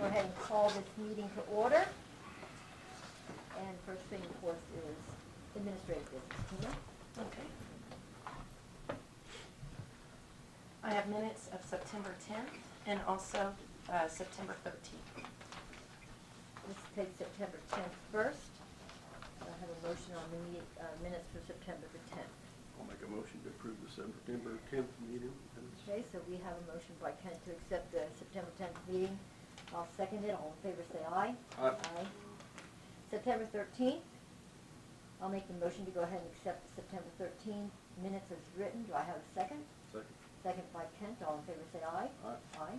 go ahead and call this meeting to order. And first thing, of course, is administrative business. Tina? Okay. I have minutes of September 10th and also September 13th. Let's take September 10th first. I have a motion on the minutes for September the 10th. I'll make a motion to approve the September 10th meeting minutes. Okay, so we have a motion by Kent to accept the September 10th meeting. I'll second it. All in favor say aye. Aye. September 13th, I'll make the motion to go ahead and accept the September 13th minutes as written. Do I have a second? Second. Second by Kent. All in favor say aye. Aye. Aye.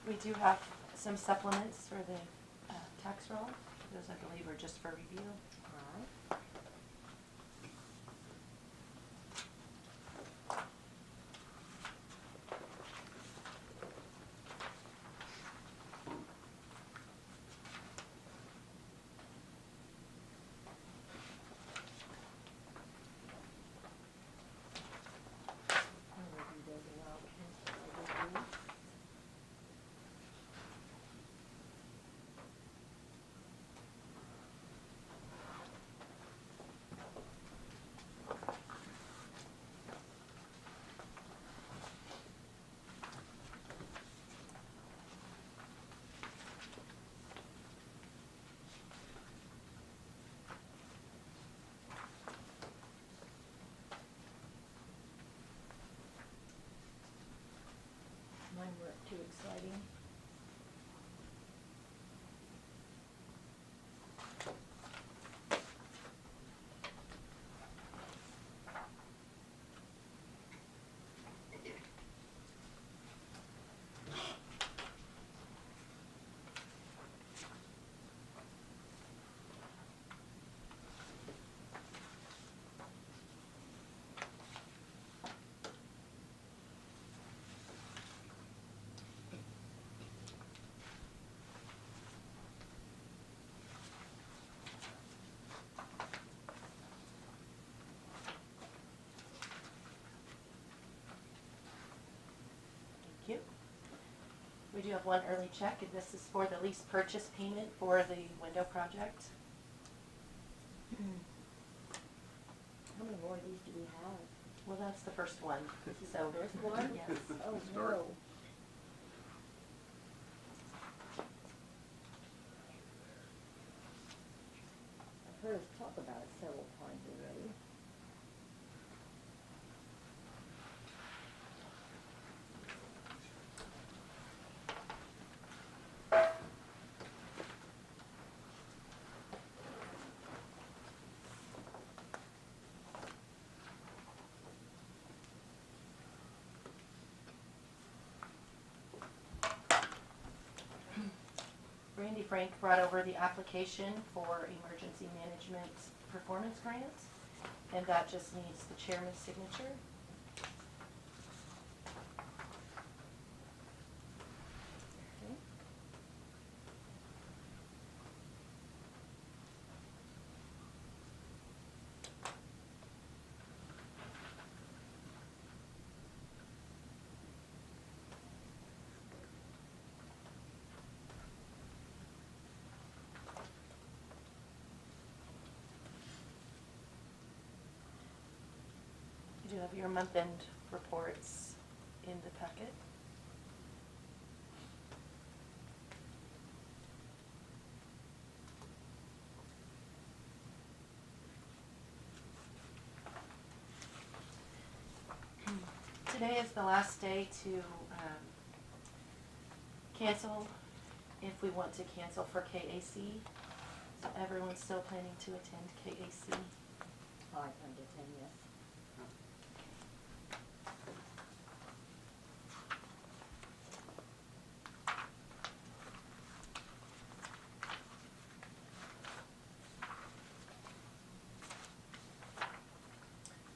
We do have some supplements for the tax roll. Those, I believe, are just for review. All right. I'm gonna do those while Kent's review. Mine weren't too exciting. Thank you. We do have one early check, and this is for the lease purchase payment for the window project. How many more of these do we have? Well, that's the first one. This is So, the first one? yes. Oh, Start. no. I've heard us talk about it several times already. Randy Frank brought over the application for emergency management performance grant, and that just needs the chairman's signature. Okay. You do have your month-end reports in the packet. Today is the last day to cancel, if we want to cancel for KAC. Everyone's still planning to attend KAC. I plan to attend, yes.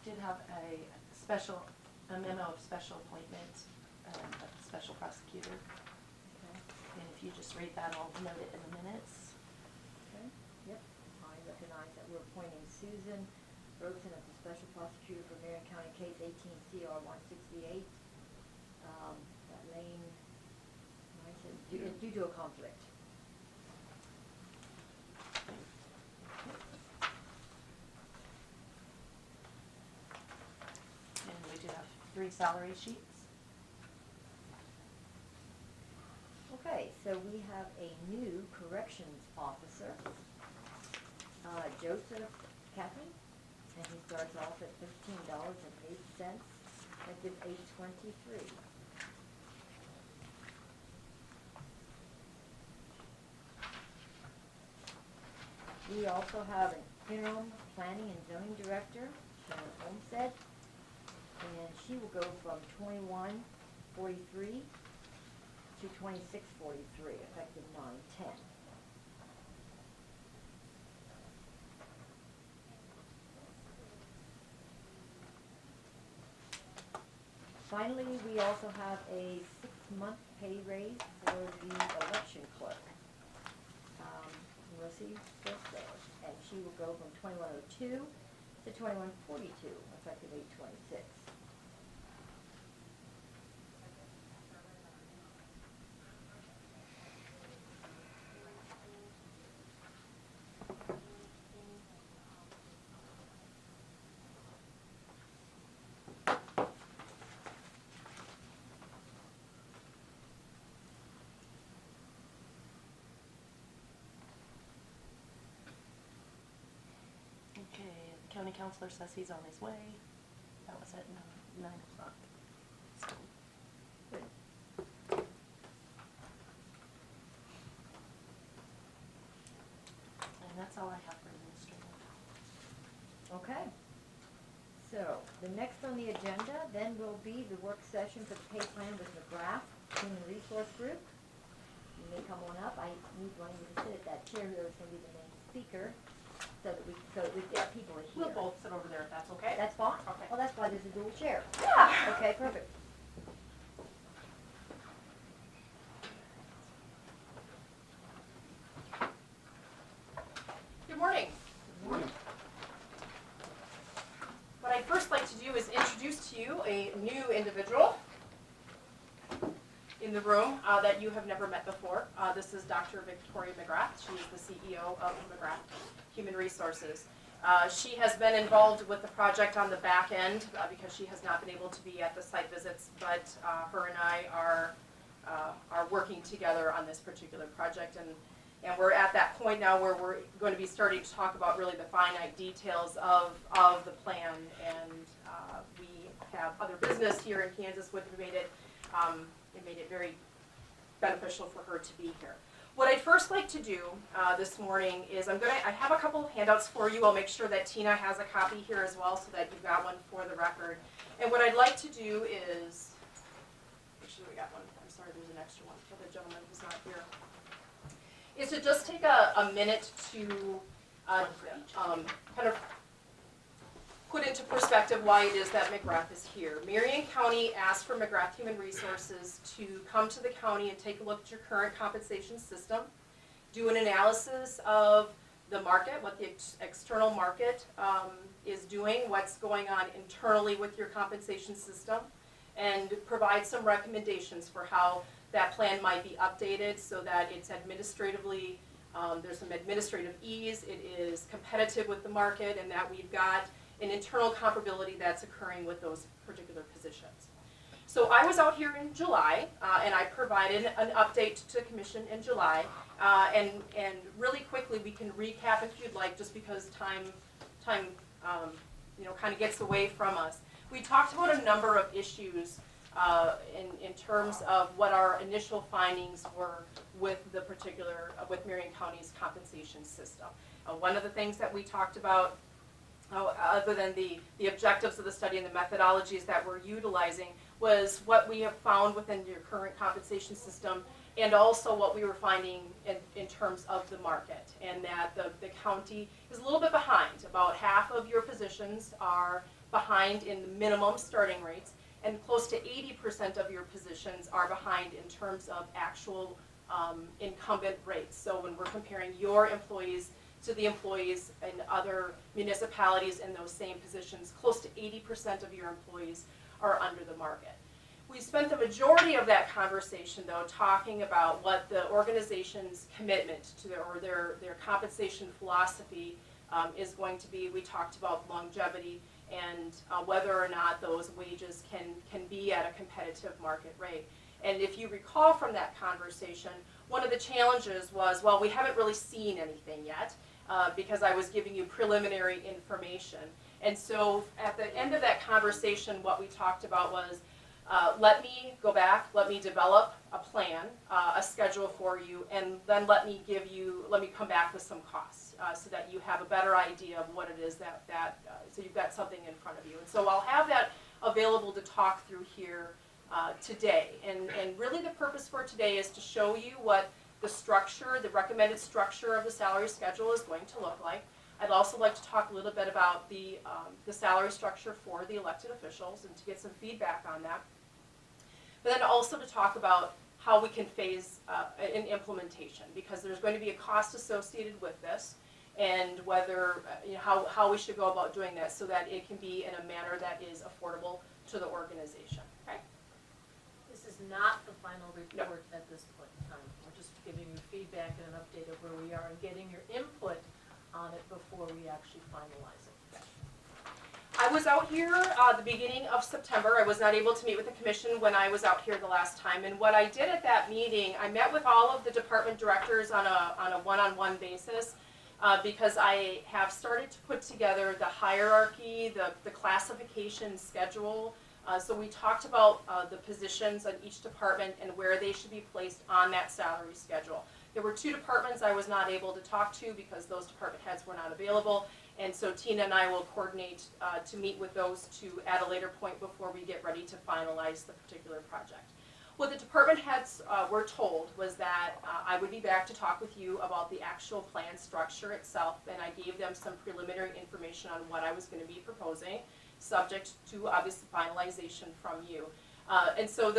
Did have a memo of special appointment, of the special prosecutor. Okay. And if you just read that, I'll note it in the minutes. Okay, yep. I recognize that we're appointing Susan Rosen as the special prosecutor for Marion County Case 18 CR 168. That Lane, I said, due to a conflict. And we do have 3 salary sheets. Okay, so we have a new corrections officer, Joseph Cathy, and he starts off at $15.08, effective 8/23. We also have an interim planning and zoning director, Sharon Olmsted, and she will go from 21/43 to 26/43, effective 9/10. Finally, we also have a 6-month pay raise for the election clerk. Melissa Sisler, and she will go from 21/02 to 21/42, effective 8/26. Okay, the county counselor says he's on his way. That was at 9 o'clock. So, Good. and that's all I have for administrative. Okay. So, the next on the agenda then will be the work session for the pay plan with McGrath Human Resource Group. You may come on up. I need one of you to sit at that chair here. It's going to be the main speaker, so that we get people to hear. We'll both sit over there if that's okay. That's fine. Okay. Well, that's why there's a dual chair. Yeah. Okay, perfect. Good morning. Morning. What I'd first like to do is introduce to you a new individual in the room that you have never met before. This is Dr. Victoria McGrath. She is the CEO of McGrath Human Resources. She has been involved with the project on the back end because she has not been able to be at the site visits, but her and I are working together on this particular project, and we're at that point now where we're going to be starting to talk about really the finite details of the plan, and we have other business here in Kansas, which made it very beneficial for her to be here. What I'd first like to do this morning is I have a couple of handouts for you. I'll make sure that Tina has a copy here as well so that you've got one for the record. And what I'd like to do is, make sure we got one. I'm sorry, there's an extra one for the gentleman who's not here. Is to just take a minute to kind of put into perspective why it is that McGrath is here. Marion County asked for McGrath Human Resources to come to the county and take a look at your current compensation system, do an analysis of the market, what the external market is doing, what's going on internally with your compensation system, and provide some recommendations for how that plan might be updated so that it's administratively, there's some administrative ease, it is competitive with the market, and that we've got an internal comparability that's occurring with those particular positions. So I was out here in July, and I provided an update to the commission in July, and really quickly we can recap if you'd like, just because time kind of gets away from us. We talked about a number of issues in terms of what our initial findings were with the particular, with Marion County's compensation system. One of the things that we talked about, other than the objectives of the study and the methodologies that we're utilizing, was what we have found within your current compensation system, and also what we were finding in terms of the market, and that the county is a little bit behind. About half of your positions are behind in the minimum starting rates, and close to 80% of your positions are behind in terms of actual incumbent rates. So when we're comparing your employees to the employees in other municipalities in those same positions, close to 80% of your employees are under the market. We spent the majority of that conversation, though, talking about what the organization's commitment to their compensation philosophy is going to be. We talked about longevity and whether or not those wages can be at a competitive market rate. And if you recall from that conversation, one of the challenges was, well, we haven't really seen anything yet because I was giving you preliminary information. And so at the end of that conversation, what we talked about was, let me go back, let me develop a plan, a schedule for you, and then let me come back with some costs so that you have a better idea of what it is so you've got something in front of you. And so I'll have that available to talk through here today. And really the purpose for today is to show you what the recommended structure of the salary schedule is going to look like. I'd also like to talk a little bit about the salary structure for the elected officials and to get some feedback on that. But then also to talk about how we can phase in implementation, because there's going to be a cost associated with this, and whether how we should go about doing that so that it can be in a manner that is affordable to the organization. Okay. This is not the final report at this point in time. We're just giving you feedback and an update of where we are and getting your input on it before we actually finalize it. I was out here the beginning of September. I was not able to meet with the commission when I was out here the last time. And what I did at that meeting, I met with all of the department directors on a one-on-one basis because I have started to put together the hierarchy, the classification schedule. So we talked about the positions in each department and where they should be placed on that salary schedule. There were 2 departments I was not able to talk to because those department heads were not available, and so Tina and I will coordinate to meet with those 2 at a later point before we get ready to finalize the particular project. What the department heads were told was that I would be back to talk with you about the actual plan structure itself, and I gave them some preliminary information on what I was going to be proposing, subject to obvious finalization from you. And so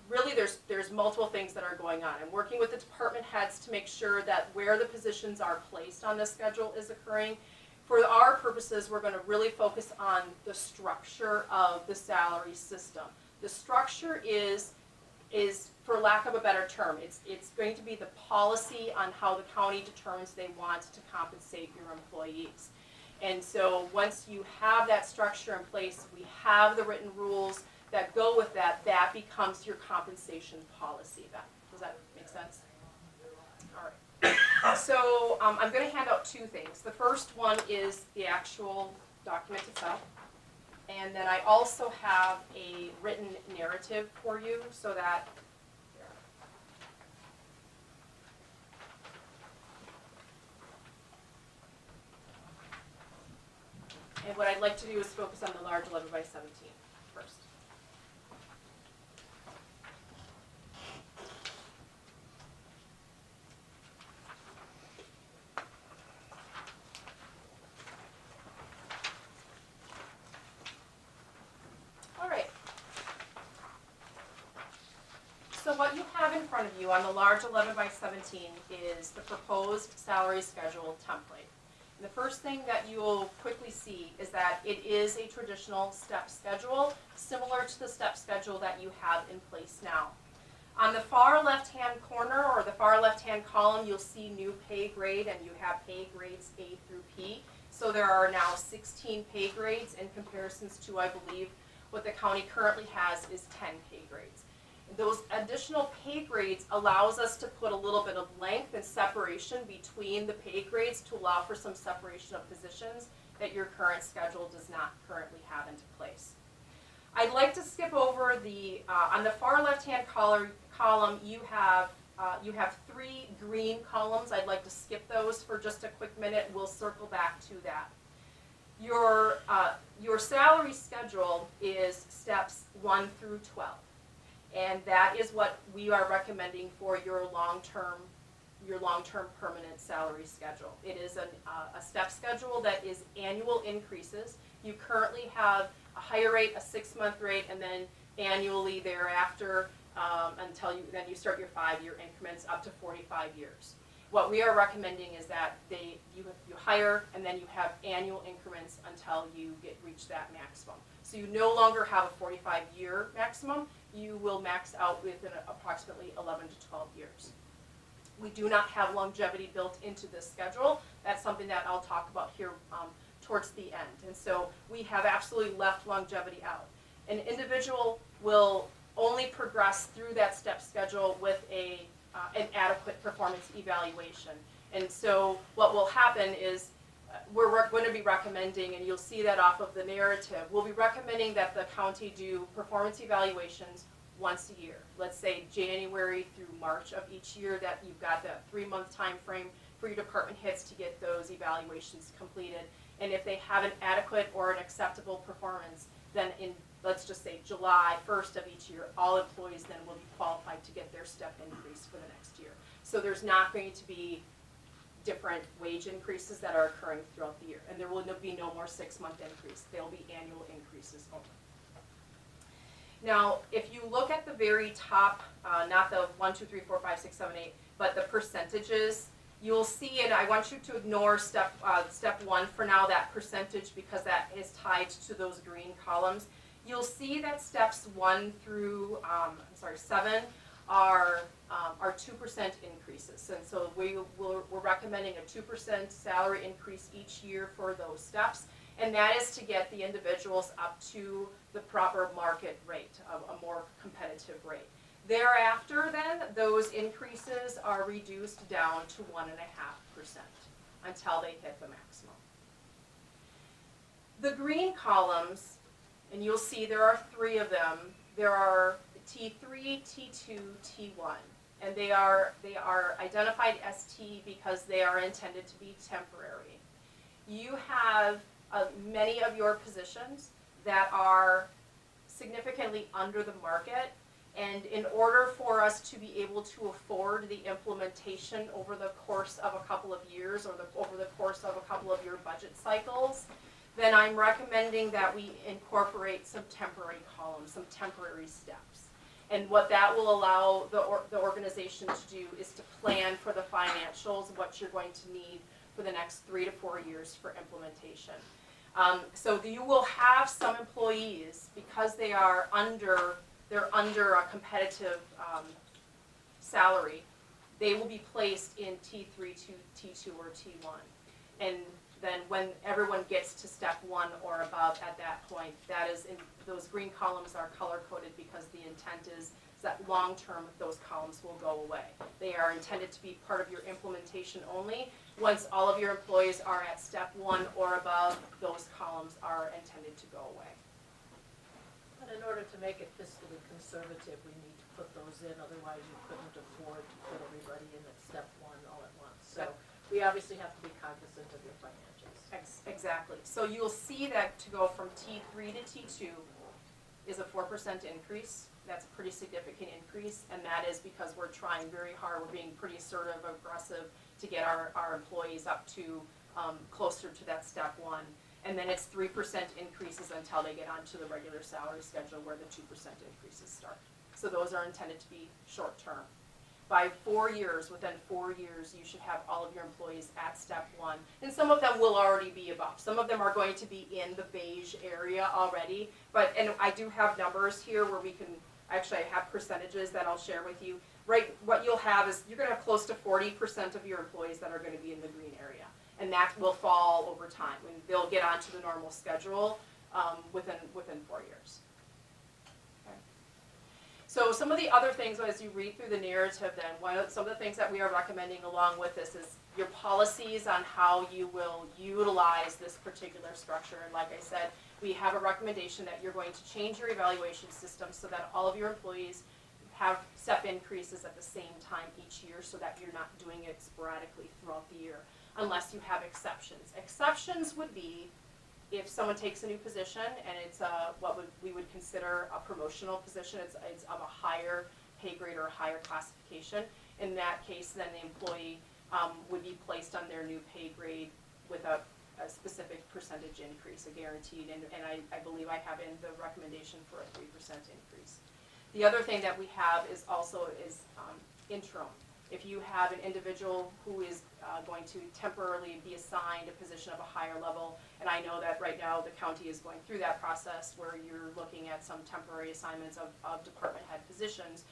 really there's multiple things that are going on. I'm working with the department heads to make sure that where the positions are placed on the schedule is occurring. For our purposes, we're going to really focus on the structure of the salary system. The structure is for lack of a better term, it's going to be the policy on how the county determines they want to compensate your employees. And so once you have that structure in place, we have the written rules that go with that, that becomes your compensation policy then. Does that make sense? All right. So I'm going to hand out 2 things. The first one is the actual document itself. And then I also have a written narrative for you so that and what I'd like to do is focus on the large 11 by 17 first. All right. So what you have in front of you on the large 11 by 17 is the proposed salary schedule template. The first thing that you'll quickly see is that it is a traditional step schedule, similar to the step schedule that you have in place now. On the far left-hand corner or the far left-hand column, you'll see new pay grade, and you have pay grades A through P. So there are now 16 pay grades in comparisons to, I believe, what the county currently has is 10 pay grades. Those additional pay grades allows us to put a little bit of length and separation between the pay grades to allow for some separation of positions that your current schedule does not currently have into place. I'd like to skip over the, on the far left-hand column, you have 3 green columns. I'd like to skip those for just a quick minute. We'll circle back to that. Your salary schedule is steps 1 through 12. And that is what we are recommending for your long-term permanent salary schedule. It is a step schedule that is annual increases. You currently have a higher rate, a 6-month rate, and then annually thereafter until you start your 5-year increments up to 45 years. What we are recommending is that you hire and then you have annual increments until you reach that maximum. So you no longer have a 45-year maximum. You will max out within approximately 11 to 12 years. We do not have longevity built into this schedule. That's something that I'll talk about here towards the end. And so we have absolutely left longevity out. An individual will only progress through that step schedule with an adequate performance evaluation. And so what will happen is we're going to be recommending, and you'll see that off of the narrative, we'll be recommending that the county do performance evaluations once a year. Let's say January through March of each year, that you've got that 3-month time frame for your department heads to get those evaluations completed. And if they have an adequate or an acceptable performance, then in, let's just say, July 1st of each year, all employees then will be qualified to get their step increase for the next year. So there's not going to be different wage increases that are occurring throughout the year. And there will be no more 6-month increase. There will be annual increases only. Now, if you look at the very top, not the 1, 2, 3, 4, 5, 6, 7, 8, but the percentages, you'll see, and I want you to ignore step 1 for now, that percentage, because that is tied to those green columns. You'll see that steps 1 through 7 are 2% increases, and so we're recommending a 2% salary increase each year for those steps, and that is to get the individuals up to the proper market rate, a more competitive rate. Thereafter, then, those increases are reduced down to 1.5% until they hit the maximum. The green columns, and you'll see there are 3 of them. There are T3, T2, T1, and they are identified as T because they are intended to be temporary. You have many of your positions that are significantly under the market, and in order for us to be able to afford the implementation over the course of a couple of years or over the course of a couple of your budget cycles, then I'm recommending that we incorporate some temporary columns, some temporary steps. And what that will allow the organization to do is to plan for the financials, what you're going to need for the next 3 to 4 years for implementation. So you will have some employees, because they are under a competitive salary, they will be placed in T3 to T2 or T1. And then when everyone gets to step 1 or above at that point, those green columns are color-coded because the intent is that long-term those columns will go away. They are intended to be part of your implementation only. Once all of your employees are at step 1 or above, those columns are intended to go away. But in order to make it fiscally conservative, we need to put those in, otherwise you couldn't afford to put everybody in at step 1 all at once. So we obviously have to be cognizant of your financials. Exactly. So you'll see that to go from T3 to T2 is a 4% increase. That's a pretty significant increase, and that is because we're trying very hard, we're being pretty assertive, aggressive to get our employees up to closer to that step 1. And then it's 3% increases until they get onto the regular salary schedule where the 2% increases start. So those are intended to be short term. By 4 years, within 4 years, you should have all of your employees at step 1. And some of them will already be above. Some of them are going to be in the beige area already. And I do have numbers here where we can, actually I have percentages that I'll share with you. Right, what you'll have is you're going to have close to 40% of your employees that are going to be in the green area. And that will fall over time. And they'll get onto the normal schedule within 4 years. So some of the other things, as you read through the narrative then, some of the things that we are recommending along with this is your policies on how you will utilize this particular structure. And like I said, we have a recommendation that you're going to change your evaluation system so that all of your employees have step increases at the same time each year, so that you're not doing it sporadically throughout the year, unless you have exceptions. Exceptions would be if someone takes a new position and it's we would consider a promotional position, it's of a higher pay grade or a higher classification. In that case, then the employee would be placed on their new pay grade with a specific percentage increase, a guaranteed, and I believe I have in the recommendation for a 3% increase. The other thing that we have is also interim. If you have an individual who is going to temporarily be assigned a position of a higher level, and I know that right now the county is going through that process where you're looking at some temporary assignments of department head positions,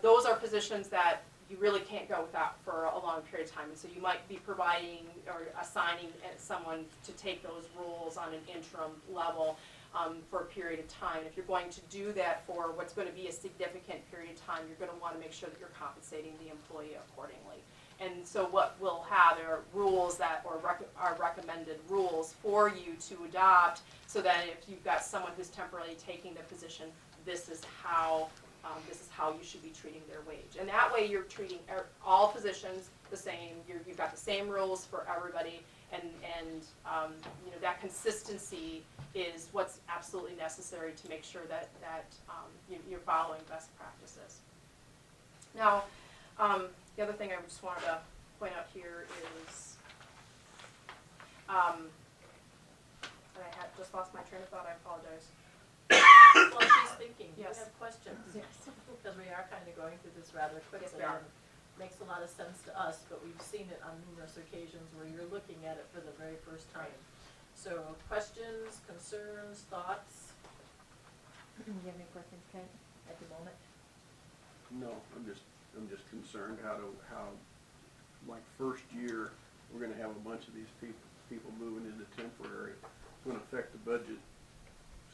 those are positions that you really can't go without for a long period of time. And so you might be providing or assigning someone to take those roles on an interim level for a period of time. If you're going to do that for what's going to be a significant period of time, you're going to want to make sure that you're compensating the employee accordingly. And so what we'll have are rules that are recommended rules for you to adopt, so that if you've got someone who's temporarily taking the position, this is how you should be treating their wage. And that way you're treating all positions the same. You've got the same rules for everybody, and you know, that consistency is what's absolutely necessary to make sure that you're following best practices. Now, the other thing I just wanted to point out here is, and I had just lost my train of thought, I apologize. Well, she's thinking, we Yes. have questions, Yes. because we are kind of going through this rather quickly. Yes, we are. And it makes a lot of sense to us, but we've seen it on numerous occasions where you're looking at it for the very first time. So, questions, concerns, thoughts? Do you have any questions, Kent, at the moment? No, I'm just concerned how, like, first year, we're gonna have a bunch of these people moving into temporary. It's gonna affect the budget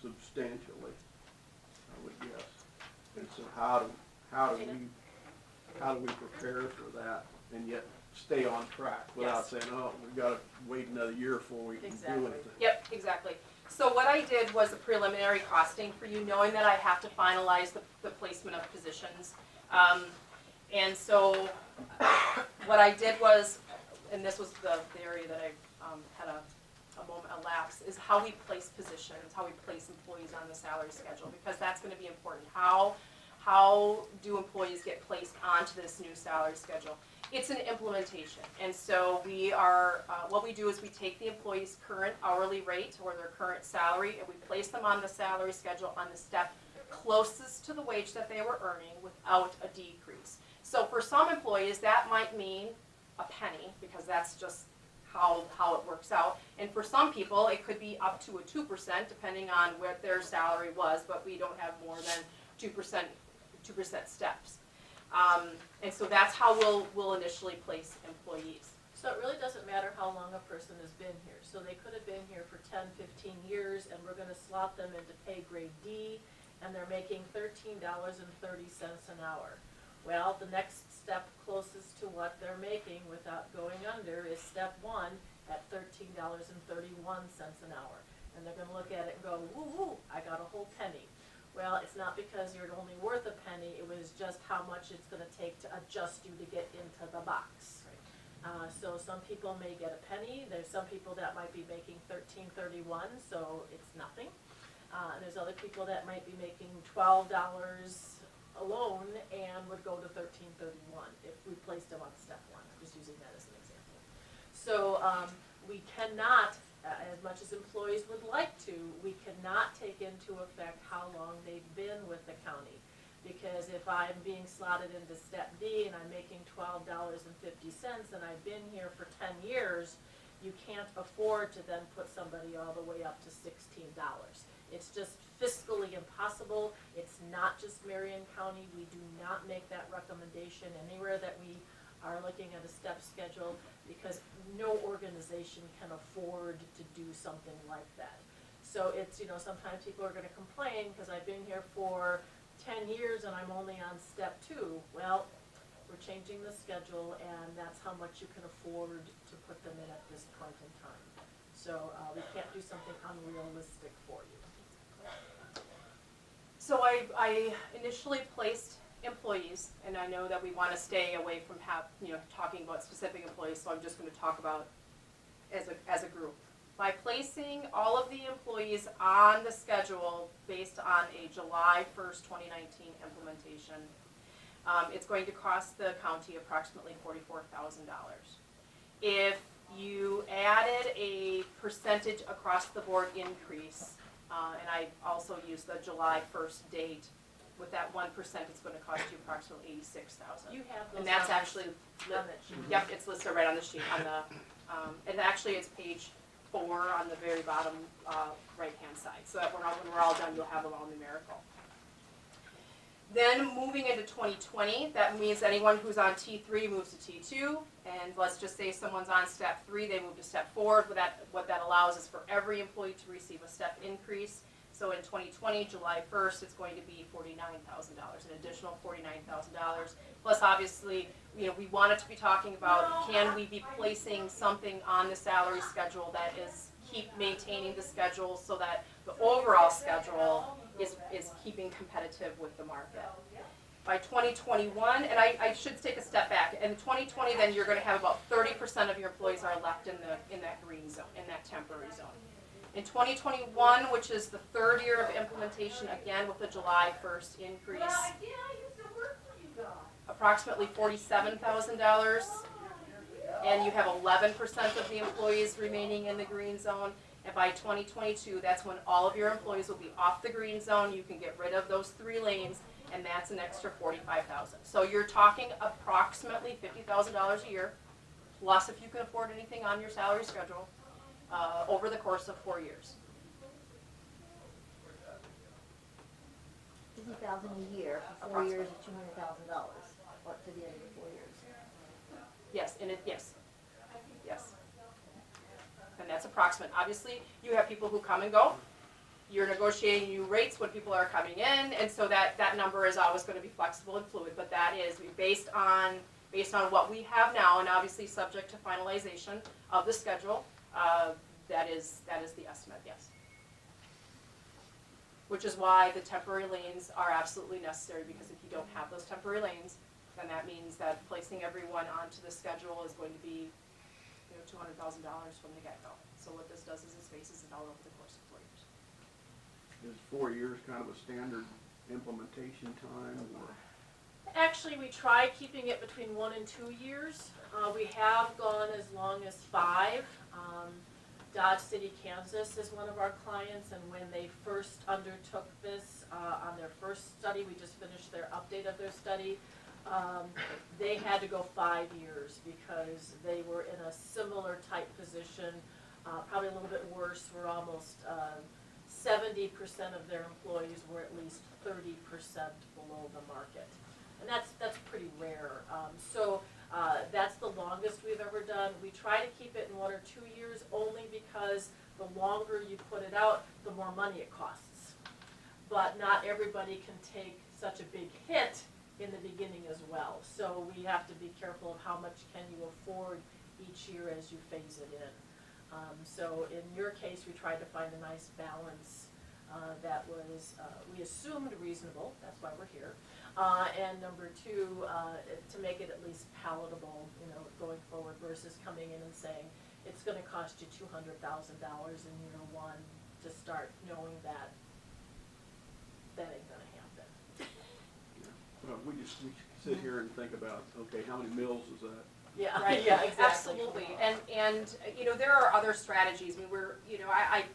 substantially, I would guess. And so how do we prepare for that and yet stay on track without Yes. saying, oh, we've gotta wait another year before we can do Exactly. anything? Yep, exactly. So what I did was a preliminary costing for you, knowing that I have to finalize the placement of positions. And so what I did was, and this was the area that I had a moment elapse, is how we place positions, how we place employees on the salary schedule, because that's going to be important. How do employees get placed onto this new salary schedule? It's an implementation, and so we are, what we do is we take the employee's current hourly rate or their current salary, and we place them on the salary schedule on the step closest to the wage that they were earning without a decrease. So for some employees, that might mean a penny, because that's just how it works out. And for some people, it could be up to a 2%, depending on what their salary was, but we don't have more than 2% steps. And so that's how we'll initially place employees. So it really doesn't matter how long a person has been here. So they could have been here for 10, 15 years, and we're gonna slot them into pay grade D, and they're making $13.30 an hour. Well, the next step closest to what they're making without going under is step 1 at $13.31 an hour. And they're gonna look at it and go, woo woo, I got a whole penny. Well, it's not because you're only worth a penny, it was just how much it's gonna take to adjust you to get into the box. So some people may get a penny, there's some people that might be making $13.31, so it's nothing. And there's other people that might be making $12 alone and would go to $13.31 if we placed them on step 1. I'm just using that as an example. So we cannot, as much as employees would like to, we cannot take into effect how long they've been with the county. Because if I'm being slotted into step D and I'm making $12.50 and I've been here for 10 years, you can't afford to then put somebody all the way up to $16. It's just fiscally impossible. It's not just Marion County. We do not make that recommendation anywhere that we are looking at a step schedule, because no organization can afford to do something like that. So it's, you know, sometimes people are going to complain because I've been here for 10 years and I'm only on step 2. Well, we're changing the schedule, and that's how much you can afford to put them in at this point in time. So, we can't do something unrealistic for you. So I initially placed employees, and I know that we want to stay away from talking about specific employees, so I'm just going to talk about as a group. By placing all of the employees on the schedule based on a July 1st, 2019 implementation, it's going to cost the county approximately $44,000. If you added a percentage across the board increase, and I also used the July 1st date, with that 1%, it's going to cost you approximately $86,000. You have those And that's on actually, that sheet. yep, it's listed right on the sheet, on the, and actually it's page 4 on the very bottom right-hand side, so that when we're all done, you'll have them all numerical. Then moving into 2020, that means anyone who's on T3 moves to T2, and let's just say someone's on step 3, they move to step 4. What that allows is for every employee to receive a step increase. So in 2020, July 1st, it's going to be $49,000, an additional $49,000. Plus, obviously, we wanted to be talking about, can we be placing something on the salary schedule that is keep maintaining the schedule so that the overall schedule is keeping competitive with the market. By 2021, and I should take a step back, in 2020 then you're going to have about 30% of your employees are left in that green zone, in that temporary zone. In 2021, which is the 3rd year of implementation, again with the July 1st increase, approximately $47,000, and you have 11% of the employees remaining in the green zone. And by 2022, that's when all of your employees will be off the green zone. You can get rid of those 3 lanes, and that's an extra $45,000. So you're talking approximately $50,000 a year, plus if you can afford anything on your salary schedule, over the course of 4 years. $50,000 a year for 4 years is $200,000, or to the end of the 4 years. Yes, yes. And that's approximate. Obviously, you have people who come and go. You're negotiating new rates when people are coming in, and so that number is always going to be flexible and fluid. But that is based on what we have now, and obviously subject to finalization of the schedule. That is the estimate. Yes. Which is why the temporary lanes are absolutely necessary, because if you don't have those temporary lanes, then that means that placing everyone onto the schedule is going to be $200,000 from the get-go. So what this does is it spaces it all over the course of 4 years. Is 4 years kind of a standard implementation time, or? Actually, we try keeping it between 1 and 2 years. We have gone as long as 5. Dodge City, Kansas is one of our clients, and when they first undertook this on their first study, we just finished their update of their study, they had to go 5 years because they were in a similar type position, probably a little bit worse. We're almost 70% of their employees were at least 30% below the market. And that's pretty rare. That's the longest we've ever done. We try to keep it in 1 or 2 years only because the longer you put it out, the more money it costs. But not everybody can take such a big hit in the beginning as well. So we have to be careful of how much can you afford each year as you phase it in. So in your case, we tried to find a nice balance that was, we assumed reasonable, that's why we're here. And number 2, to make it at least palatable, going forward versus coming in and saying, it's gonna cost you $200,000 in year 1 to start knowing that ain't gonna happen. Well, we sit here and think about, okay, how many mills is that? Yeah, Right. yeah, exactly. Absolutely. And there are other strategies. I mean,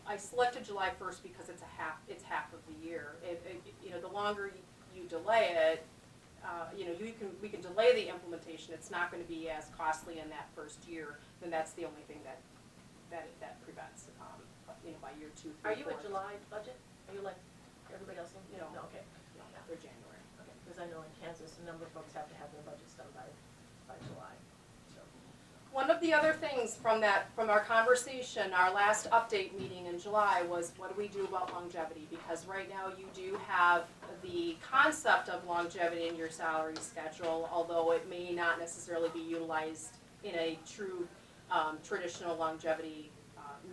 I selected July 1st because it's half of the year. The longer you delay it, we can delay the implementation. It's not going to be as costly in that first year. Then that's the only thing that prevents. By year 2, 3, Are you 4. a July budget? Are you like everybody else? No. No, okay. No, they're January. Okay, because I know in Kansas, a number of folks have to have their budgets done by July. So One of the other things from our conversation, our last update meeting in July, was what do we do about longevity? Because right now you do have the concept of longevity in your salary schedule, although it may not necessarily be utilized in a true traditional longevity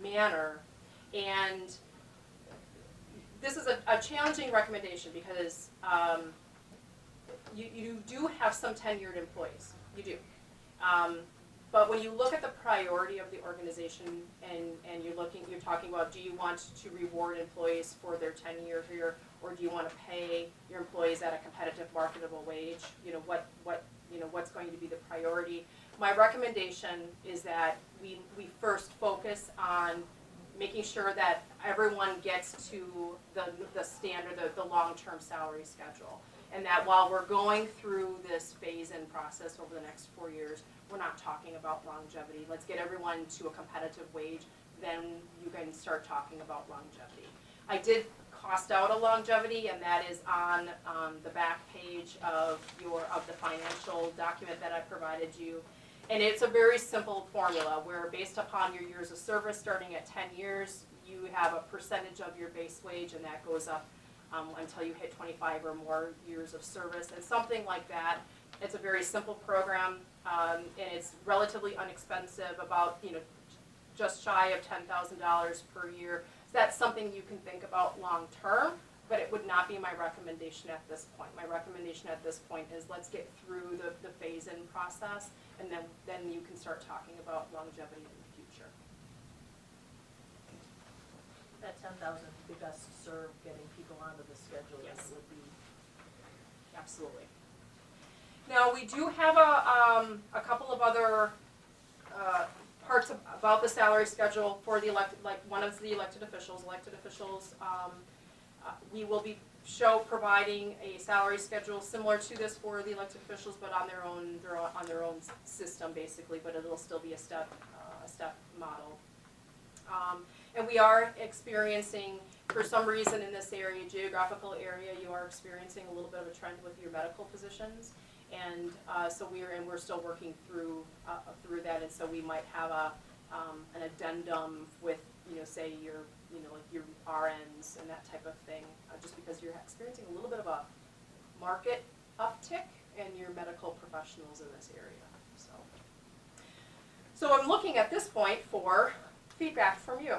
manner. And this is a challenging recommendation because you do have some tenured employees. You do. But when you look at the priority of the organization and you're talking about, do you want to reward employees for their tenure here, or do you want to pay your employees at a competitive marketable wage? What's going to be the priority? My recommendation is that we first focus on making sure that everyone gets to the standard, the long-term salary schedule. And that while we're going through this phase-in process over the next 4 years, we're not talking about longevity. Let's get everyone to a competitive wage, then you can start talking about longevity. I did cost out a longevity, and that is on the back page of the financial document that I provided you. And it's a very simple formula where based upon your years of service, starting at 10 years, you have a percentage of your base wage, and that goes up until you hit 25 or more years of service, and something like that. It's a very simple program, and it's relatively inexpensive, about just shy of $10,000 per year. So that's something you can think about long term, but it would not be my recommendation at this point. My recommendation at this point is let's get through the phase-in process, and then you can start talking about longevity in the future. That 10,000 would be best served getting people onto the schedule. Yes. It would be. Absolutely. Now, we do have a couple of other parts about the salary schedule for the elected, like one of the elected officials. We will be providing a salary schedule similar to this for the elected officials, but on their own system basically. But it'll still be a step model. And we are experiencing, for some reason in this area, geographical area, you are experiencing a little bit of a trend with your medical positions. And so we're still working through that, and so we might have an addendum with say your RNs and that type of thing, just because you're experiencing a little bit of a market uptick in your medical professionals in this area. So I'm looking at this point for feedback from you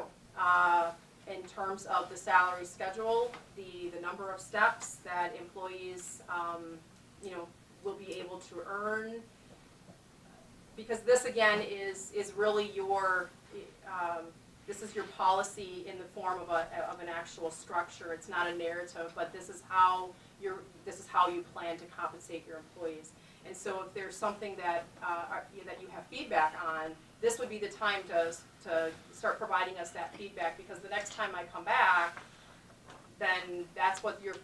in terms of the salary schedule, the number of steps that employees will be able to earn, because this again is really this is your policy in the form of an actual structure. It's not a narrative, but this is how you plan to compensate your employees. And so if there's something that you have feedback on, this would be the time to start providing us that feedback, because the next time I come back, then that's what your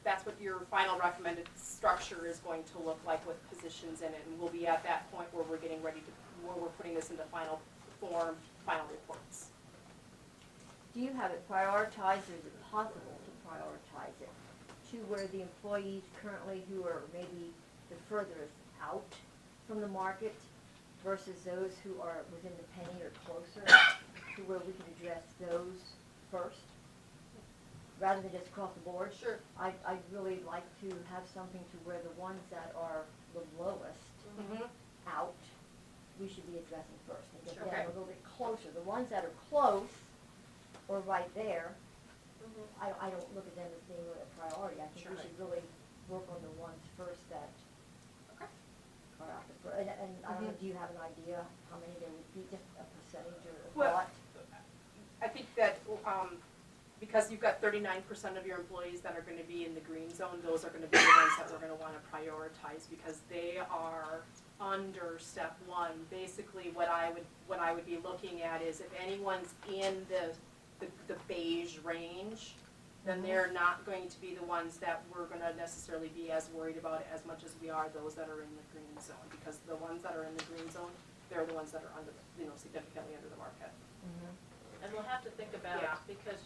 final recommended structure is going to look like with positions in it, and we'll be at that point where we're getting ready where we're putting this into final form, final reports. Do you have it prioritized, or is it possible to prioritize it to where the employees currently who are maybe the furthest out from the market versus those who are within the penny or closer, to where we can address those first, rather than just across the board? Sure. I'd really like to have something to where the ones that are the lowest out, we should be addressing first, and get them a little bit closer. The ones that are close or right there, I don't look at them as being a priority. I think we should really work on the ones first that are out there. And I don't know, do you have an idea how many there would be, just a percentage or a thought? I think that because you've got 39% of your employees that are going to be in the green zone, those are going to be the ones that we're going to want to prioritize, because they are under step one. Basically, what I would be looking at is if anyone's in the beige range, then they're not going to be the ones that we're going to necessarily be as worried about as much as we are those that are in the green zone, because the ones that are in the green zone, they're the ones that are under, significantly under the market. And we'll have to think about it, because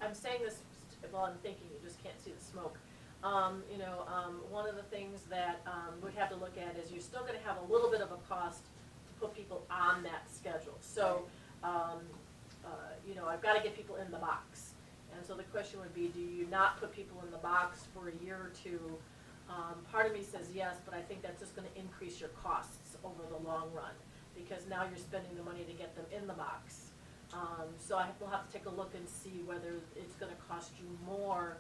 I'm saying this while I'm thinking, you just can't see the smoke. One of the things that, we'd have to look at is you're still gonna have a little bit of a cost to put people on that schedule. So, I've gotta get people in the box. And so the question would be, do you not put people in the box for a year or two? Part of me says yes, but I think that's just gonna increase your costs over the long run, because now you're spending the money to get them in the box. So we'll have to take a look and see whether it's gonna cost you more.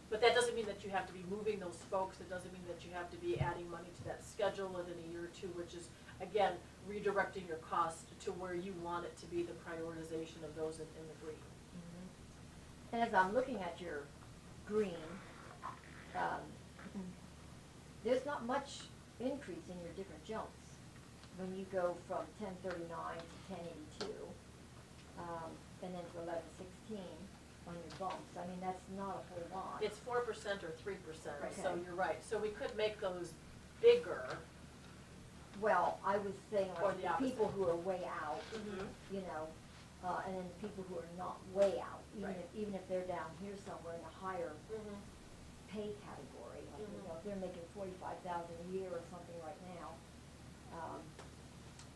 But that doesn't mean that you have to be moving those folks, it doesn't mean that you have to be adding money to that schedule within a year or two, which is, again, redirecting your cost to where you want it to be, the prioritization of those in the green. And as I'm looking at your green, there's not much increase in your different jumps. When you go from 1039 to 1082, and then to 1116 on your bumps, I mean, that's not a whole lot. It's 4% or 3%, so Okay. you're right. So we could make those bigger. Well, I was saying Or like the the opposite. people who are way out, Mhm. you know, and then the people who are not way out, Right. even if they're down here somewhere in a higher Mhm. pay category, like, you Mhm. know, if they're making 45,000 a year or something right now,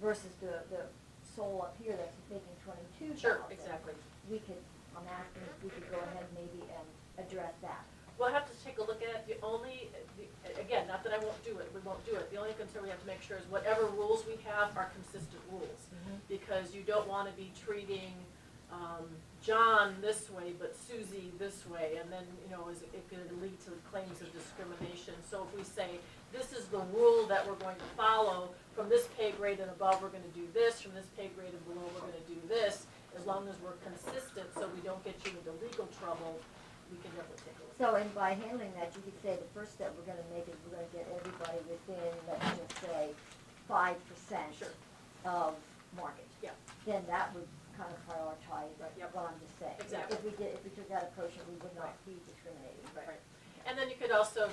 versus the soul up here that's making 22,000. Sure, exactly. We could, I'm asking if we could go ahead maybe and address that. We'll have to take a look at it. Again, not that I won't do it, we won't do it. The only concern we have to make sure is whatever rules we have are consistent rules. Because you don't wanna be treating, John this way, but Susie this way, and then, it could lead to claims of discrimination. So if we say, this is the rule that we're going to follow, from this pay grade and above, we're gonna do this, from this pay grade and below, we're gonna do this, as long as we're consistent, so we don't get you into legal trouble, we can definitely take a look. So, and by handling that, you could say the first step we're gonna make is we're gonna get everybody within, let's just say, 5% Sure. of market. Yeah. Then that would kind of prioritize Yep. what I'm just saying. Exactly. If we took that approach, then we would not be discriminating. Right. And then you could also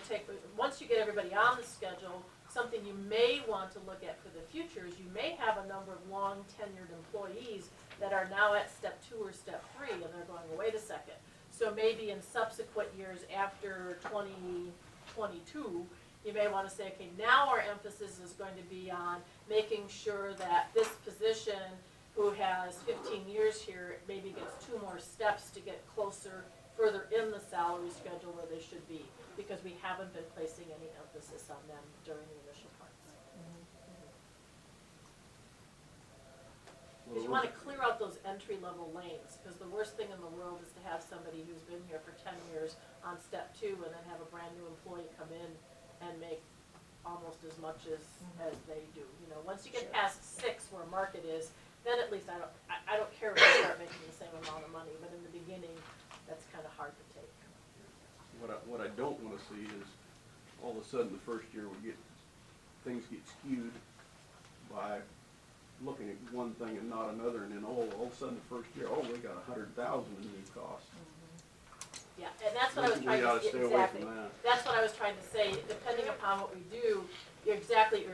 once you get everybody on the schedule, something you may want to look at for the future is you may have a number of long tenured employees that are now at step 2 or step 3, and they're going, wait a second. So maybe in subsequent years after 2022, you may want to say, okay, now our emphasis is going to be on making sure that this position, who has 15 years here, maybe gets 2 more steps to get further in the salary schedule where they should be, because we haven't been placing any emphasis on them during the initial parts. Because you want to clear out those entry-level lanes, because the worst thing in the world is to have somebody who's been here for 10 years on step 2 and then have a brand-new employee come in and make almost as much as they do. Once you get Sure. past 6 where market is, then at least I don't care if you start making the same amount of money, but in the beginning, that's kind of hard to take. What I don't wanna see is, all of a sudden, the first year things get skewed by looking at one thing and not another, and then all of a sudden, the first year, we got 100,000 in new costs. Yeah, and that's what I was trying We ought to to say, stay away exactly. from that. That's what I was trying to say, depending upon what we do, you're exactly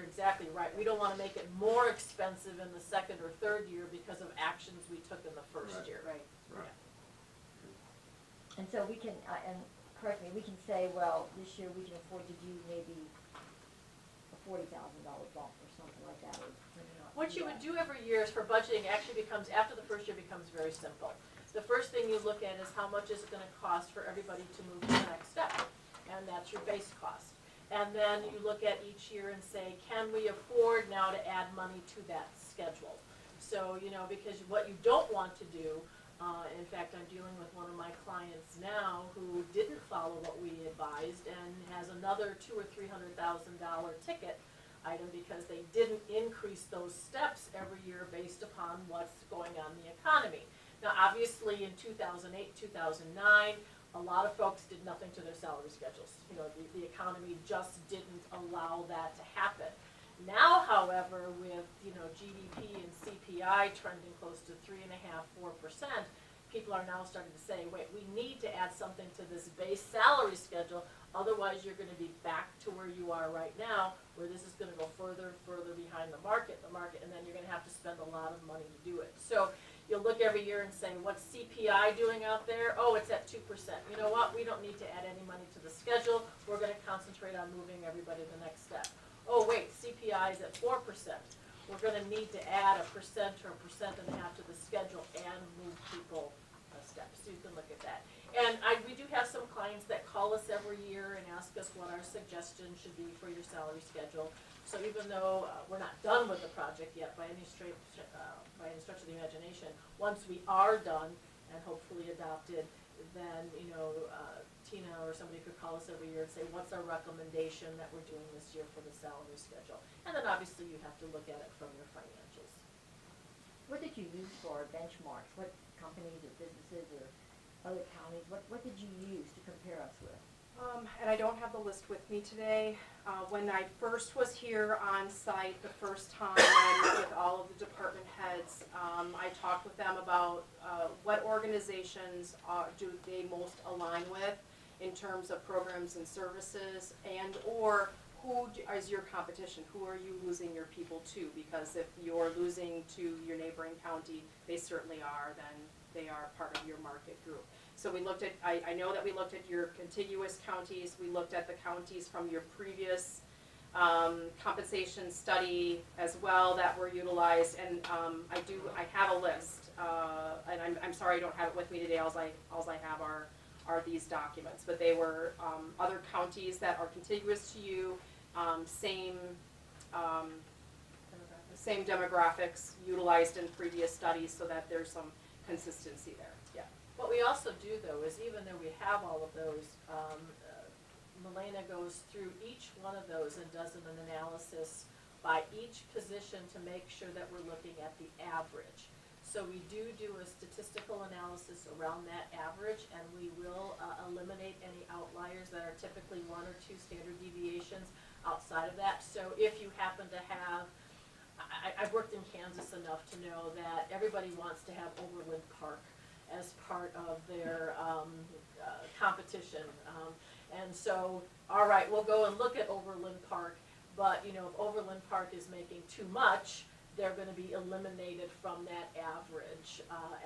right. We don't wanna make it more expensive in the second or third year because of actions we took in the first Right. year. Right. Right. And so we can, and correct me, we can say, well, this year we can afford to do maybe a $40,000 bump or something like that, or maybe not. What you would do every year is for budgeting actually becomes, after the first year becomes very simple. The first thing you look at is how much is it gonna cost for everybody to move to the next step, and that's your base cost. And then you look at each year and say, can we afford now to add money to that schedule? So, because what you don't want to do, in fact, I'm dealing with one of my clients now who didn't follow what we advised and has another $200,000 or $300,000 ticket item because they didn't increase those steps every year based upon what's going on in the economy. Now, obviously, in 2008, 2009, a lot of folks did nothing to their salary schedules. The economy just didn't allow that to happen. Now, however, with, GDP and CPI trending close to 3.5%, 4%, people are now starting to say, wait, we need to add something to this base salary schedule, otherwise you're gonna be back to where you are right now, where this is gonna go further and further behind the market, and then you're gonna have to spend a lot of money to do it. So, you'll look every year and say, what's CPI doing out there? Oh, it's at 2%. You know what, we don't need to add any money to the schedule, we're gonna concentrate on moving everybody to the next step. Oh, wait, CPI is at 4%. We're gonna need to add 1% or 1.5% to the schedule and move people a step, so you can look at that. And we do have some clients that call us every year and ask us what our suggestions should be for your salary schedule. So even though we're not done with the project yet by any stretch of the imagination, once we are done and hopefully adopted, then, you know, Tina or somebody could call us every year and say, what's our recommendation that we're doing this year for the salary schedule? And then obviously you have to look at it from your financials. What did you use for benchmarks? What companies or businesses or other counties, what did you use to compare us with? And I don't have the list with me today. When I first was here on site the first time with all of the department heads, I talked with them about what organizations do they most align with in terms of programs and services, and or who is your competition? Who are you losing your people to? Because if you're losing to your neighboring county, they certainly are, then they are part of your market group. So we looked at, I know that we looked at your contiguous counties, we looked at the counties from your previous compensation study as well that were utilized, and I have a list, and I'm sorry I don't have it with me today, alls I have are these documents, but they were other counties that are contiguous to you, same demographics utilized in previous studies, so that there's some consistency there. Yeah. What we also do though is, even though we have all of those, Milena goes through each one of those and does an analysis by each position to make sure that we're looking at the average. So we do a statistical analysis around that average, and we will eliminate any outliers that are typically 1 or 2 standard deviations outside of that. So if you happen to have, I've worked in Kansas enough to know that everybody wants to have Overland Park as part of their competition. And so, all right, we'll go and look at Overland Park, but you know, if Overland Park is making too much, they're going to be eliminated from that average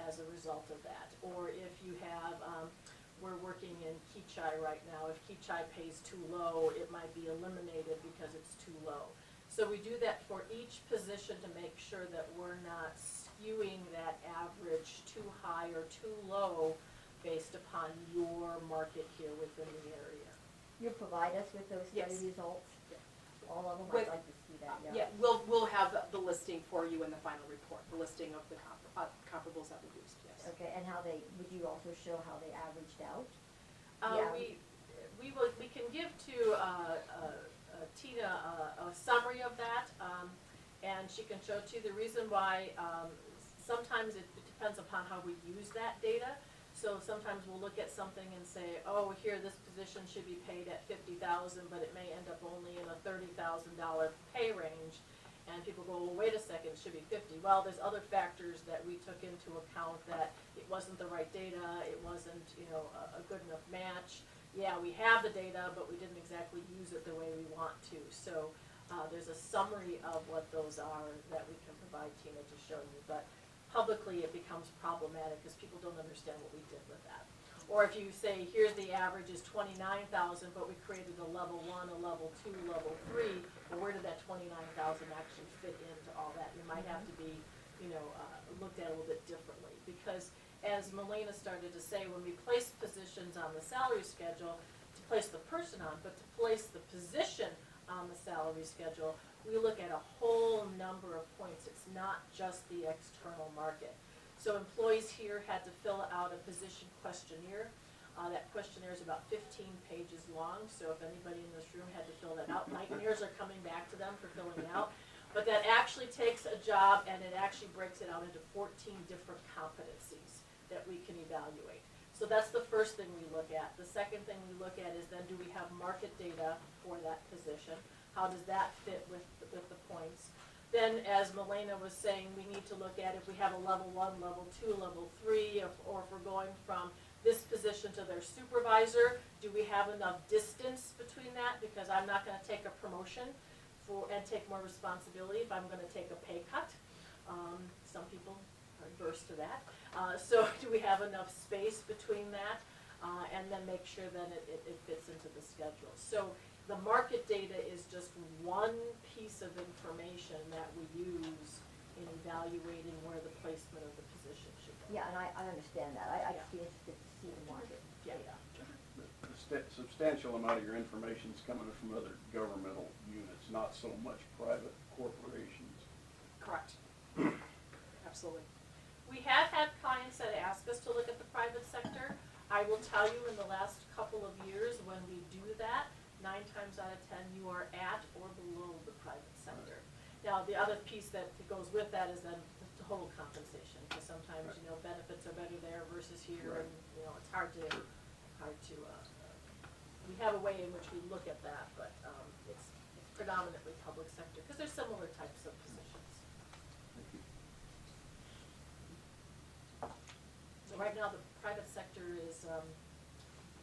as a result of that. Or if you have, we're working in Keachai right now, if Keachai pays too low, it might be eliminated because it's too low. So we do that for each position to make sure that we're not skewing that average too high or too low based upon your market here within the area. You'll provide us with those study Yes. results? All of them, With- I'd like to see that, Yeah, we'll have the listing for you in the final report, the listing of the comparables that we used, yes. Okay, and how they, would you also show how they averaged out? Yeah. We can give to Tina a summary of that, and she can show it to you. The reason why, sometimes it depends upon how we use that data. So sometimes we'll look at something and say, oh, here, this position should be paid at $50,000, but it may end up only in a $30,000 pay range. And people go, well, wait a second, it should be 50. Well, there's other factors that we took into account, that it wasn't the right data, it wasn't, you know, a good enough match. Yeah, we have the data, but we didn't exactly use it the way we want to. So there's a summary of what those are that we can provide Tina to show you. But publicly, it becomes problematic because people don't understand what we did with that. Or if you say, here's the average is 29,000, but we created a level 1, a level 2, level 3, well, where did that 29,000 actually fit into all that? You might have to be, you know, looked at a little bit differently. Because as Milena started to say, when we place positions on the salary schedule, to place the person on, but to place the position on the salary schedule, we look at a whole number of points. It's not just the external market. So employees here had to fill out a position questionnaire. That questionnaire is about 15 pages long, so if anybody in this room had to fill that out, nightmares are coming back to them for filling it out. But that actually takes a job, and it actually breaks it out into 14 different competencies that we can evaluate. So that's the first thing we look at. The second thing we look at is then, do we have market data for that position? How does that fit with the points? Then, as Milena was saying, we need to look at if we have a level 1, level 2, level 3, or if we're going from this position to their supervisor, do we have enough distance between that? Because I'm not going to take a promotion and take more responsibility if I'm going to take a pay cut. Some people are averse to that. So do we have enough space between that? And then make sure that it fits into the schedule. So the market data is just one piece of information that we use in evaluating where the placement of the position should go. Yeah, and I understand that. I'd Yeah. be interested to see the market Yeah. data. The substantial amount of your information is coming from other governmental units, not so much private corporations. Correct. Absolutely. We have had clients that ask us to look at the private sector. I will tell you, in the last couple of years, when we do that, 9 times out of 10, you are at or below the private sector. Now, the other piece that goes with that is then the total compensation, because sometimes, you know, benefits are better there versus here, Right. and, you know, it's hard to, we have a way in which we look at that, but, it's predominantly public sector, because there's similar types of positions. Thank you. So right now, the private sector is,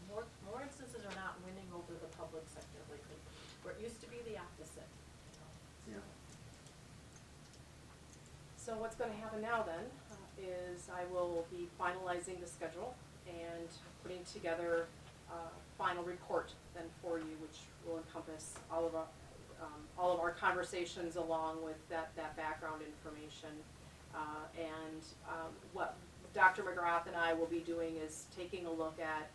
more instances are not winning over the public sector lately, where it used to be the opposite. Yeah. So what's gonna happen now then, is I will be finalizing the schedule and putting together a final report then for you, which will encompass all of our conversations along with that background information. What Dr. McGrath and I will be doing is taking a look at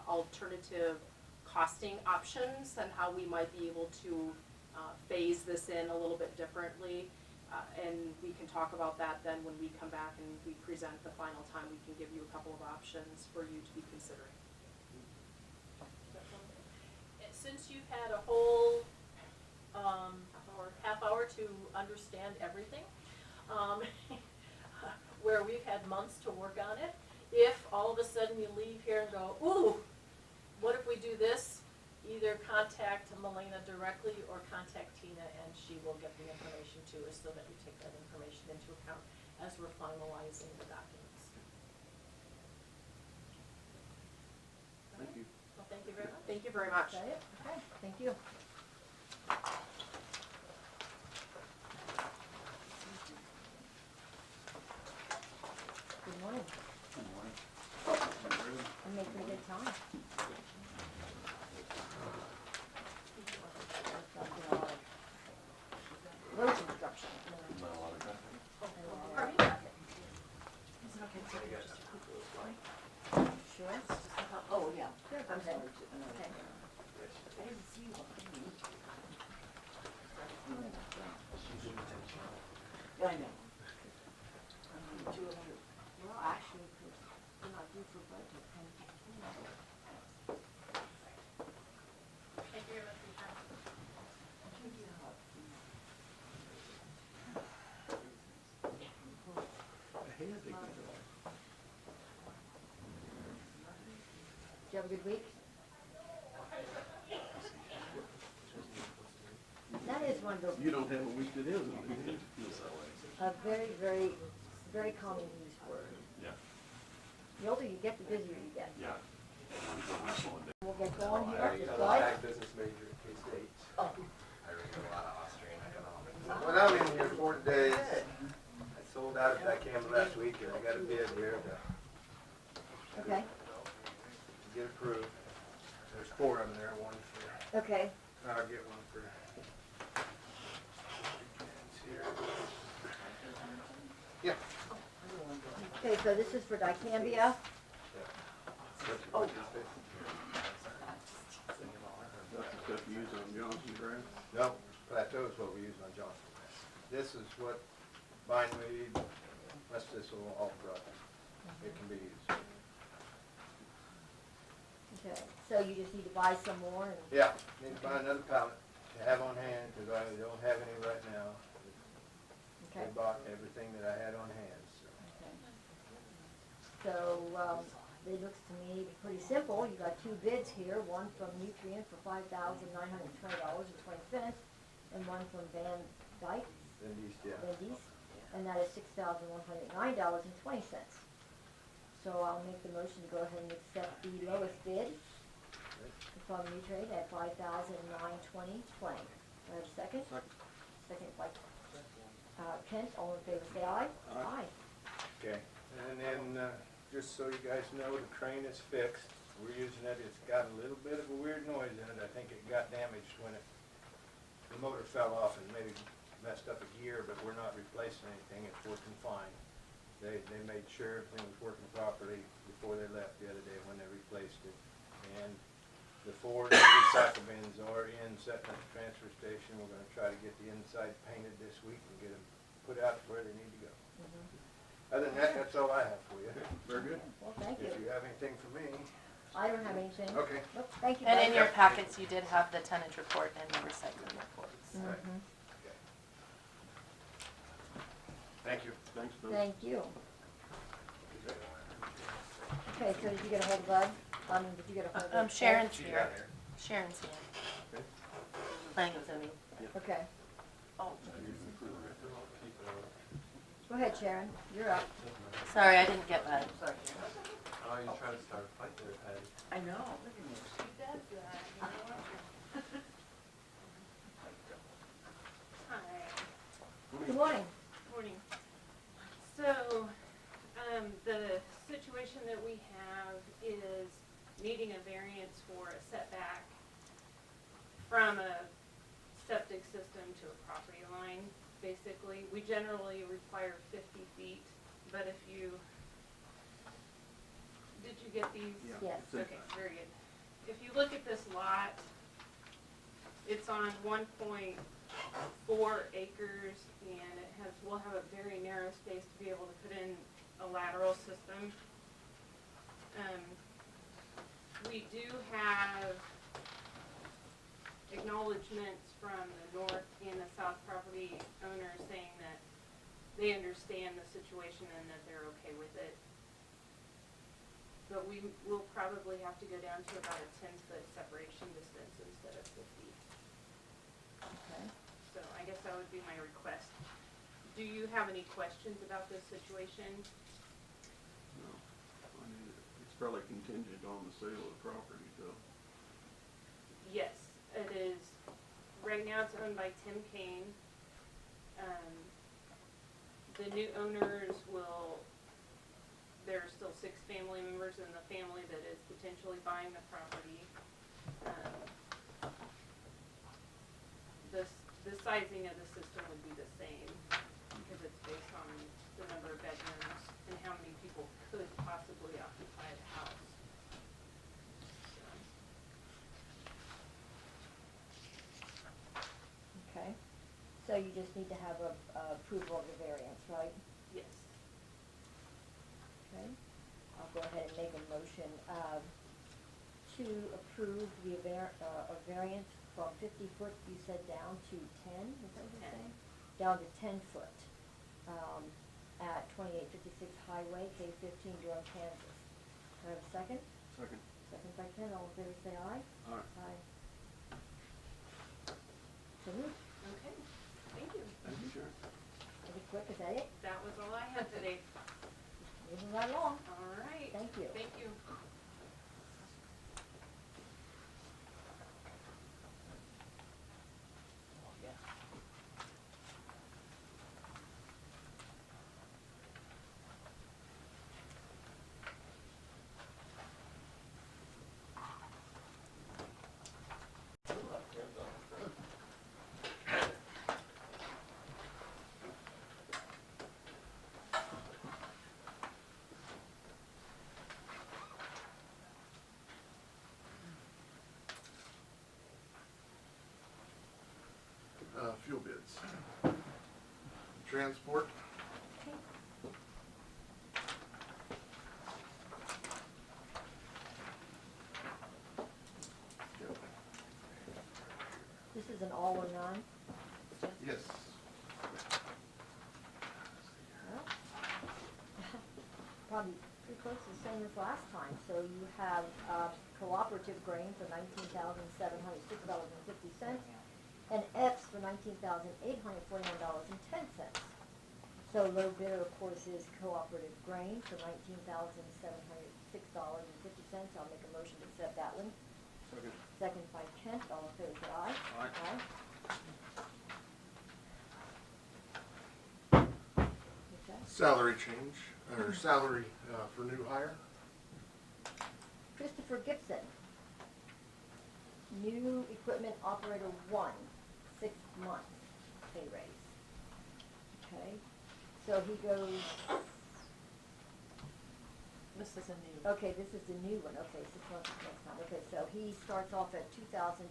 alternative costing options and how we might be able to phase this in a little bit differently. And we can talk about that then when we come back and we present the final time. We can give you a couple of options for you to be considering. Since you've had a whole half hour to understand everything, where we've had months to work on it, if all of a sudden you leave here and go, ooh, what if we do this? Either contact Melena directly or contact Tina, and she will get the information to us so that we take that information into account as we're finalizing the documents. Thank you. Well, thank you very much. Thank you very much. Is that it? Okay, thank you. Good morning. Good morning. I made pretty good time. Road construction. Sure? Oh, yeah. Sure, I'm in. Okay. I didn't see you. I know. Well, actually, we're not due for budget. Thank you very much for your time. Did you have a good week? That is one of the, You don't have a week that isn't, do you? a very, very, very common used word. Yeah, The older you get, the busier you get. yeah. We'll get going here, I just got a slide. ag business major at K-State. Oh, I read a lot of Austrian economics. When I'm in here 4 days, I sold out at Dicamba last week, and I got a bid here to okay, get approved. There's 4 of them there, one for, okay. I'll get one for. Here. Yeah. Okay, so this is for dicambia. Oh. That's the stuff you use on Johnson's grass? No, plateau is what we use on Johnson. This is what bindweed, that's this all product. It can be used. Okay, so you just need to buy some more and, Yeah, need to buy another pallet to have on hand, because I don't have any right now. okay, I bought everything that I had on hand, so. okay. So, it looks to me pretty simple. You got 2 bids here, one from Nutrient for $5,920.20, and one from Van Dyke, Then these, yeah. Vendy's, and that is $6,109.20. So I'll make the motion to go ahead and accept the lowest bid from Nutrient at $5,920.20. Do I have a second? Second. Second by Kent, all in favor say aye. Aye. Okay, and And then, just so you guys know, the crane is fixed. We're using it. It's got a little bit of a weird noise in it. I think it got damaged when the motor fell off and maybe messed up a gear, but we're not replacing anything. It's working fine. They made sure everything was working properly before they left the other day when they replaced it. And the 4 new recycle bins are in, sitting at the transfer station. We're gonna try to get the inside painted this week and get them put out where they need to go. Other than that, that's all I have for you. Very good. Well, thank you. If you have anything for me. I don't have anything. Okay. Nope, thank you. And Bud. in your packets, you did have the tonnage report and the recycling reports. Mhm. Thank you. Thanks, Bill. Thank you. Okay, so did you get a hold of Bud? Did you get a hold of? Sharon's She here. got here. Sharon's here. Okay. Playing with Zoe. Okay, Oh, go ahead, Sharon, you're up. sorry, I didn't get that. Oh, you're trying to start a fight there, Patty. I know, look at this. She does that, you know what? Hi, Good morning. morning. So, the situation that we have is needing a variance for a setback from a septic system to a property line, basically. We generally require 50 feet, but if you, did you get these? Yes. It's in- Okay, very good. If you look at this lot, it's on 1.4 acres and we'll have a very narrow space to be able to put in a lateral system. We do have acknowledgements from the north and the south property owners saying that they understand the situation and that they're okay with it. But we will probably have to go down to about a 10-foot separation distance instead of 50. Okay. So I guess that would be my request. Do you have any questions about this situation? No. I mean, it's probably contingent on the sale of the property, though. Yes, it is. Right now it's owned by Tim Kane. The new owners there are still 6 family members in the family that is potentially buying the property. The sizing of the system would be the same because it's based on the number of bedrooms and how many people could possibly occupy the house. Okay, so you just need to have a approval of the variance, right? Yes. Okay, I'll go ahead and make a motion, to approve the a variance from 50 foot, you said down to 10, is that what you're 10. saying? Down to 10 foot, at 2856 Highway, K15, Durham, Kansas. Can I have a second? Second. Second by Ken, all in favor say aye. All right. Aye. So moved. Okay, thank you. Thank you, Sharon. Pretty quick, is that it? That was all I had today. Moving right along. All right. Thank you. Thank you. Fuel bids. Transport, This is an all or none? yes. Well, probably pretty close to the same as last time. So you have, cooperative grain for $19,706.50, and Epps for $19,849.10. So low bidder, of course, is cooperative grain for $19,706.50. I'll make a motion to accept that one. Second. Second by Kent, all in favor, say aye. Aye. Okay. Salary change, or salary for new hire. Christopher Gibson, new equipment operator 1, 6 months pay raise. Okay, so he goes, This is a new. okay, this is the new one, okay, 6 months next time, okay, so he starts off at $2,267.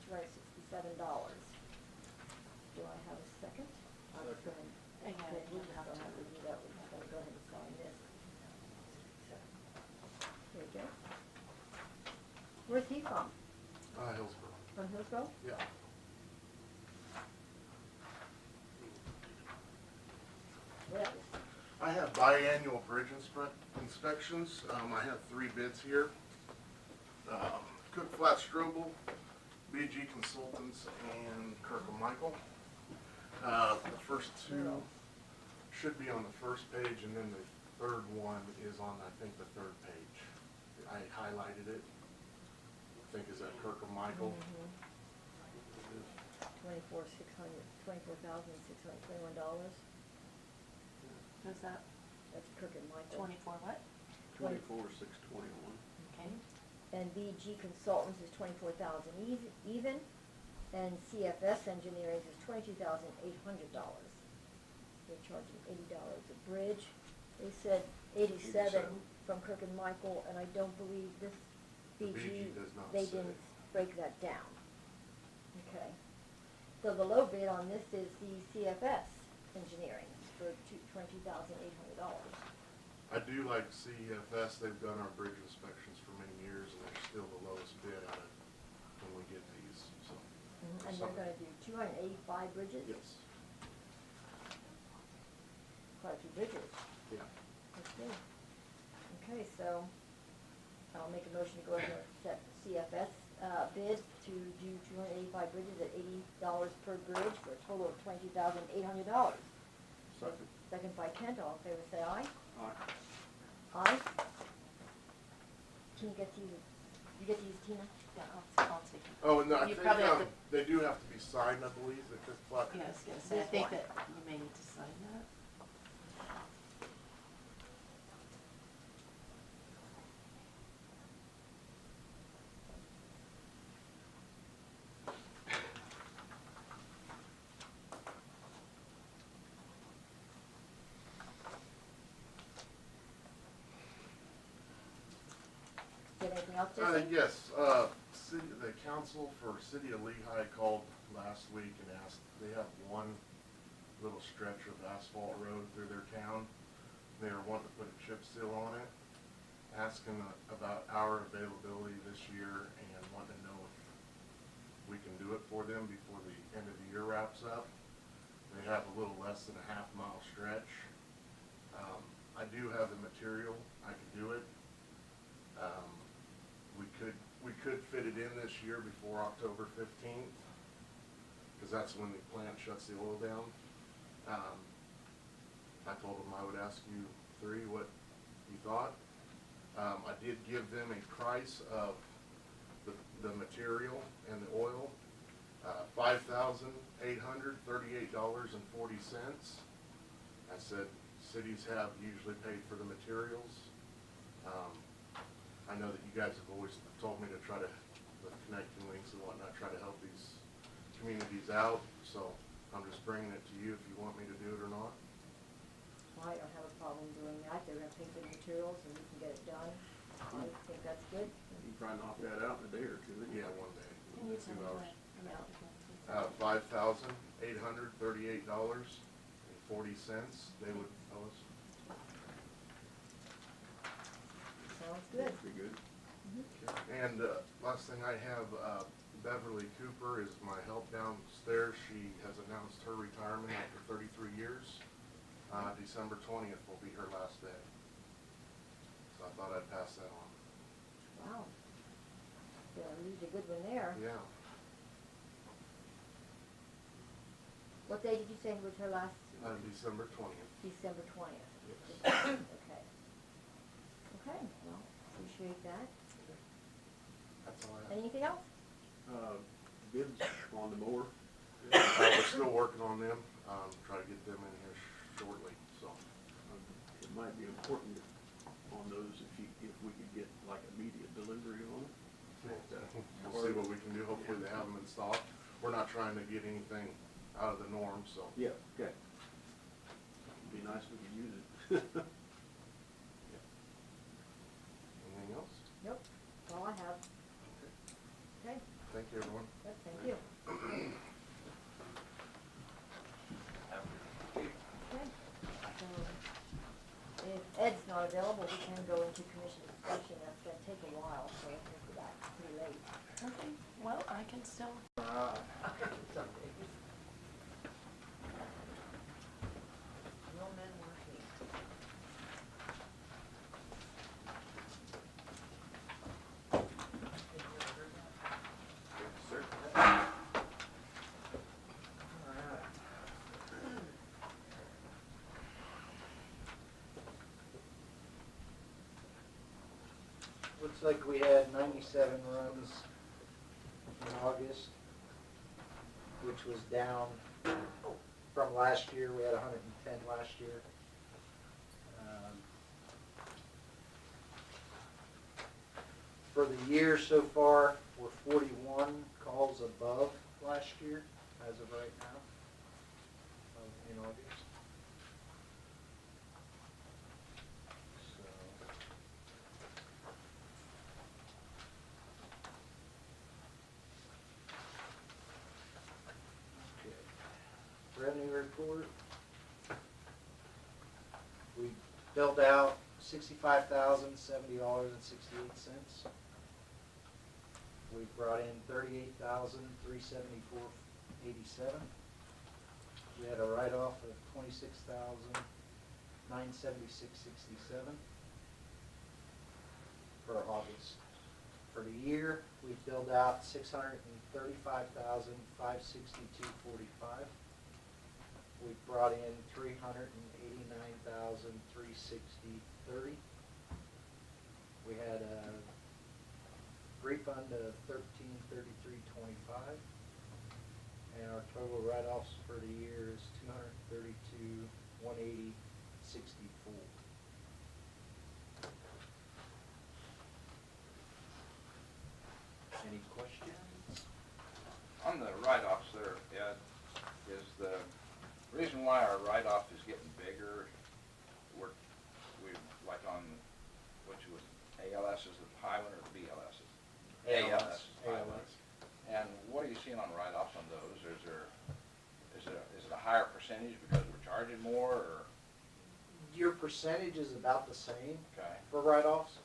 Do I have a second? I'm just gonna, Yeah, okay, we you just have don't to. have to do that, we're just gonna go ahead and sign this. There you go. Where's he from? Hillsborough. From Hillsborough? Yeah. What else? I have biannual bridge inspections. I have 3 bids here. Cook Flat Strobel, BG Consultants, and Kirkham Michael. The first 2 should be on the first page, and then the third one is on, I think, the 3rd page. I highlighted it. I think is that Kirkham Michael. $24,621. Who's that? That's Kirk and Michael. 24 what? 24,621. Okay. And BG Consultants is 24,000 even, and CFS Engineering is $22,800. They're charging $80 a bridge. They said 87 from Kirk and Michael, and I don't believe this The BG, BG does not they say. didn't break that down. Okay. So the low bid on this is the CFS Engineering for $22,800. I do like CFS. They've done our bridge inspections for many years, and they're still the lowest bid out of when we get these. So. And they're gonna do 285 bridges? Yes. Quite a few bridges. Yeah. That's good. Okay, so I'll make a motion to go ahead and accept CFS bid to do 285 bridges at $80 per bridge for a total of $22,800. Second. Second by Kent, all in favor say aye. Aye. Aye. Can you get these, Tina? Yeah, I'll take it. Oh, and I You think probably have to- they do have to be signed, I believe, the Cook Flat. Yeah, I was gonna say, I This think one. that you may need to sign that. Get anything else, Jason? Yes, the council for City of Lehigh called last week and asked, they have one little stretch of asphalt road through their town. They were wanting to put a chip seal on it, asking about our availability this year and wanting to know if we can do it for them before the end of the year wraps up. They have a little less than a half-mile stretch. I do have the material, I could do it. We could fit it in this year before October 15th, because that's when the plant shuts the oil down. I told them I would ask you 3 what you thought. I did give them a price of the material and the oil, $5,838.40. I said cities have usually paid for the materials. I know that you guys have always told me to try to, with connecting links and whatnot, try to help these communities out. So I'm just bringing it to you if you want me to do it or not. Well, I don't have a problem doing that. They're gonna pay for the materials and we can get it done. I think that's good. You can probably knock that out in a day or two. then. Yeah, one day, Can you 2 tell me hours. what amount you're going $5,838.40. They would owe us. Sounds good. Pretty good. And last thing I have, Beverly Cooper is my help downstairs. She has announced her retirement after 33 years. December 20th will be her last day. So I thought I'd pass that on. Wow. Yeah, we used a good one there. Yeah. What day did you say was her last? December 20th. December 20th. Yes. Okay. Okay, well, appreciate that. That's all I have. Anything else? Bids on the mower. We're still working on them. Try to get them in here shortly, so. might be important on those if we could get like immediate delivery on them. We'll see what we can do. Hopefully they have them in stock. We're not trying to get anything out of the norm, so. Yeah, okay. It'd be nice if we could use it. Anything else? Nope, that's all I have. Okay, Thank you, everyone. good, thank you. Okay, so if Ed's not available, we can go into commission discussion. That's gonna take a while, so I think we're back pretty late. Okay, well, I can still, No men working. Looks like we had 97 runs in August, which was down from last year. We had 110 last year. For the year so far, we're 41 calls above last year as of right now, in August. So. Revenue report. We billed out $65,070.68. We brought in $38,374.87. We had a write-off of $26,976.67 for August. For the year, we billed out $635,562.45. We brought in $389,360.30. We had a refund of $1333.25, and our total write-offs for the year is $232,180.64. Any questions? On the write-offs there, Ed, is the reason why our write-off is getting bigger, we like on, which was ALS is the Highland or the BLS? ALS. Highland. And what are you seeing on write-offs on those? Is it a higher percentage because we're charging more, or? Your percentage is about the same Okay. for write-offs.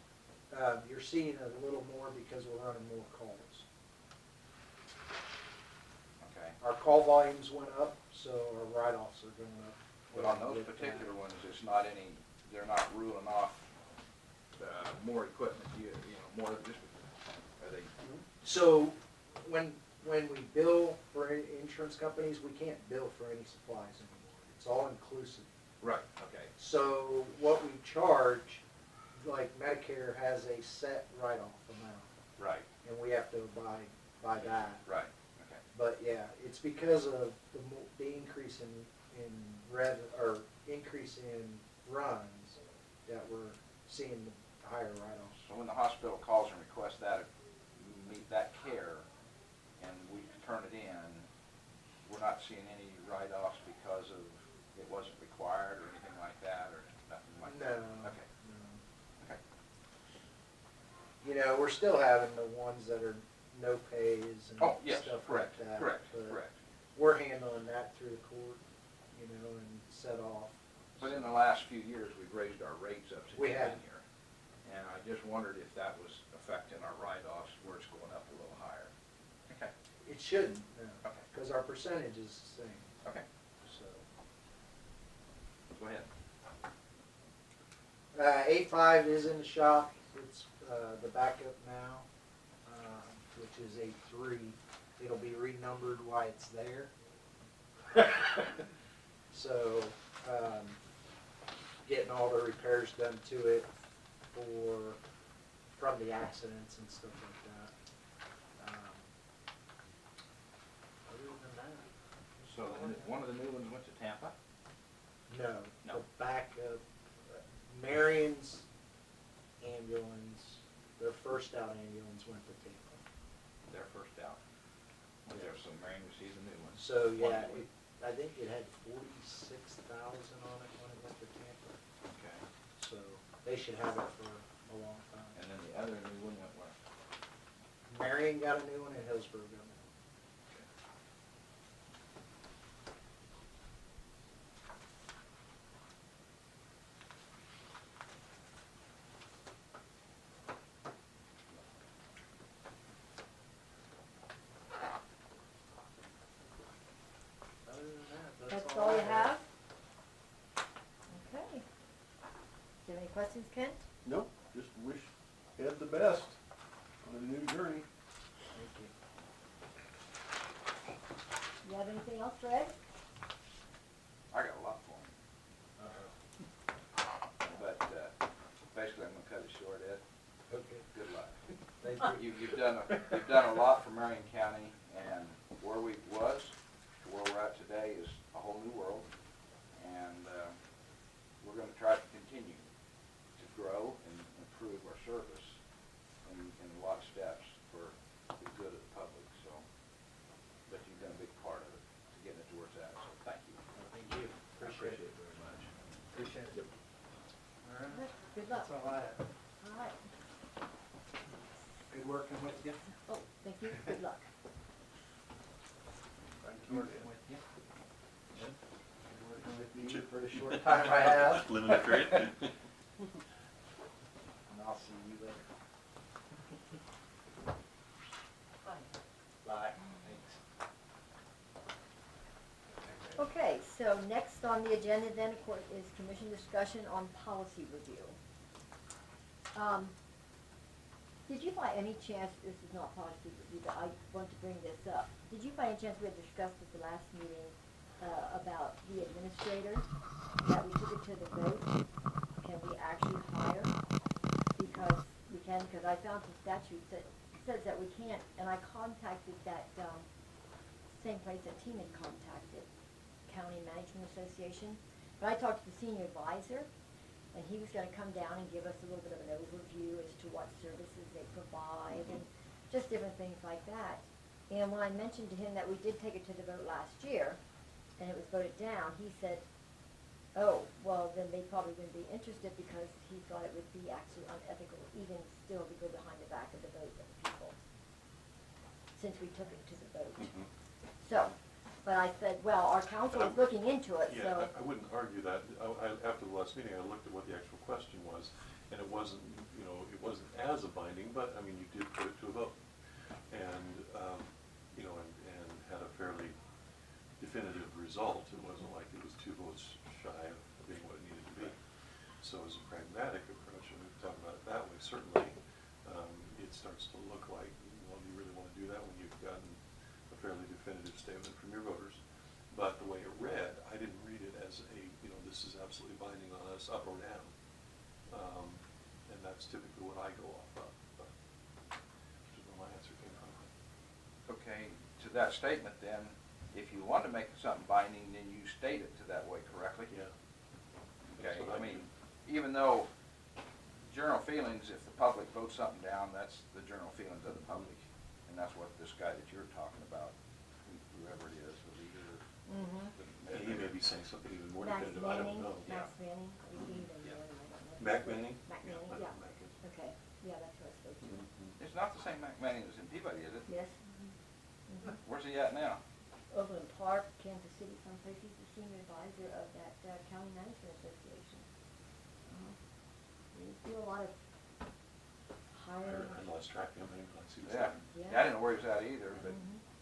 You're seeing a little more because we're running more calls. Okay. Our call volumes went up, so our write-offs are going up. But on those With that. particular ones, it's not any, they're not ruling off, more equipment, you know, more just, are they? So when we bill for insurance companies, we can't bill for any supplies anymore. It's all inclusive. Right, okay. So what we charge, like Medicare has a set write-off amount, Right, and we have to abide by that. right, okay. But yeah, it's because of the increase in increase in runs that we're seeing the higher write-offs. So when the hospital calls and requests that, meet that care, and we turn it in, we're not seeing any write-offs because of it wasn't required or anything like that, or nothing like that? No. Okay, No. okay. You know, we're still having the ones that are no pays and Oh, yes, stuff correct, like that. correct, but correct. We're handling that through the court, you know, and set off. But in the last few years, we've raised our rates up since We you've have. been here. And I just wondered if that was affecting our write-offs, where it's going up a little higher. Okay, It shouldn't, no, okay, because our percentage is the same, okay, so. go ahead. A5 is in the shop. It's the backup now, which is A3. It'll be renumbered while it's there. So, getting all the repairs done to it from the accidents and stuff like that. Other than that, So one of the new ones went to Tampa? no. No. The backup Marion's ambulance, their first out ambulance went to Tampa. Their first out. There's some rain, we see the new one. So, yeah, I think it had 46,000 on it when it went to Tampa. Okay. So they should have it for a long time. And then the other new one went where? Marion got a new one and Hillsborough got a new one. Other than that, That's all you have? Okay. Do you have any questions, Kent? Nope, just wish Ed the best on a new journey. Thank you. You have anything else for Ed? I got a lot for him, but, basically I'm gonna cut it short, Ed. Okay, Good luck. thank you. You've done a lot for Marion County, and where we was to where we're at today is a whole new world. And, we're gonna try to continue to grow and improve our service in a lot of steps for the good of the public, so. But you've done a big part of it to getting it to where it's at, so thank you. Thank you. I Appreciate it. very much. Appreciate it. All right. Good luck. That's all I have. All right. Good working with you. Oh, thank you. Good luck. Thank Good you, working Ed. with you. Good working with you for the short time I have. Living the dream. And I'll see you later. Bye. Thanks. Okay, so next on the agenda then, of course, is commission discussion on policy review. Did you by any chance, this is not policy review, but I want to bring this up. Did you by any chance, we had discussed at the last meeting, about the administrator, that we took it to the vote? Can we actually hire? Because we can, because I found some statute that says that we can't, and I contacted that, same place that Tina had contacted, County Management Association. But I talked to the senior advisor, and he was gonna come down and give us a little bit of an overview as to what services they provide and just different things like that. And when I mentioned to him that we did take it to the vote last year, and it was voted down, he said, oh, well, then they probably wouldn't be interested because he thought it would be actually unethical even still to go behind the back of the vote of the people, since we took it to the vote. So, but I said, well, our council is looking into it, so. Yeah, I wouldn't argue that. After the last meeting, I looked at what the actual question was, and it wasn't, it wasn't as a binding, but, I mean, you did put it to a vote. And, and had a fairly definitive result. It wasn't like it was 2 votes shy of being what it needed to be. So as a pragmatic approach, and we've talked about it that way, certainly, it starts to look like, well, do you really want to do that when you've gotten a fairly definitive statement from your voters? But the way it read, I didn't read it as this is absolutely binding on us, up or down. And that's typically what I go off of, which is where my answer came from. Okay, to that statement then, if you want to make something binding, then you state it to that way correctly? Yeah. Okay, That's what I I mean, even though general feelings, if the public votes something down, that's the general feelings of the public. And that's what this guy that you're talking about, whoever it is, the leader, And he may be saying something even more Max definitive, I don't Manning, know. Max Manning, or you even Yeah. know him, I don't know. Mac Manning? Mac Manning, yeah, Mac is. okay, yeah, that's what I spoke to. It's not the same Mac Manning as in Peabody, is it? Yes? Where's he at now? Overland Park, Kansas City, someplace, he's the senior advisor of that, County Management Association. We do a lot of hiring. I lost track of him, I see what's Yeah. happening. Yeah. I didn't know where he was at either, but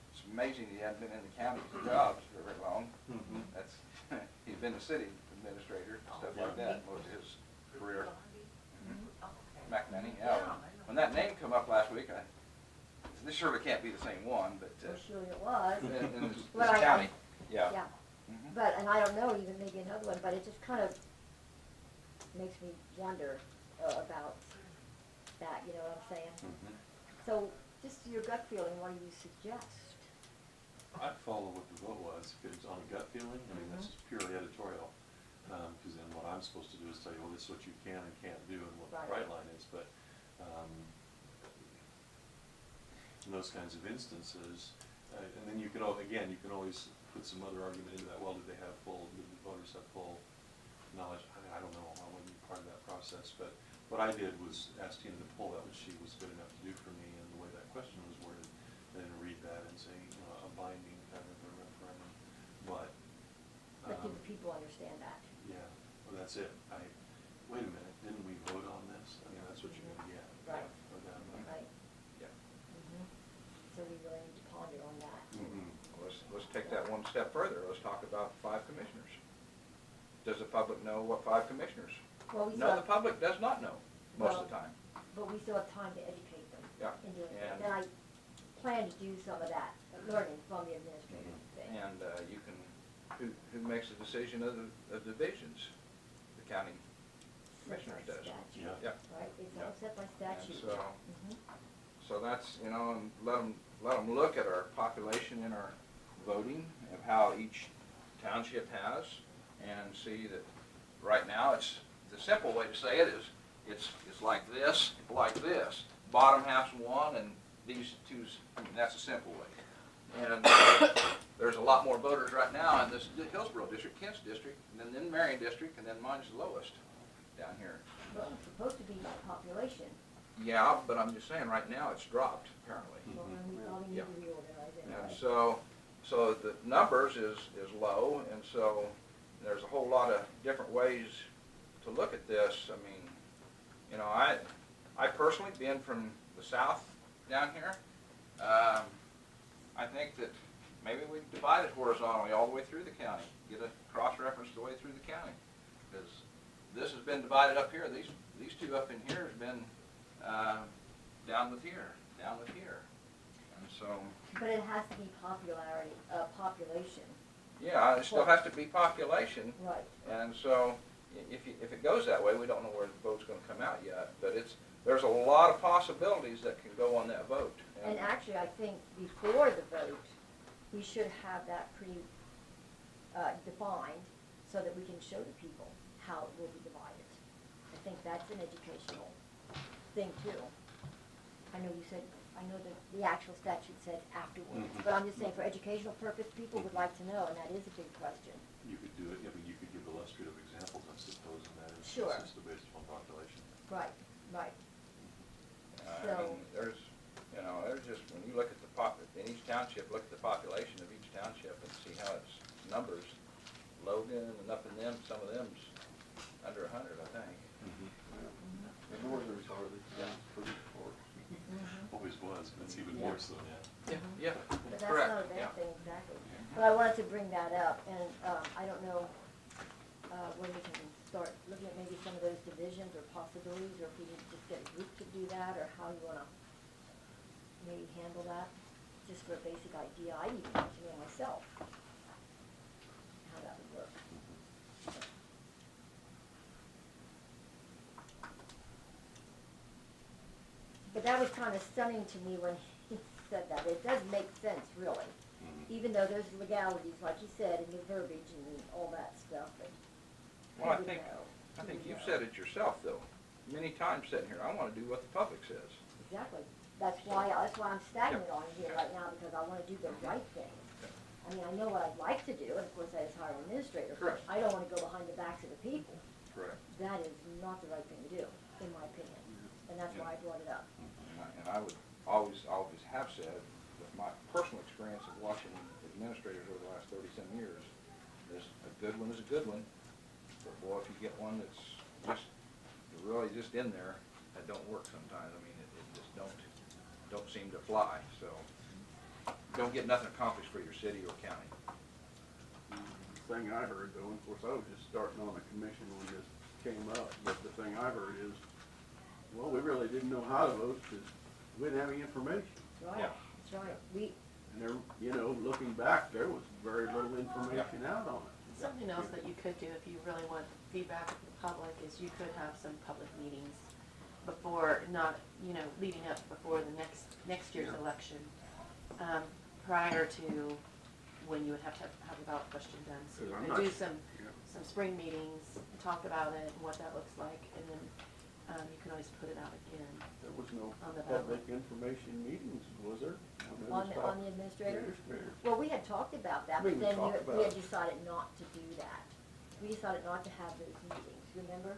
it's amazing he hadn't been in the county jobs for very long. That's, he's been a city administrator, stuff like that, most of his career. Mac Manning, yeah. When that name come up last week, this surely can't be the same one, but, Well, surely it was. in this Well, county, yeah. Yeah, Mhm. but, and I don't know, even maybe another one, but it just kind of makes me wonder about that, you know what I'm saying? So, just your gut feeling, what do you suggest? I'd follow what the vote was, if it's on a gut feeling, I mean, that's just purely editorial. Cause then what I'm supposed to do is tell you, well, this is what you can and can't do and what the Right. right line is, but, in those kinds of instances, and then you can again, you can always put some other argument into that, well, did the voters have full knowledge? I mean, I don't know, I wasn't part of that process, but what I did was ask Tina to pull that, which she was good enough to do for me, and the way that question was worded, and then read that and say, you know, a binding kind of a referendum, but. But do the people understand that? Yeah, well, that's it. Wait a minute, didn't we vote on this? I mean, that's what you're gonna get. Right. Or that way. Right? Yeah. So we really need to ponder on that. Let's take that one step further. Let's talk about 5 commissioners. Does the public know what 5 commissioners? Well, we No, still the have, public does not know most of the time. but we still have time to educate them. Yeah. In doing And- things. And I plan to do some of that, learning from the administrative thing. And you can, who makes the decision of the divisions? The county commissioners Set by does. statute, Yeah. Yeah. Right, it's all Yeah. set by And statute. so, Mhm. so that's, you know, and let them look at our population and our voting of how each township has, and see that right now, the simple way to say it is, it's like this, like this. Bottom half's one, and these two's, I mean, that's a simple way. And there's a lot more voters right now in this Hillsborough district, Kent's district, and then Marion district, and then mine's the lowest down here. Well, it's supposed to be by population, Yeah, but I'm just saying, right now, it's dropped, apparently. well, then we probably need Yeah. to reorganize And anyway. so the numbers is low, and so there's a whole lot of different ways to look at this. I mean, you know, I personally, being from the south down here, I think that maybe we divide it horizontally all the way through the county, get a cross-reference the way through the county. Because this has been divided up here, these two up in here has been, down with here, and so. But it has to be population, Yeah, it still has to be population, right. and so if it goes that way, we don't know where the vote's gonna come out yet, but there's a lot of possibilities that can go on that vote. And actually, I think before the vote, we should have that defined so that we can show the people how it will be divided. I think that's an educational thing too. I know that the actual statute says afterwards, but I'm just saying for educational purpose, people would like to know, and that is a big question. You could do it, I mean, you could give illustrative examples, I suppose, in that instance, Sure. just based upon population. Right, right. I So- mean, there's just, when you look at in each township, look at the population of each township and see how its numbers, Logan and up in them, some of them's under 100, I think. The northern's hardly, pretty poor. Always was, but it's even Yeah. worse though now. Yeah, But that's correct, not a yeah. bad thing, exactly. But I wanted to bring that up, and I don't know when we can start looking at maybe some of those divisions or possibilities, or if we need to just get a group to do that, or how you wanna maybe handle that, just for a basic idea. I even want to know myself how that would work. But that was kind of stunning to me when he said that. It does make sense, really. Even though there's legalities, like you said, and the verbiage and all that stuff, but Well, who would know? I think Who you've would know? said it yourself, though, many times sitting here, I wanna do what the public says. Exactly. That's why I'm stagnant on here right now, because I wanna do the right thing. I mean, I know what I'd like to do, and of course I just hire an administrator. Correct. I don't wanna go behind the backs of the people. Correct. That is not the right thing to do, in my opinion. And that's why I brought it up. And I would always have said, with my personal experience of watching administrators over the last 30-some years, is a good one is a good one, but boy, if you get one that's just, really just in there, that don't work sometimes. I mean, it just don't seem to fly, so don't get nothing accomplished for your city or county. The thing I heard though, and of course I was just starting on the commission when this came up, but the thing I heard is, well, we really didn't know how to vote because we didn't have any information. That's right, Yeah. that's right. And there, you know, looking back, there was very little information out on it. Something else that you could do if you really want feedback from the public is you could have some public meetings before, not, leading up before the next year's Yeah. election, prior to when you would have to have a ballot question done. So Because you're I'm gonna do not- yeah. some spring meetings, and talk about it and what that looks like, and then, you can always put it out again. There was no On the ballot. public information meetings, was there? On the administrator? Administrator. Well, we had talked about that, We but then talked we had about it. decided not to do that. We decided not to have those meetings, remember?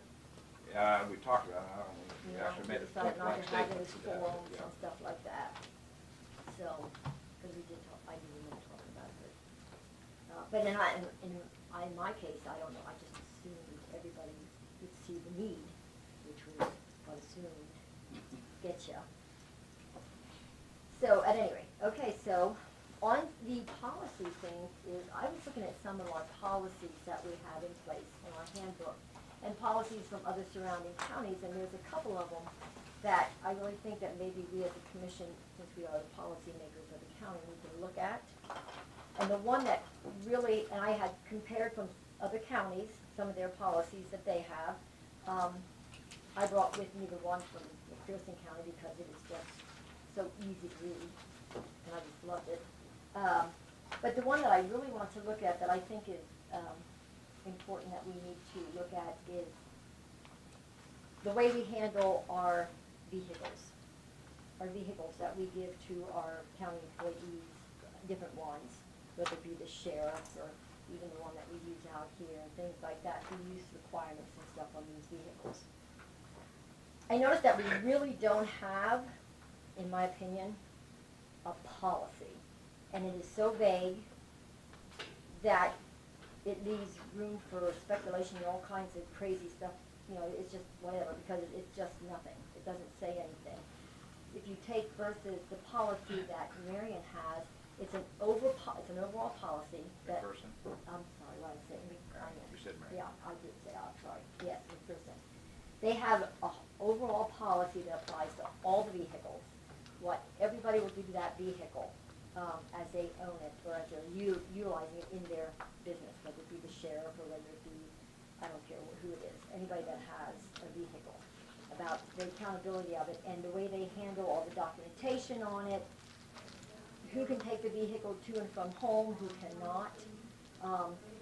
Yeah, we talked about it, I don't know, You we know, actually we made a decided not point-blank to have statement those to that, forums yeah. and stuff like that. So, because we did talk, I do remember talking about it, but in my case, I don't know, I just assumed everybody would see the need, which was what assumed, getcha. So, at any rate, okay, so, on the policy thing is, I was looking at some of our policies that we have in place in our handbook, and policies from other surrounding counties, and there's a couple of them that I really think that maybe we as a commission, since we are the policymakers of the county, need to look at. And the one that really, and I had compared from other counties, some of their policies that they have, I brought with me the one from McPherson County because it is just so easy to read, and I just loved it. But the one that I really want to look at that I think is important that we need to look at is the way we handle our vehicles that we give to our county employees, different ones, whether it be the sheriff or even the one that we use out here and things like that, the use requirements and stuff on these vehicles. I noticed that we really don't have, in my opinion, a policy. And it is so vague that it leaves room for speculation and all kinds of crazy stuff. You know, it's just whatever, because it's just nothing. It doesn't say anything. If you take versus the policy that Marion has, it's an overall policy that. McPherson? I'm sorry, what did I say? You said Marion. Yeah, I did say, I'm sorry, yes, McPherson. They have a overall policy that applies to all the vehicles, what everybody will do to that vehicle, as they own it, or as they're utilizing it in their business, whether it be the sheriff, or whether it be, I don't care who it is, anybody that has a vehicle, about the accountability of it, and the way they handle all the documentation on it, who can take the vehicle to and from home, who cannot.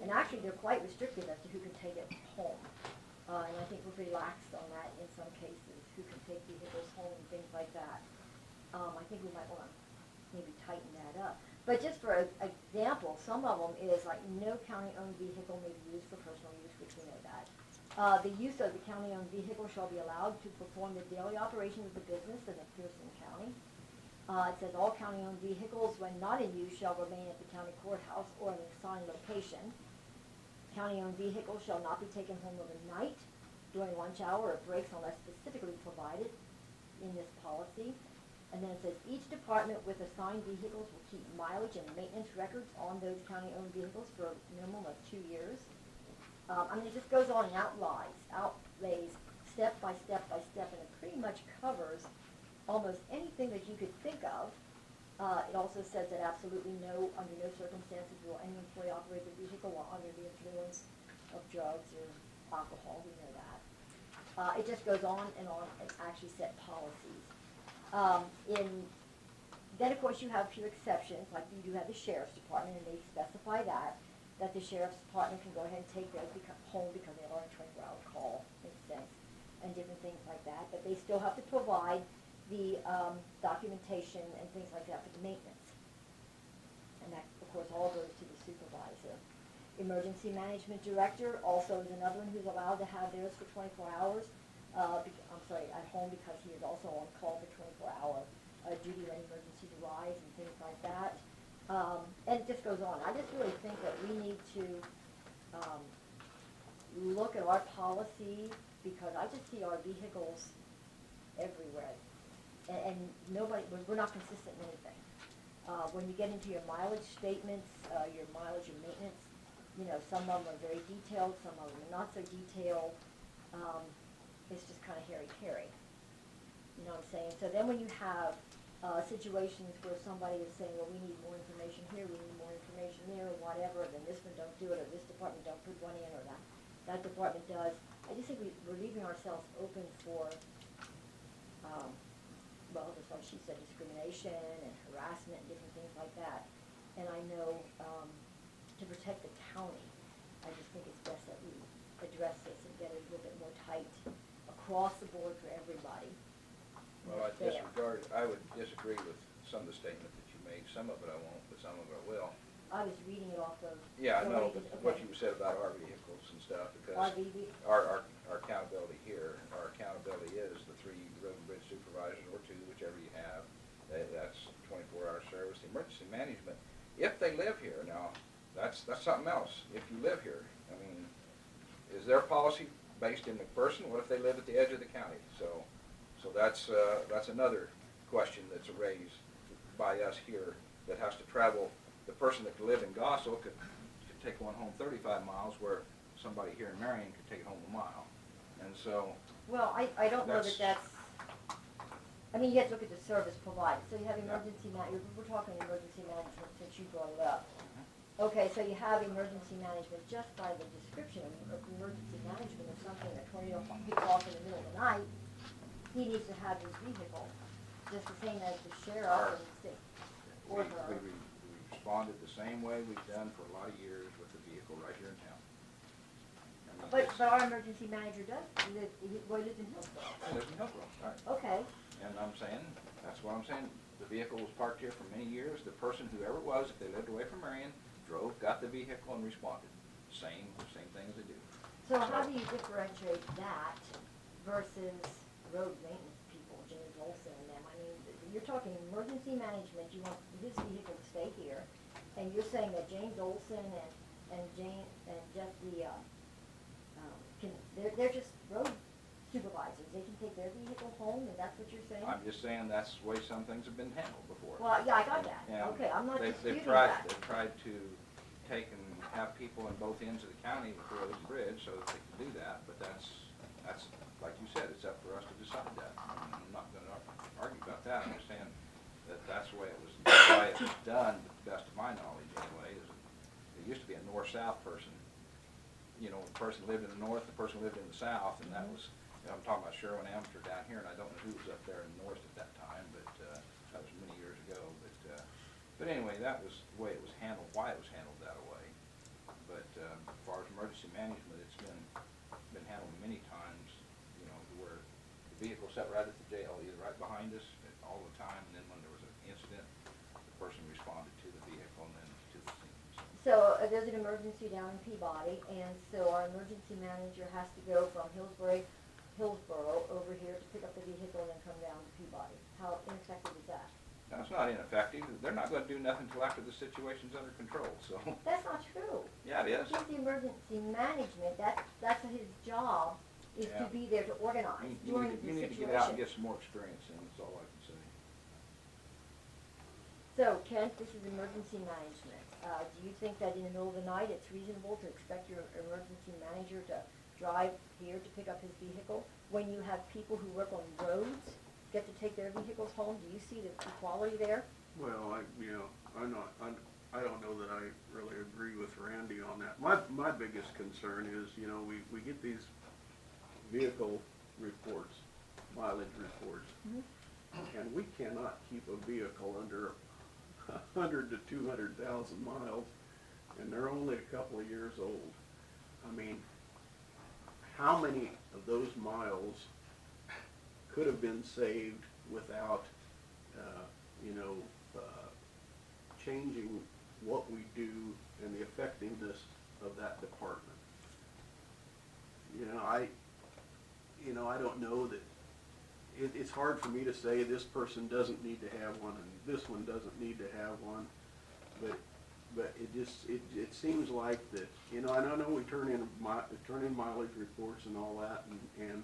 And actually, they're quite restrictive as to who can take it home. And I think we're relaxed on that in some cases, who can take vehicles home and things like that. I think we might want to maybe tighten that up. But just for an example, some of them is like no county-owned vehicle may be used for personal use, which we know that. The use of the county-owned vehicle shall be allowed to perform the daily operations of the business in McPherson County. It says all county-owned vehicles, when not in use, shall remain at the county courthouse or an assigned location. County-owned vehicles shall not be taken home overnight, during lunch hour, or breaks unless specifically provided in this policy. And then it says each department with assigned vehicles will keep mileage and maintenance records on those county-owned vehicles for a minimum of 2 years. I mean, it just goes on and outlays step by step by step, and it pretty much covers almost anything that you could think of. It also says that absolutely under no circumstances will any employee operate the vehicle while under the influence of drugs or alcohol, we know that. It just goes on and actually set policies. Then of course you have a few exceptions, like you do have the sheriff's department, and they specify that the sheriff's department can go ahead and take those home because they are on a 24-hour call, makes sense, and different things like that, but they still have to provide the documentation and things like that for the maintenance. And that, of course, all goes to the supervisor. Emergency management director also is another one who's allowed to have theirs for 24 hours. At home, because he is also on call for 24-hour duty when emergencies arise and things like that. And it just goes on. I just really think that we need to look at our policy, because I just see our vehicles everywhere. And we're not consistent in anything. When you get into your mileage statements, your mileage and maintenance, some of them are very detailed, some of them are not so detailed. It's just kind of hairy. You know what I'm saying? So then when you have situations where somebody is saying, well, we need more information here, we need more information there, or whatever, then this one don't do it, or this department don't put one in, or that department does. I just think we're leaving ourselves open for well, just like she said, discrimination and harassment and different things like that. and I know, to protect the county, I just think it's best that we address this and get it a little bit more tight across the board for everybody. Well, I Fair. I would disagree with some of the statement that you made. Some of it I won't, but some of it I will. I was reading it off of. Yeah, I know, okay. but what you said about our vehicles and stuff, because RV, our accountability here, our accountability is the 3 road and bridge supervisors, or 2, whichever you have. That's 24-hour service. The emergency management, if they live here, now, that's something else. If you live here, I mean, is their policy based in McPherson? What if they live at the edge of the county? So that's another question that's raised by us here that has to travel. The person that could live in Gossel could take one home 35 miles, where somebody here in Marion could take it home a mile. And so, well, I don't know that That's- that's, I mean, you have to look at the service provided. So you have emergency we're talking emergency management since you brought it up. Okay, so you have emergency management just by the description of emergency management of something, a tornado hits off in the middle of the night, he needs to have his vehicle, just the same as the sheriff and the state, or her. we responded the same way we've done for a lot of years with the vehicle right here in town. I mean, But it's- our emergency manager does, he lives in Hillsborough. It lives in Hillsborough, right. Okay, And I'm saying, that's what I'm saying, the vehicle was parked here for many years. The person, whoever it was, if they lived away from Marion, drove, got the vehicle, and responded. Same thing as they do. so how do you differentiate that versus road maintenance people, James Olson and them? I mean, you're talking emergency management, you want his vehicle to stay here, and you're saying that James Olson and Jeff they're just road supervisors, they can take their vehicle home, and that's what you're saying? I'm just saying that's the way some things have been handled before. Well, yeah, I got that, And okay, I'm not they've disputing tried- that. They've tried to take and have people in both ends of the county with road and bridge so that they can do that, but that's, like you said, it's up for us to decide that. I mean, I'm not gonna argue about that, I'm just saying that that's the way it was done, to the best of my knowledge anyway, is it used to be a north-south person. You know, the person lived in the north, the person lived in the south, and that was, you know, I'm talking about Sherwin Amateur down here, and I don't know who was up there in the north at that time, but, that was many years ago, but anyway, that was the way it was handled, why it was handled that way. But, as far as emergency management, it's been handled many times, you know, where the vehicle sat right at the jail, either right behind us all the time, and then when there was an incident, the person responded to the vehicle and then to the scene. So there's an emergency down in Peabody, and so our emergency manager has to go from Hillsborough over here to pick up the vehicle and then come down to Peabody. How ineffective is that? That's not ineffective, they're not gonna do nothing until after the situation's under control, so, That's not true. yeah, it is. He's the emergency management, that's his job, is to Yeah. be there to organize during the You need to situation. get out and get some more experience in, that's all I can say. So Kent, this is emergency management. Do you think that in the middle of the night, it's reasonable to expect your emergency manager to drive here to pick up his vehicle? When you have people who work on roads get to take their vehicles home, do you see the equality there? Well, I don't know that I really agree with Randy on that. My biggest concern is, you know, we get these vehicle reports, mileage reports, and we cannot keep a vehicle under 100 to 200,000 miles, and they're only a couple of years old. I mean, how many of those miles could have been saved without, changing what we do and the effectiveness of that department? I don't know that, it's hard for me to say this person doesn't need to have one and this one doesn't need to have one, but it seems like that, and I know we turn in mileage reports and all that, and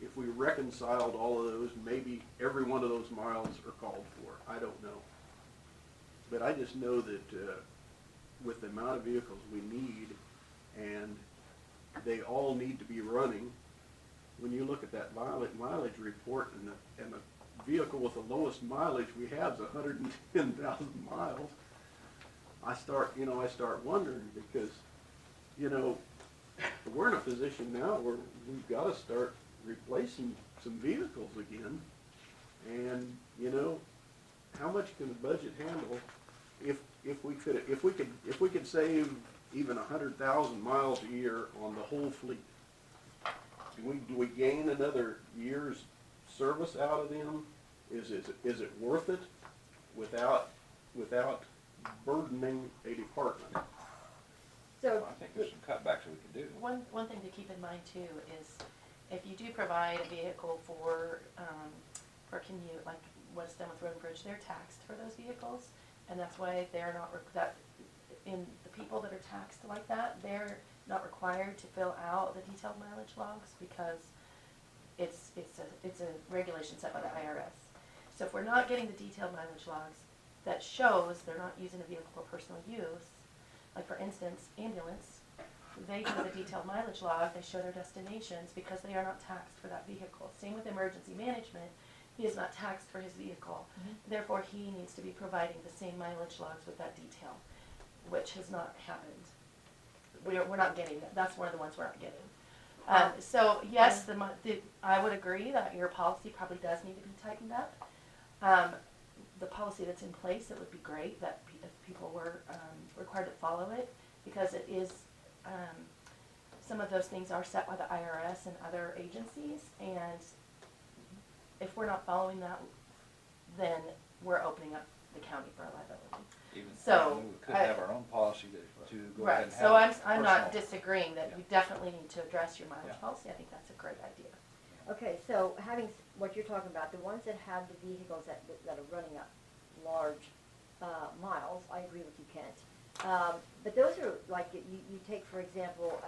if we reconciled all of those, maybe every one of those miles are called for. I don't know. But I just know that with the amount of vehicles we need, and they all need to be running, when you look at that mileage report, and the vehicle with the lowest mileage we have is 110,000 miles, I start wondering, because, we're in a position now where we've got to start replacing some vehicles again, and, how much can the budget handle if we could save even 100,000 miles a year on the whole fleet, do we gain another year's service out of them? Is it worth it without burdening a department? So, Well, I think there's some cutbacks that we can do. One thing to keep in mind too is if you do provide a vehicle for commute, like what's done with Road and Bridge, they're taxed for those vehicles. And that's why they're not, in the people that are taxed like that, they're not required to fill out the detailed mileage logs because it's a regulation set by the IRS. So if we're not getting the detailed mileage logs, that shows they're not using the vehicle for personal use. Like for instance, ambulance, they do the detailed mileage log, they show their destinations because they are not taxed for that vehicle. Same with emergency management, he is not taxed for his vehicle. Therefore, he needs to be providing the same mileage logs with that detail, which has not happened. We're not getting that. That's one of the ones we're not getting. So yes, I would agree that your policy probably does need to be tightened up. The policy that's in place, it would be great that if people were required to follow it, because it is, some of those things are set by the IRS and other agencies, and if we're not following that, then we're opening up the county for liability. Even, So, we could have our own policy to go ahead Right, and have. so I'm not personal- disagreeing that you definitely need to address your mileage policy. I think that's a great idea. okay, so having, what you're talking about, the ones that have the vehicles that are running up large, miles, I agree with you, Kent. But those are, like, you take, for example,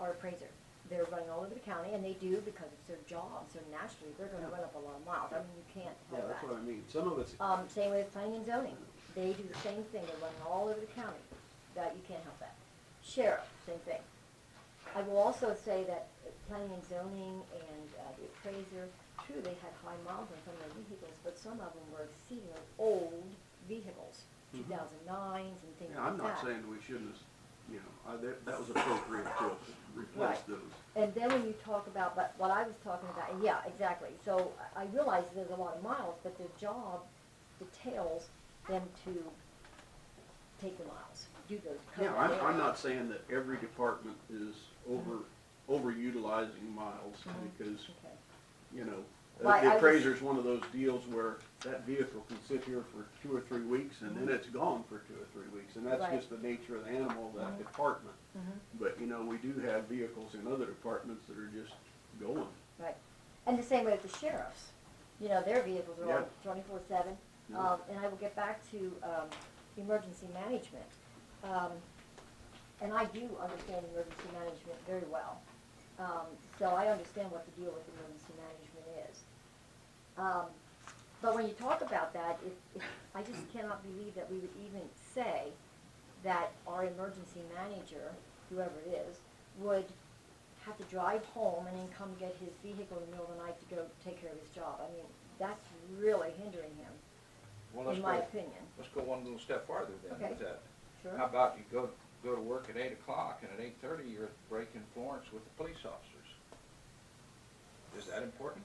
our appraiser. They're running all over the county, and they do because it's their job, so naturally, they're gonna run up a lot of miles. I mean, you can't Yeah, help that's that. what I mean. Some of it's, Same with planning and zoning. They do the same thing. They're running all over the county. That, you can't help that. Sheriff, same thing. I will also say that planning and zoning and the appraiser, true, they had high miles on some of their vehicles, but some of them were exceedingly old vehicles, 2009s and things yeah, I'm like not that. saying we shouldn't, that was appropriate to replace Right. those. And then when you talk about, but what I was talking about, yeah, exactly. So I realize there's a lot of miles, but their job details them to take the miles, do those. Yeah, I'm not saying that every department is overutilizing miles, because, Okay. The appraiser's one of those deals where that vehicle can sit here for 2 or 3 weeks, and then it's gone for 2 or 3 weeks, and that's Right. just the nature of the animal of that department. But, we do have vehicles in other departments that are just going. Right. And the same way with the sheriffs. Their vehicles are Yeah. on 24/7. Yeah. And I will get back to emergency management. And I do understand emergency management very well. So I understand what the deal with emergency management is. But when you talk about that, I just cannot believe that we would even say that our emergency manager, whoever it is, would have to drive home and then come get his vehicle in the middle of the night to go take care of his job. I mean, that's really hindering him, Well, in my opinion. let's go one little step farther then Okay. with that. Sure. How about you go to work at 8 o'clock, and at 8:30 you're breaking Florence with the police officers? Is that important?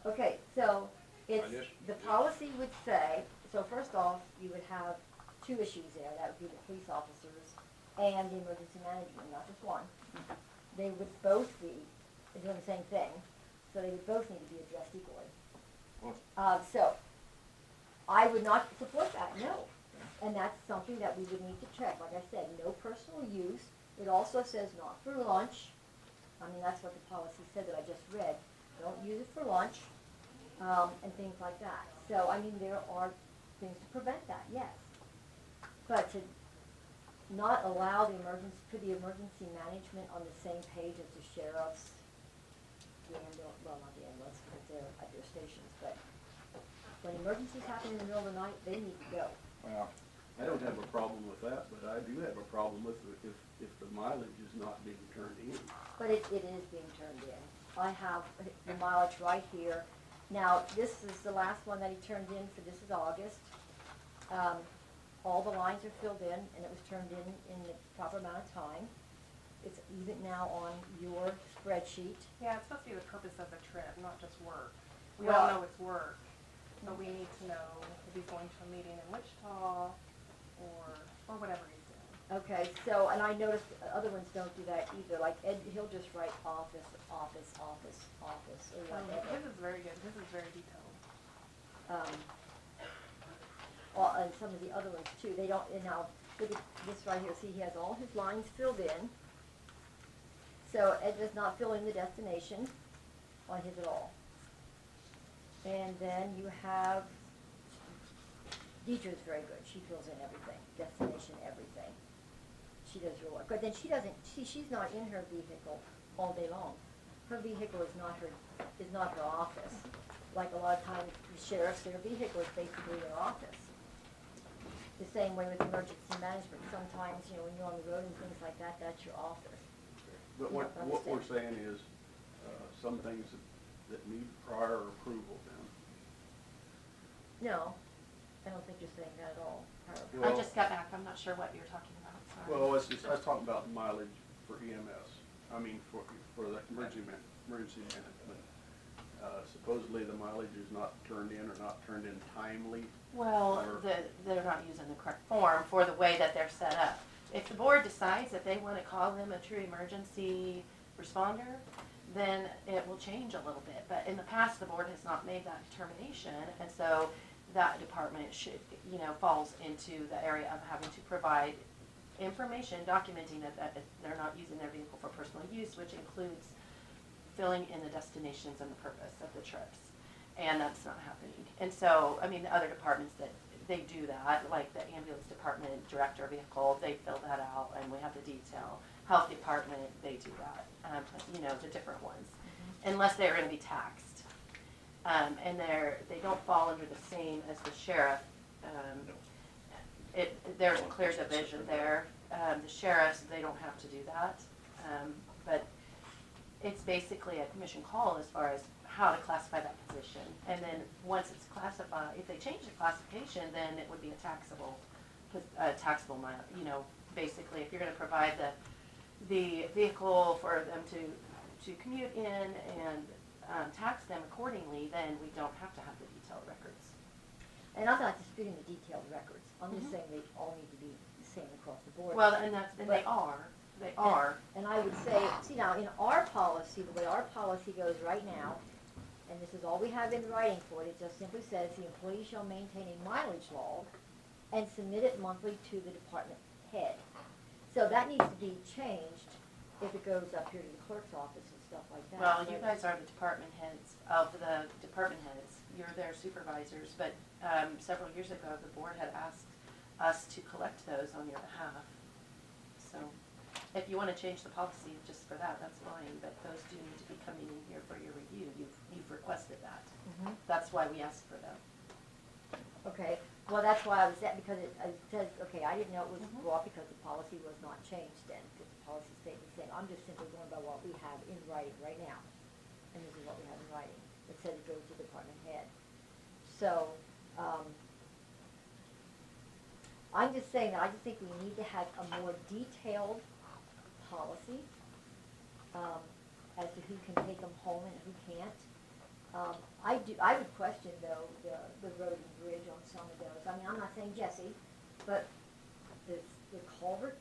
Okay, so just- the policy would say, so first off, you would have 2 issues there. That would be the police officers and the emergency management, not just one. They would both be doing the same thing, so they would both need to be addressed equally. So, I would not support that, no. And that's something that we would need to check. Like I said, no personal use. It also says not for lunch. I mean, that's what the policy said that I just read. Don't use it for lunch, and things like that. So, I mean, there are things to prevent that, yes. But to not allow put the emergency management on the same page as the sheriffs, not the ambulance, because they're at their stations, but when emergencies happen in the middle of the night, they need to go. Well, I don't have a problem with that, but I do have a problem with if the mileage is not being turned in. But it is being turned in. I have the mileage right here. Now, this is the last one that he turned in, for this is August. All the lines are filled in, and it was turned in the proper amount of time. It's even now on your spreadsheet. Yeah, it's supposed to be the purpose of the trip, not just work. We Well- all know it's work, but we need to know if he's going to a meeting in Wichita, or whatever he said. Okay, so, and I noticed other ones don't do that either, like Ed, he'll just write office, office, office, office, or whatever. His is very good, his is very detailed. And some of the other ones too, they don't, and now, look at this right here, see, he has all his lines filled in. So Ed does not fill in the destination on his at all. And then you have, Deidre's very good, she fills in everything, destination, everything. She does real work, but then she doesn't, she's not in her vehicle all day long. Her vehicle is not her office. Like a lot of times, the sheriffs, their vehicle is basically their office. The same way with emergency management, sometimes, you know, when you're on the road and things like that, that's your office. But Yeah, what we're understand. saying is, some things that need prior approval then. No, I don't think you're saying that at all. I Well- just got back, I'm not sure what you're talking about, sorry. Well, I was talking about mileage for EMS, I mean, for the emergency management. Supposedly the mileage is not turned in or not turned in timely. Well, Or- they're not using the correct form for the way that they're set up. If the board decides that they want to call them a true emergency responder, then it will change a little bit. But in the past, the board has not made that determination, and so that department should, you know, falls into the area of having to provide information documenting that they're not using their vehicle for personal use, which includes filling in the destinations and the purpose of the trips. And that's not happening. And so, I mean, the other departments that they do that, like the ambulance department, director vehicle, they fill that out, and we have the detail. Health department, they do that, you know, the different ones, unless they're gonna be taxed. And they don't fall under the same as the sheriff. There's a clear division there. The sheriffs, they don't have to do that. But it's basically a commission call as far as how to classify that position. And then once it's classified, if they change the classification, then it would be a taxable mile, you know, basically, if you're gonna provide the vehicle for them to commute in and tax them accordingly, then we don't have to have the detailed records. And I'm not disputing the detailed records, I'm just saying they all need to be the same across the board. Well, and they are. And I would say, see now, in our policy, the way our policy goes right now, and this is all we have in writing for it, it just simply says the employee shall maintain a mileage log and submit it monthly to the department head. So that needs to be changed if it goes up here to the clerk's office and stuff like that. Well, So- you guys are the department heads of the department heads. You're their supervisors, but several years ago, the board had asked us to collect those on your behalf. So if you want to change the policy just for that, that's fine, but those do need to be coming in here for your review. You've requested that. Mhm. That's why we asked for them. Okay, well, that's why I was at, because it says, okay, I didn't know it was brought because the policy was not changed then, because the policy stayed the same. I'm just simply going by what we have in writing right now, and this is what we have in writing. It said it goes to department head. So, I'm just saying that I just think we need to have a more detailed policy, as to who can take them home and who can't. I would question though, the road and bridge on some of those. I mean, I'm not saying Jesse, but the culvert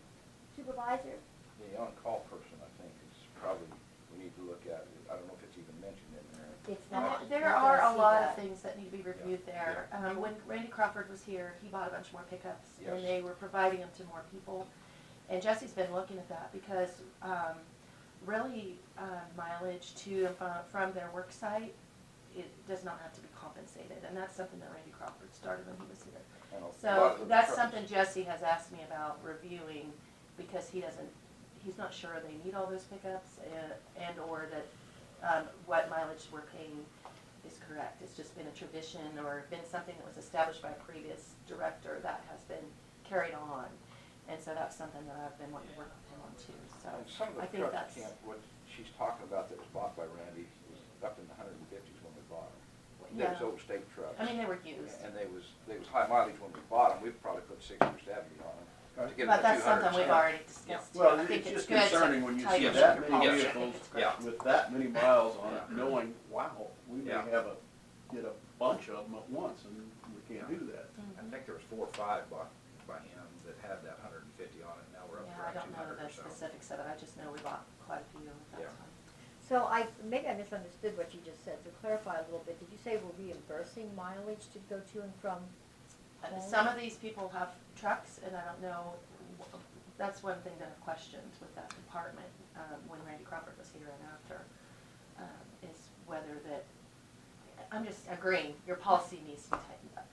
supervisor, The on-call person, I think, is probably, we need to look at. I don't know if it's even mentioned in there. it's not. There not are gonna a see lot that. of things that need to be reviewed there. When Randy Crawford was here, he bought a bunch more pickups, and Yes. they were providing them to more people. And Jesse's been looking at that because really mileage to and from their work site, it does not have to be compensated, and that's something that Randy Crawford started when he was here. I know a lot So of those that's trucks- something Jesse has asked me about reviewing, because he's not sure they need all those pickups, and or that what mileage we're paying is correct. It's just been a tradition or been something that was established by a previous director that has been carried on. And so that's something that I've been wanting to work with him on too, so And some of I the think trucks that's. can't, what she's talking about that was bought by Randy was up in the 150s when we bought them. They Yeah. was old state trucks. I mean, they were used. And they was high mileage when we bought them. We probably put 60 or 70 on them to get them But to that's 200. something we've already discussed too. Well, I think it's just good to concerning when you tell see you that your many policy. I think vehicles it's great. Yeah. with that many miles on it, knowing, wow, we may Yeah. get a bunch of them at once, and we can't do that. I think there was 4 or 5 bought by him. that had that 150 on it, now we're up to Yeah, I around don't know 200 the or so. specifics of it, I just know we bought quite a few, Yeah. that's fine. So maybe I misunderstood what you just said, to clarify a little bit, did you say we're reimbursing mileage to go to and from home? Some of these people have trucks, and I don't know, that's one thing that I've questioned with that department, when Randy Crawford was here and after, is whether that, I'm just agreeing, your policy needs to be tightened up.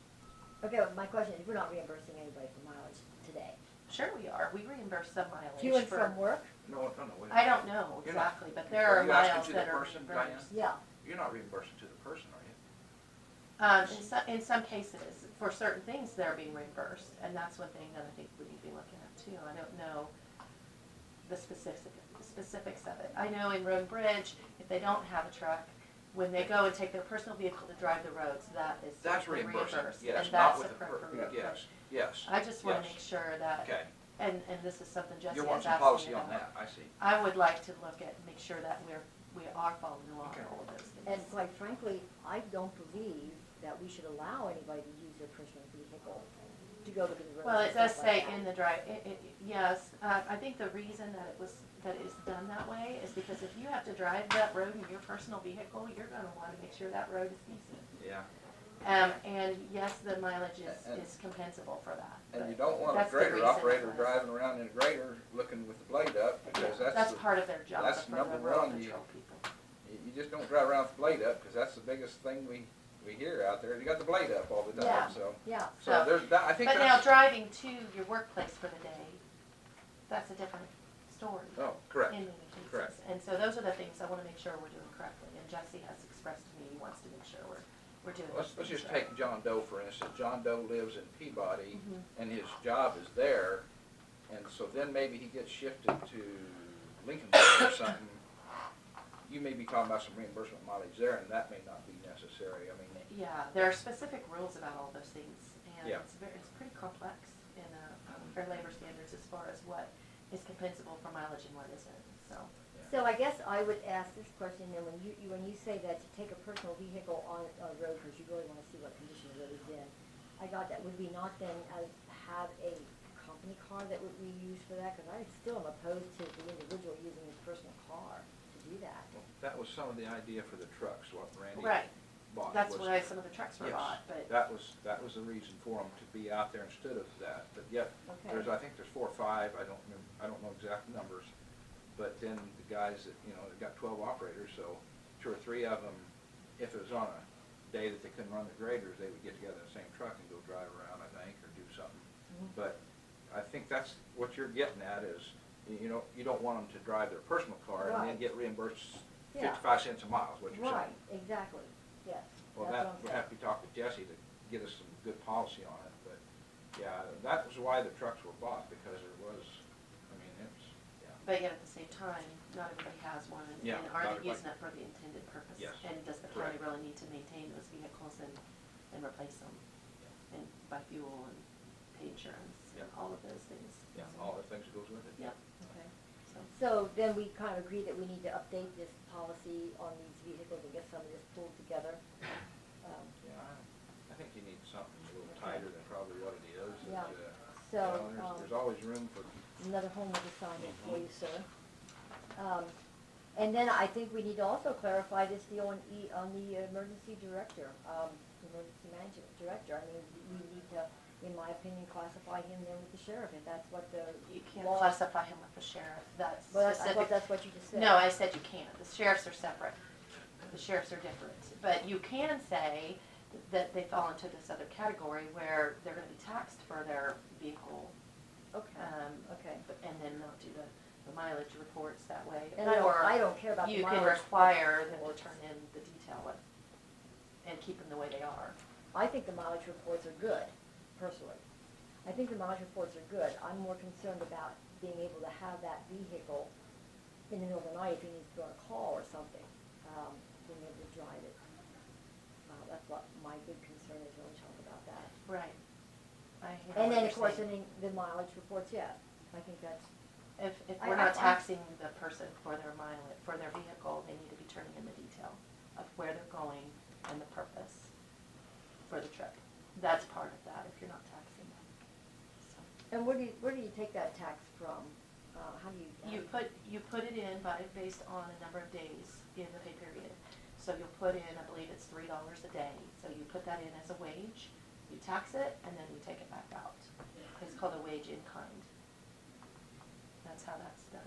Okay, well, my question is, we're not reimbursing anybody for mileage today. Sure we are, we reimburse some mileage To and for, from work? No, wait. I don't know You're not- exactly, but there are you asking miles to the that are person, reimbursed. Yeah. You're not reimbursing to the person, are you? In some cases, for certain things, they're being reimbursed, and that's one thing that I think we need to be looking at too. I don't know the specifics of it. I know in Road and Bridge, if they don't have a truck, when they go and take their personal vehicle to drive the roads, that is That's reimbursed, reimbursing, yes, and not that's with the, appropriate. yes, yes. I just wanna yes. make sure that, Okay, and this is something Jesse you has want asked some me policy on about. that, I see. I would like to look at, make sure that we are following the law Okay. on all of those things. And quite frankly, I don't believe that we should allow anybody to use their personal vehicle to go look at the roads. Well, and it does stuff like say that. in the drive, yes, I think the reason that it is done that way is because if you have to drive that road in your personal vehicle, you're gonna wanna make sure that road is decent. Yeah, And yes, the mileage And- is compensable for that. and but you don't want a that's the grader reason it operator was. driving around in a grader looking with the blade up, because That's that's, the- part of their job, that's for the number road one, you- patrol people. you just don't drive around with the blade up, because that's the biggest thing we hear out there, you got the blade up all the Yeah. time, so. Yeah, So there's, that, I think But now that's, driving to your workplace for the day, that's a different story. oh, correct, In many cases. correct. And so those are the things I wanna make sure we're doing correctly, and Jesse has expressed to me he wants to make sure we're doing Let's those just things take right. John Doe for instance. John Doe lives in Peabody, Mhm. and his job is there, and so then maybe he gets shifted to Lincolnville or something. You may be talking about some reimbursement mileage there, and that may not be necessary. I mean, Yeah, there are specific rules about all those things, and Yeah. it's pretty complex in Fair Labor Standards as far as what is compensable for mileage and what isn't, so. so I guess I would ask this question, then, when you say that to take a personal vehicle on a road, because you really wanna see what condition the road is in, I got that, would we not then have a company car that would we use for that? Because I still am opposed to the individual using his personal car to do that. that was some of the idea for the trucks, what Randy Right, bought. that's was- why some of the trucks were Yes, bought, but, that was the reason for them to be out there instead of that, but yet, Okay. I think there's 4 or 5, I don't know exact numbers, but then the guys that, they've got 12 operators, so 2 or 3 of them, if it was on a day that they couldn't run the graders, they would get together in the same truck and go drive around, I think, or do something. Mhm. But I think that's what you're getting at is, you don't want them to drive their personal car and then Right. get reimbursed Yeah. 55 cents a mile, is what you're saying. Right, exactly, yes, Well, that's what that, I'm we'll saying. have to talk to Jesse to get us some good policy on it, but, yeah, that was why the trucks were bought, because there was, yeah. but yet at the same time, not everybody has one, and Yeah, are not they everybody- using it for the intended purpose? Yes, And does the county correct. really need to maintain those vehicles and replace them? And buy fuel and pay insurance and Yeah. all of those things? Yeah, all the things that goes with it. Yep, Okay. so. So then we kind of agree that we need to update this policy on these vehicles and get some of this pulled together. Yeah, I think you need something a little tighter than probably what it is. Yeah. and, So, there's always room for, another homework assignment for you, sir. And then I think we need to also clarify this deal on the emergency director, emergency management director. I mean, we need to, in my opinion, classify him then with the sheriff, if that's what the You can't law. classify him with the sheriff, that's Well, I specific. thought that's what you just said. No, I said you can't, the sheriffs are separate, the sheriffs are different. But you can say that they fall into this other category where they're gonna be taxed for their vehicle, Okay, okay. and then not do the mileage reports that way. And I don't care about the You mileage. can require them to turn in the detail and keep them the way they are. I think the mileage reports are good, personally. I think the mileage reports are good. I'm more concerned about being able to have that vehicle in the middle of the night if he needs to go on a call or something, being able to drive it. That's what my big concern is when we talk about that. Right. I hear And what then, you're of course, saying. the mileage reports, yeah. I think that's, If I- we're I- not taxing the person for their mileage, for their vehicle, they need to be turning in the detail of where they're going and the purpose for the trip. That's part of that, if you're not taxing them. So, And where do you take that tax from? How do you? You put it in based on a number of days in the pay period. So you'll put in, I believe it's $3 a day, so you put that in as a wage, you tax it, and then you take it back out. It's called a wage in kind. That's how that's done.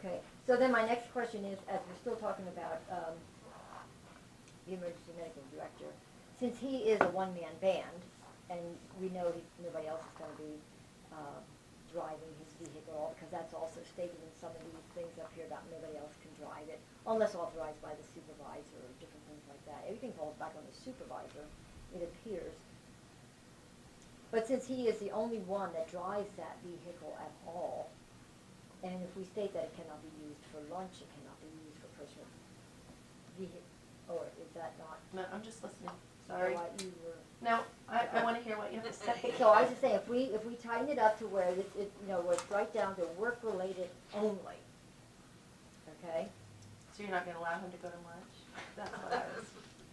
Okay, so then my next question is, as we're still talking about the emergency medical director, since he is a one-man band, and we know nobody else is going to be driving his vehicle, because that's also stated in some of these things up here about nobody else can drive it, unless authorized by the supervisor or different things like that. Everything falls back on the supervisor, it appears. But since he is the only one that drives that vehicle at all, and if we state that it cannot be used for lunch, it cannot be used for personal vehicle, or is that not? No, I'm just listening, sorry. What you were? No, I want to hear what you have to say. So I was just saying, if we tighten it up to where where it's right down to work-related only, okay? So you're not gonna allow him to go to lunch?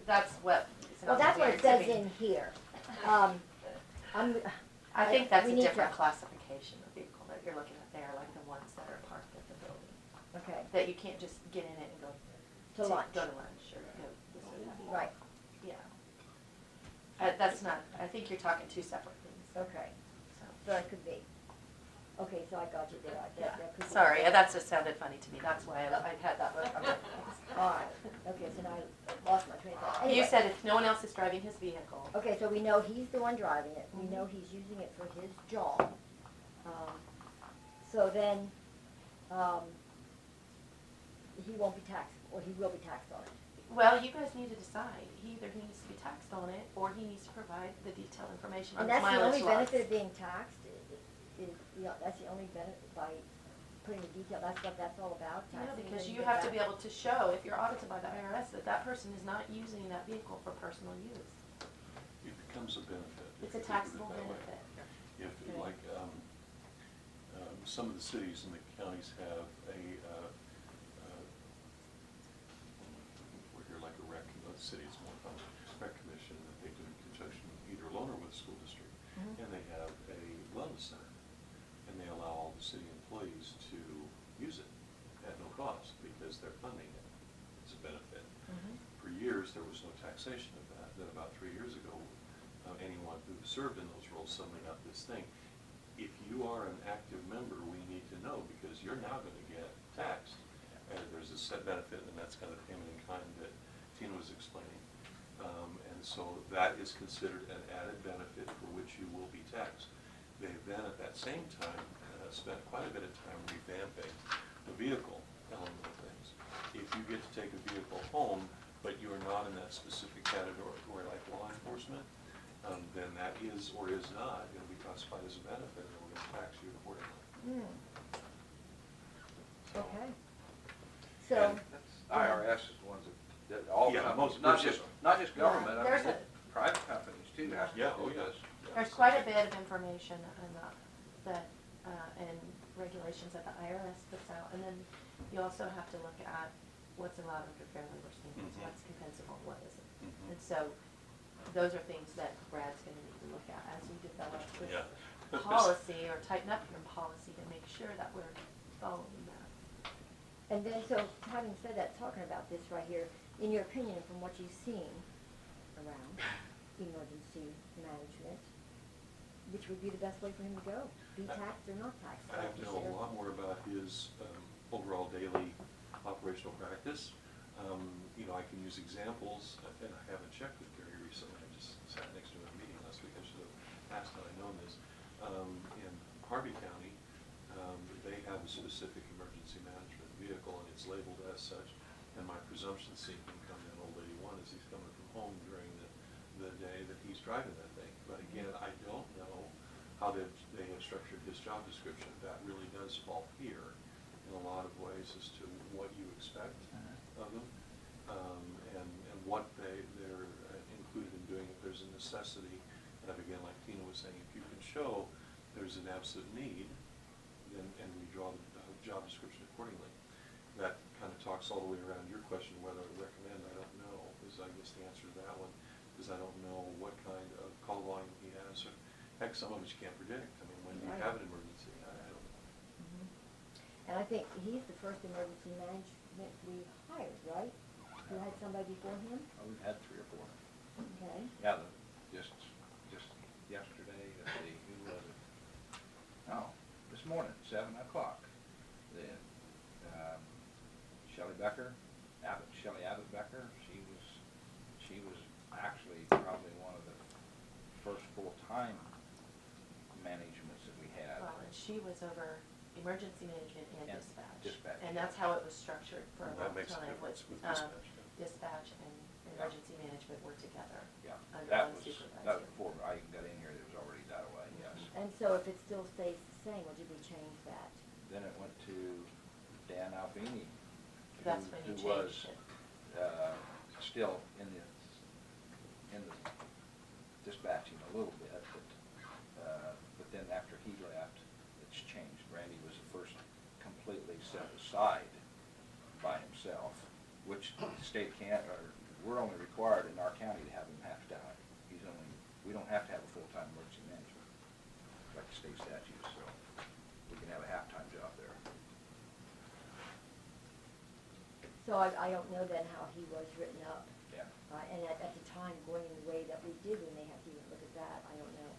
That's what. Well, that's what it says in here. I think that's we a need different to- classification of vehicle that you're looking at there, like the ones that are parked at the building. Okay, That you can't just get in it and go to lunch, Go to lunch or go this or that. right, Yeah. That's not, I think you're talking two separate things, okay, so. so it could be. Okay, so I got you there. That could be. Sorry, that just sounded funny to me, that's why I had that look on my face. All right, okay, so now I lost my train of thought. You Anyway. said if no one else is driving his vehicle. Okay, so we know he's the one driving it, we know he's using it for his job. So then, he won't be taxed, or he will be taxed on it. Well, you guys need to decide, he either needs to be taxed on it, or he needs to provide the detailed information on And his that's the mileage only logs. benefit of being taxed, that's the only benefit by putting the detail, that's what that's all about, Yeah, taxing. because and you get have to that. be able to show, if you're audited by the IRS, that that person is not using that vehicle for personal use. It becomes a benefit. It's a if you look at it taxable that way. benefit. If, Okay. like, some of the cities and the counties have we're here like a rec, the city is more common, rec commission that they do in conjunction either alone or with the school district. Mhm. And they have a wellness center, and they allow all the city employees to use it at no cost because they're funding it. It's a benefit. Mhm. For years, there was no taxation of that. Then about 3 years ago, anyone who served in those roles suddenly got this thing. If you are an active member, we need to know because you're now going to get taxed. And there's a set benefit, and that's kind of payment in kind that Tina was explaining. And so that is considered an added benefit for which you will be taxed. They then, at that same time, spent quite a bit of time revamping the vehicle element of things. If you get to take a vehicle home, but you are not in that specific category like law enforcement, then that is or is not going to be classified as a benefit, and we're going to tax you accordingly. Okay. So, And IRS is the ones that all Yeah, companies, most not just government, I There's mean, a- private companies too have to Yeah, do oh, yes. this. There's quite a bit of information and regulations that the IRS puts out, and then you also have to look at what's allowed under Fair Labor Standards, Mhm. what's compensable, what isn't. Mhm. And so, those are things that Brad's gonna need to look at as we develop Yeah. this policy or tighten up your policy to make sure that we're following that. and then, so having said that, talking about this right here, in your opinion, from what you've seen around emergency management, which would be the best way for him to go? Be taxed or not taxed? I have to know a lot more about his overall daily operational practice. I can use examples, and I haven't checked with Gary recently. I just sat next to him at a meeting last week. I should have asked had I known this. In Harvey County, they have a specific emergency management vehicle, and it's labeled as such. And my presumption, seeing him come in old 81, is he's coming from home during the day that he's driving that thing. But again, I don't know how they have structured his job description. That really does fall here in a lot of ways as to what you expect of them, and what they're included in doing if there's a necessity. And again, like Tina was saying, if you can show there's an absolute need, then and we draw the job description accordingly. That kind of talks all the way around your question whether I recommend. I don't know, is I guess the answer to that one, because I don't know what kind of call volume he has or heck, some of it you can't predict. I mean, when do you Right. have an emergency? I don't know. Mhm. And I think he's the first emergency management we hired, right? You had somebody before him? Oh, we've had 3 or 4. Okay. Yeah, just yesterday, let's see, who was it? No, this morning, 7 o'clock. Then, Shelley Abbott Becker, she was actually probably one of the first full-time managements that we had. Well, and she was over emergency management and And dispatch. dispatch. And that's how it was structured for a And long that makes a time, difference was, with dispatch. dispatch and emergency management were together. Yeah, Under that one was supervisor. before I even got in here, it was already that way, yes. And so if it still stays the same, would we change that? Then it went to Dan Albini. That's when you who was, changed it. still in the dispatching a little bit, but then after he left, it's changed. Randy was the first completely set aside by himself, which the state can't, or we're only required in our county to have him half-time. We don't have to have a full-time emergency management, like the state statutes, so we can have a half-time job there. So I don't know then how he was written up. Yeah. And at the time, going in the way that we did, we may have to even look at that, I don't know.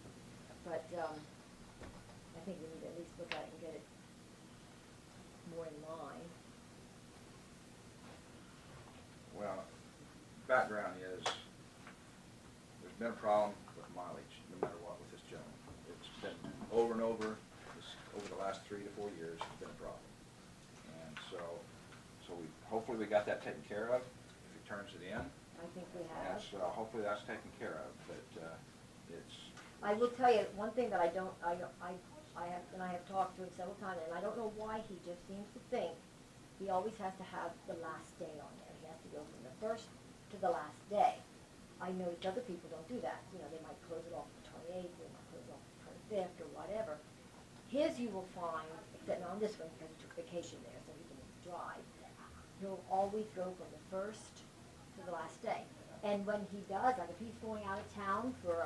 But, I think we need to at least look at it and get it more in line. Well, background is, there's been a problem with mileage, no matter what, with this gentleman. It's been over and over, over the last 3 to 4 years, it's been a problem. And so hopefully we got that taken care of, if he turns it in. I think we And have. so hopefully that's taken care of, but, it's, I will tell you, one thing that I have talked to him several times, and I don't know why he just seems to think he always has to have the last day on there. He has to go from the first to the last day. I noticed other people don't do that. You know, they might close it off the 28th, they might close it off the 25th or whatever. His you will find, except not on this one because he took vacation there, so he can drive. He'll always go from the first to the last day. And when he does, like if he's going out of town for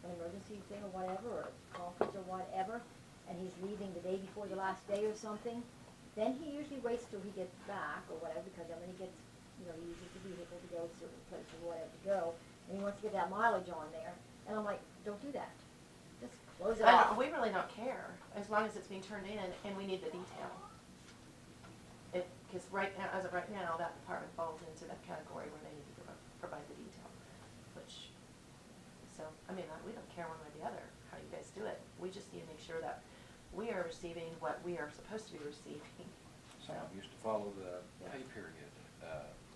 an emergency thing or whatever, or a conference or whatever, and he's leaving the day before the last day or something, then he usually waits till he gets back or whatever, because then when he gets, you know, he uses the vehicle to go to certain places or whatever to go, and he wants to get that mileage on there. And I'm like, don't do that. Just close it off. We really don't care, as long as it's being turned in and we need the detail. Because right now, as of right now, that department falls into that category where they need to provide the detail, which, so, I mean, we don't care one way or the other how you guys do it. We just need to make sure that we are receiving what we are supposed to be receiving. some of them used to follow the pay period,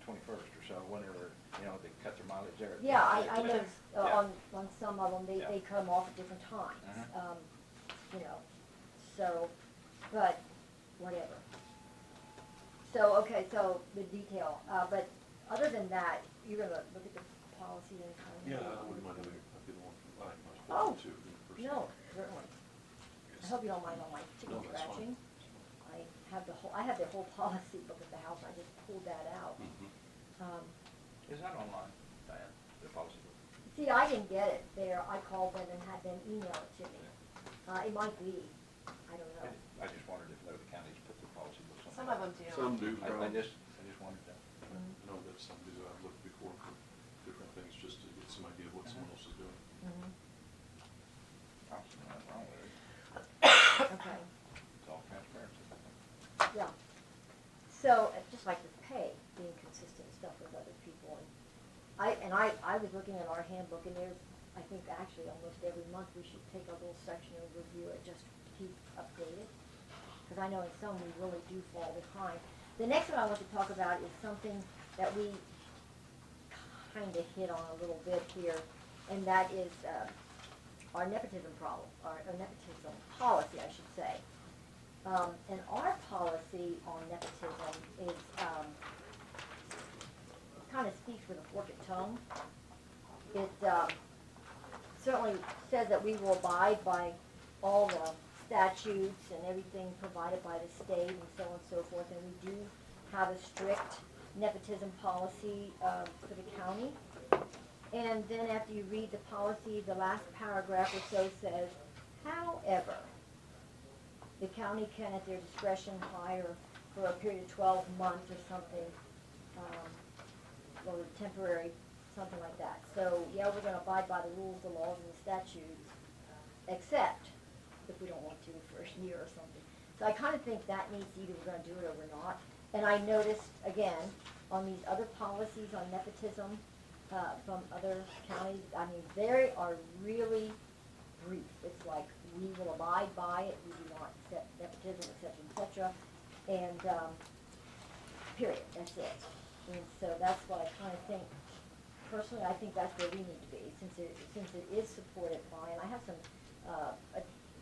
21st or so, whenever, you know, they cut their mileage there. Yeah, I noticed Yeah. on some of them, they Yeah. cut them off at different times. Mhm. You know, so, but, whatever. So, okay, so the detail, but other than that, you're gonna look at the policy and kind of. Yeah, I wouldn't mind having a bit more, Oh, too, in person. No, certainly. I hope you don't mind all my chicken No, that's scratching. fine. I have the whole policy book at the house, I just pulled that out. Mhm. Is that online, Diane, the policy book? See, I didn't get it there, I called them and had them email it to me. It might be, I don't know. I just wondered if other counties put their policy books on. Some of them do. Some do, I probably. just wondered that. I know that some do, I've looked before for different things, just to get some idea of what someone else is doing. Mhm. I don't see nothing wrong with it. Okay, It's all transparency. yeah. So, just like with pay, being consistent and stuff with other people, and I was looking at our handbook, and there's, I think actually almost every month we should take a little section and review it, just to keep updated. Because I know in some we really do fall behind. The next one I want to talk about is something that we kind of hit on a little bit here, and that is our nepotism problem, or nepotism policy, I should say. And our policy on nepotism is, it kind of speaks with a forked tongue. It certainly says that we will abide by all the statutes and everything provided by the state and so on and so forth, and we do have a strict nepotism policy for the county. And then after you read the policy, the last paragraph or so says, however, the county can at their discretion hire for a period of 12 months or something, or temporary, something like that. So, yeah, we're gonna abide by the rules, the laws, and the statutes, except if we don't want to for a year or something. So I kinda think that needs, either we're gonna do it or we're not. And I noticed, again, on these other policies on nepotism, from other counties, I mean, they are really brief. It's like, we will abide by it, we do not accept nepotism, et cetera, and, period, that's it. And so that's what I kinda think, personally, I think that's where we need to be, since it is supported by, and I have some,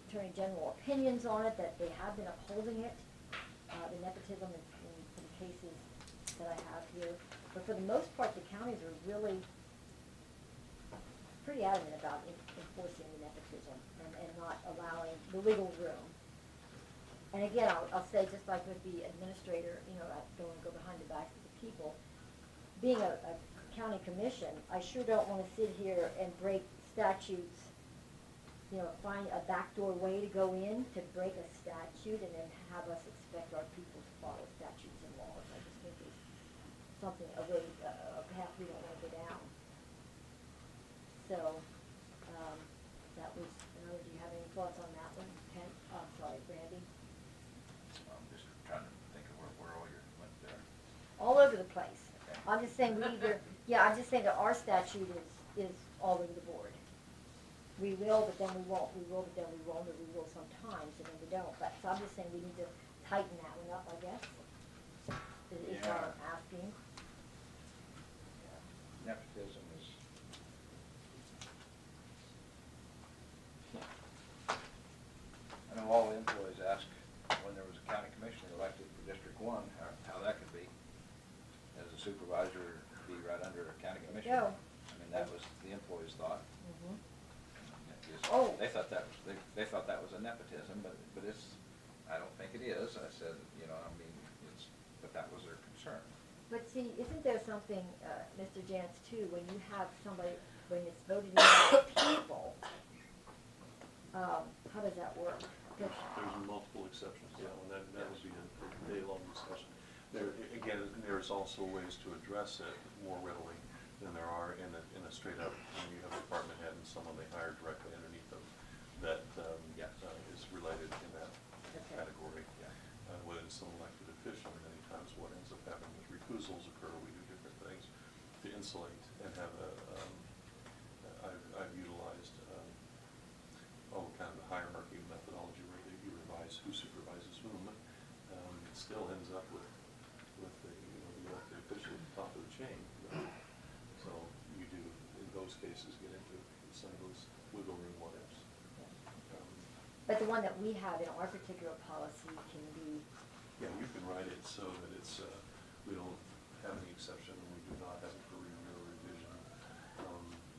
Attorney General opinions on it, that they have been upholding it, the nepotism in some cases that I have here. But for the most part, the counties are really pretty adamant about enforcing the nepotism and not allowing the legal room. And again, I'll say, just like with the administrator, you know, I don't wanna go behind the backs of the people, being a county commission, I sure don't wanna sit here and break statutes, you know, find a backdoor way to go in to break a statute and then have us expect our people to follow statutes and laws. I just think it's something, a way, a path we don't wanna go down. So, that was, do you have any thoughts on that one, Kent? I'm sorry, Randy? I'm just trying to think of where all your went there. All over the place. Okay. I'm just saying we either, yeah, I'm just saying that our statute is all over the board. We will, but then we won't, we will, but then we won't, or we will sometimes, and then we don't. But, so I'm just saying we need to tighten that one up, I guess, is what I'm asking. Nepotism is, I know all the employees ask when there was a county commissioner elected for District 1, how that could be. As a supervisor, be right under a county commissioner. go. I mean, that was the employees' thought. Mhm. Oh. They thought that was, they thought that was a nepotism, but it's, I don't think it is. I said, you know, I mean, it's, but that was their concern. But see, isn't there something, Mr. Jantz, too, when you have somebody, when it's voted in by the people, how does that work? There's multiple exceptions to that one, that would be a day-long discussion. There, again, there's also ways to address it more readily than there are in a straight up, when you have a department head and someone they hire directly underneath them that is related in that category. When it's an elected official, many times what ends up happening is recusals occur, we do different things to insulate and have I've utilized kind of the hierarchy methodology where you revise who supervises whom. It still ends up with the, you know, the elected official at the top of the chain. So you do, in those cases, get into some of those wiggle room what ifs. But the one that we have in our particular policy can be, Yeah, you can write it so that it's, we don't have any exception and we do not have it for review or revision,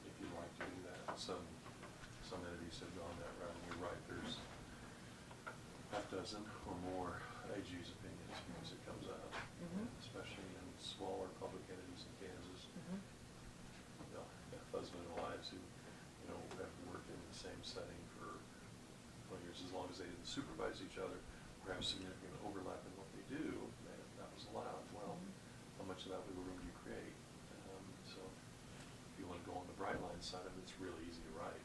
if you'd like to do that. Some entities have gone that route, and you're right, there's half dozen or more AG's opinions once it comes out, especially in smaller public entities in Kansas. You know, husband and wives who, you know, have worked in the same setting for 20 years, as long as they didn't supervise each other or have significant overlap in what they do, that was allowed. Well, how much of that wiggle room do you create? So if you want to go on the bright line side of it, it's really easy to write.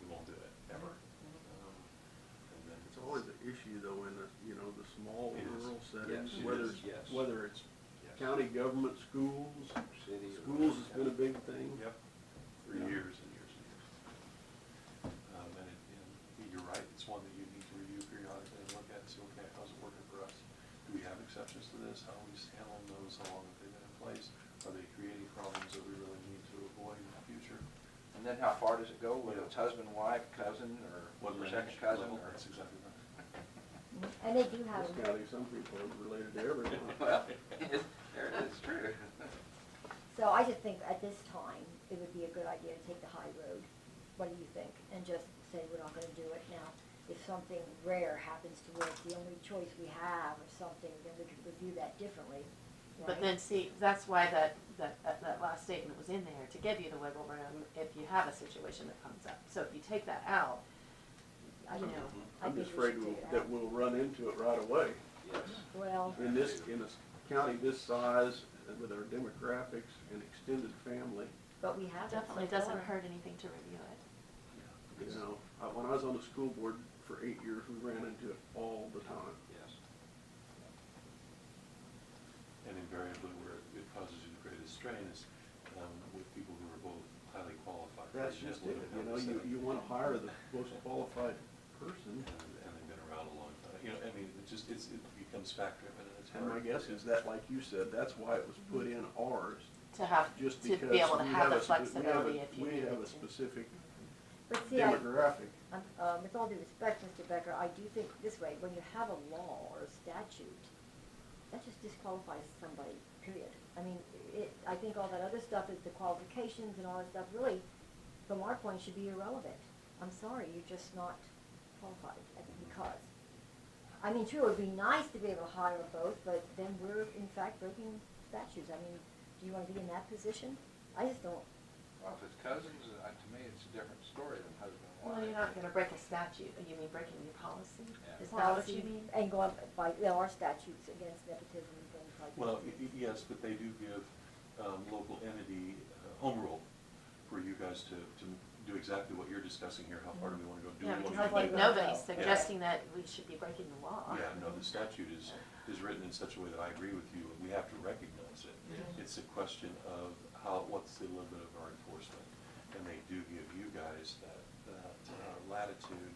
We won't do it, ever. And then It's always an issue though in the, you know, the small It is. rural settings, Yes, it whether, is, yes. whether it's Yes. county government, schools. City or- Schools has been a big thing. Yep, for years and years and years. And you're right, it's one that you need to review periodically and look at and see, okay, how's it working for us? Do we have exceptions to this? How are we handling those? How long have they been in place? Are they creating problems that we really need to avoid in the future? And then how far does it go, whether it's husband, wife, cousin, or What second lineage cousin, level? or? That's exactly right. and they do have, This county, some people are related to everyone. Well, there it is, true. so I just think at this time, it would be a good idea to take the high road. What do you think? And just say we're not gonna do it now. If something rare happens to where it's the only choice we have or something, then we could review that differently, right? But then see, that's why that last statement was in there to give you the wiggle room if you have a situation that comes up. So if you take that out, I know, I I'm think just we afraid should take it that out. we'll run into it right away. Yes. Well, In a county this size, with our demographics and extended family, but we have Definitely doesn't hurt anything to review it. you know, when I was on the school board for 8 years, we ran into it all the time. Yes. And invariably where it causes you the greatest strain is with people who are both highly qualified. for That's just it, you know, you wanna hire the most qualified person. And they've been around a long time, you know, I mean, it becomes fact driven and it's And my hard. guess is that, like you said, that's why it was put in ours, To have, just to because be able to we have the a spe- flexibility if you we needed have a to. specific But see, I, demographic. with all due respect, Mr. Becker, I do think this way, when you have a law or a statute, that just disqualifies somebody, period. I mean, I think all that other stuff is the qualifications and all that stuff, really, from our point, should be irrelevant. I'm sorry, you're just not qualified, because. I mean, true, it would be nice to be able to hire both, but then we're in fact breaking statutes. I mean, do you wanna be in that position? I just don't. Well, if it's cousins, to me, it's a different story than husband and wife. Well, you're not gonna break a statute, you mean breaking your policy? Yeah. Is that what you Policy mean? and going by, there are statutes against nepotism and things like that. Well, yes, but they do give local entity home rule for you guys to do exactly what you're discussing here, how far do we wanna go, do we Yeah, wanna because I go think go. nobody's Yeah. suggesting that we should be breaking the law. Yeah, no, the statute is written in such a way that I agree with you, we have to recognize it. Mhm. It's a question of what's the limit of our enforcement? And they do give you guys that latitude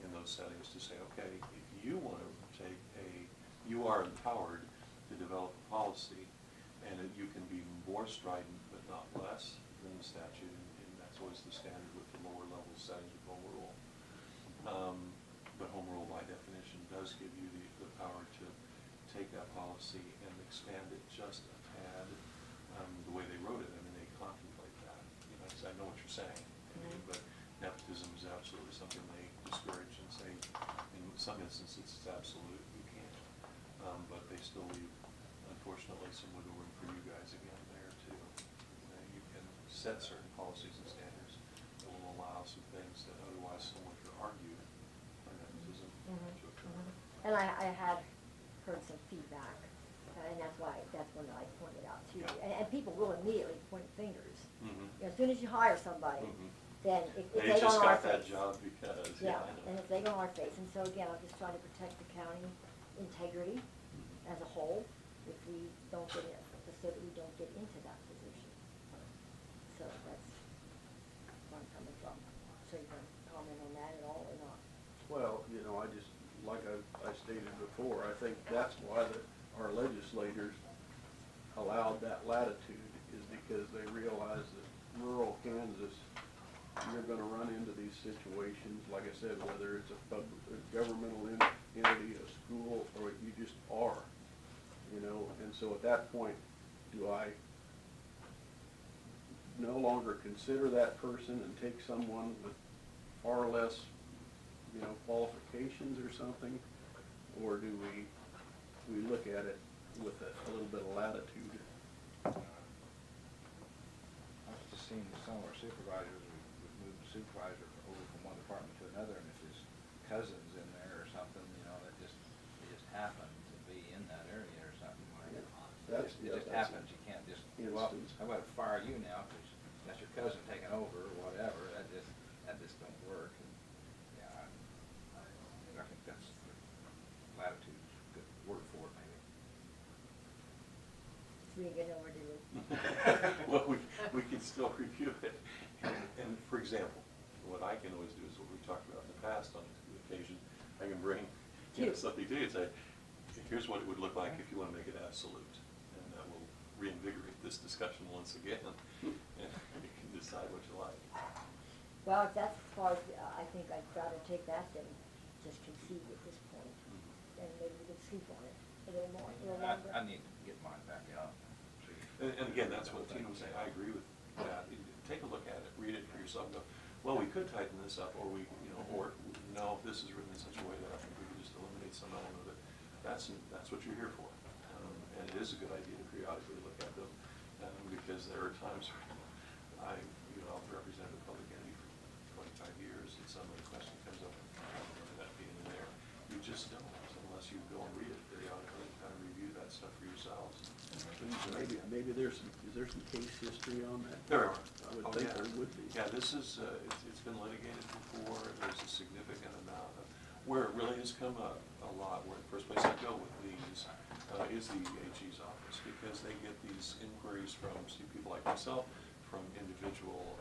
in those settings to say, okay, if you want to you are empowered to develop a policy, and you can be more strident but not less than the statute, and that's always the standard with the lower level settings of home rule. But home rule by definition does give you the power to take that policy and expand it just a tad, the way they wrote it. I mean, they contemplate that. You know, I know what you're saying. I mean, but nepotism is absolutely something they discourage and say, in some instances, it's absolute, you can't. But they still leave, unfortunately, some wiggle room for you guys again there too. You can set certain policies and standards that will allow some things that otherwise someone could argue for nepotism to occur. And I had heard some feedback, and that's when I pointed out too. Yeah. And people will immediately point fingers. Mhm. You know, as soon as you hire somebody, Mhm. then it's They egg just on our got that face. job because, Yeah, I know. and it's egg on our face. And so again, I'm just trying to protect the county integrity as a whole, if we don't get it, just so that we don't get into that position. So that's where I'm coming from. So you can comment on that at all or not? Well, you know, like I stated before, I think that's why our legislators allowed that latitude, is because they realize that rural Kansas, you're gonna run into these situations, like I said, whether it's a governmental entity, a school, or you just are, you know, and so at that point, do I no longer consider that person and take someone with far less, you know, qualifications or something? Or do we look at it with a little bit of latitude? I've just seen some of our supervisors, we've moved the supervisor over from one department to another, and if his cousin's in there or something, you know, it just happened to be in that area or something. That's- It yeah, just that's happens, you can't just, well, instance. I'm gonna fire you now, because that's your cousin taking over, or whatever, that just don't work. And, yeah, I think that's latitude's a good word for it, maybe. We didn't get nowhere, did we? Well, we can still review it. And for example, what I can always do is what we've talked about in the past on occasion, I can bring something to you and say, here's what it would look like if you want to make it absolute. And that will reinvigorate this discussion once again, and you can decide what you like. Well, if that's as far as, I think I'd rather take that than just concede at this point. And maybe we could sleep on it a little more, a little longer. I need to get mine back out. And again, that's what Tina was saying, I agree with that. Take a look at it, read it for yourself, and go, well, we could tighten this up, or we, you know, or, no, this is written in such a way that I think we could just eliminate some element of it. That's what you're here for. And it is a good idea to periodically look at them. because there are times where I've represented the public entity for 25 years, and some request comes up, and I remember that being in there. You just don't, unless you go and read it periodically and kind of review that stuff for yourselves. Maybe is there some case history on that? There are. I would Oh, think yeah. there would be. Yeah, this is, it's been litigated before. There's a significant amount of, where it really has come up a lot, where the first place I go with these is the AG's office, because they get these inquiries from people like myself, from individual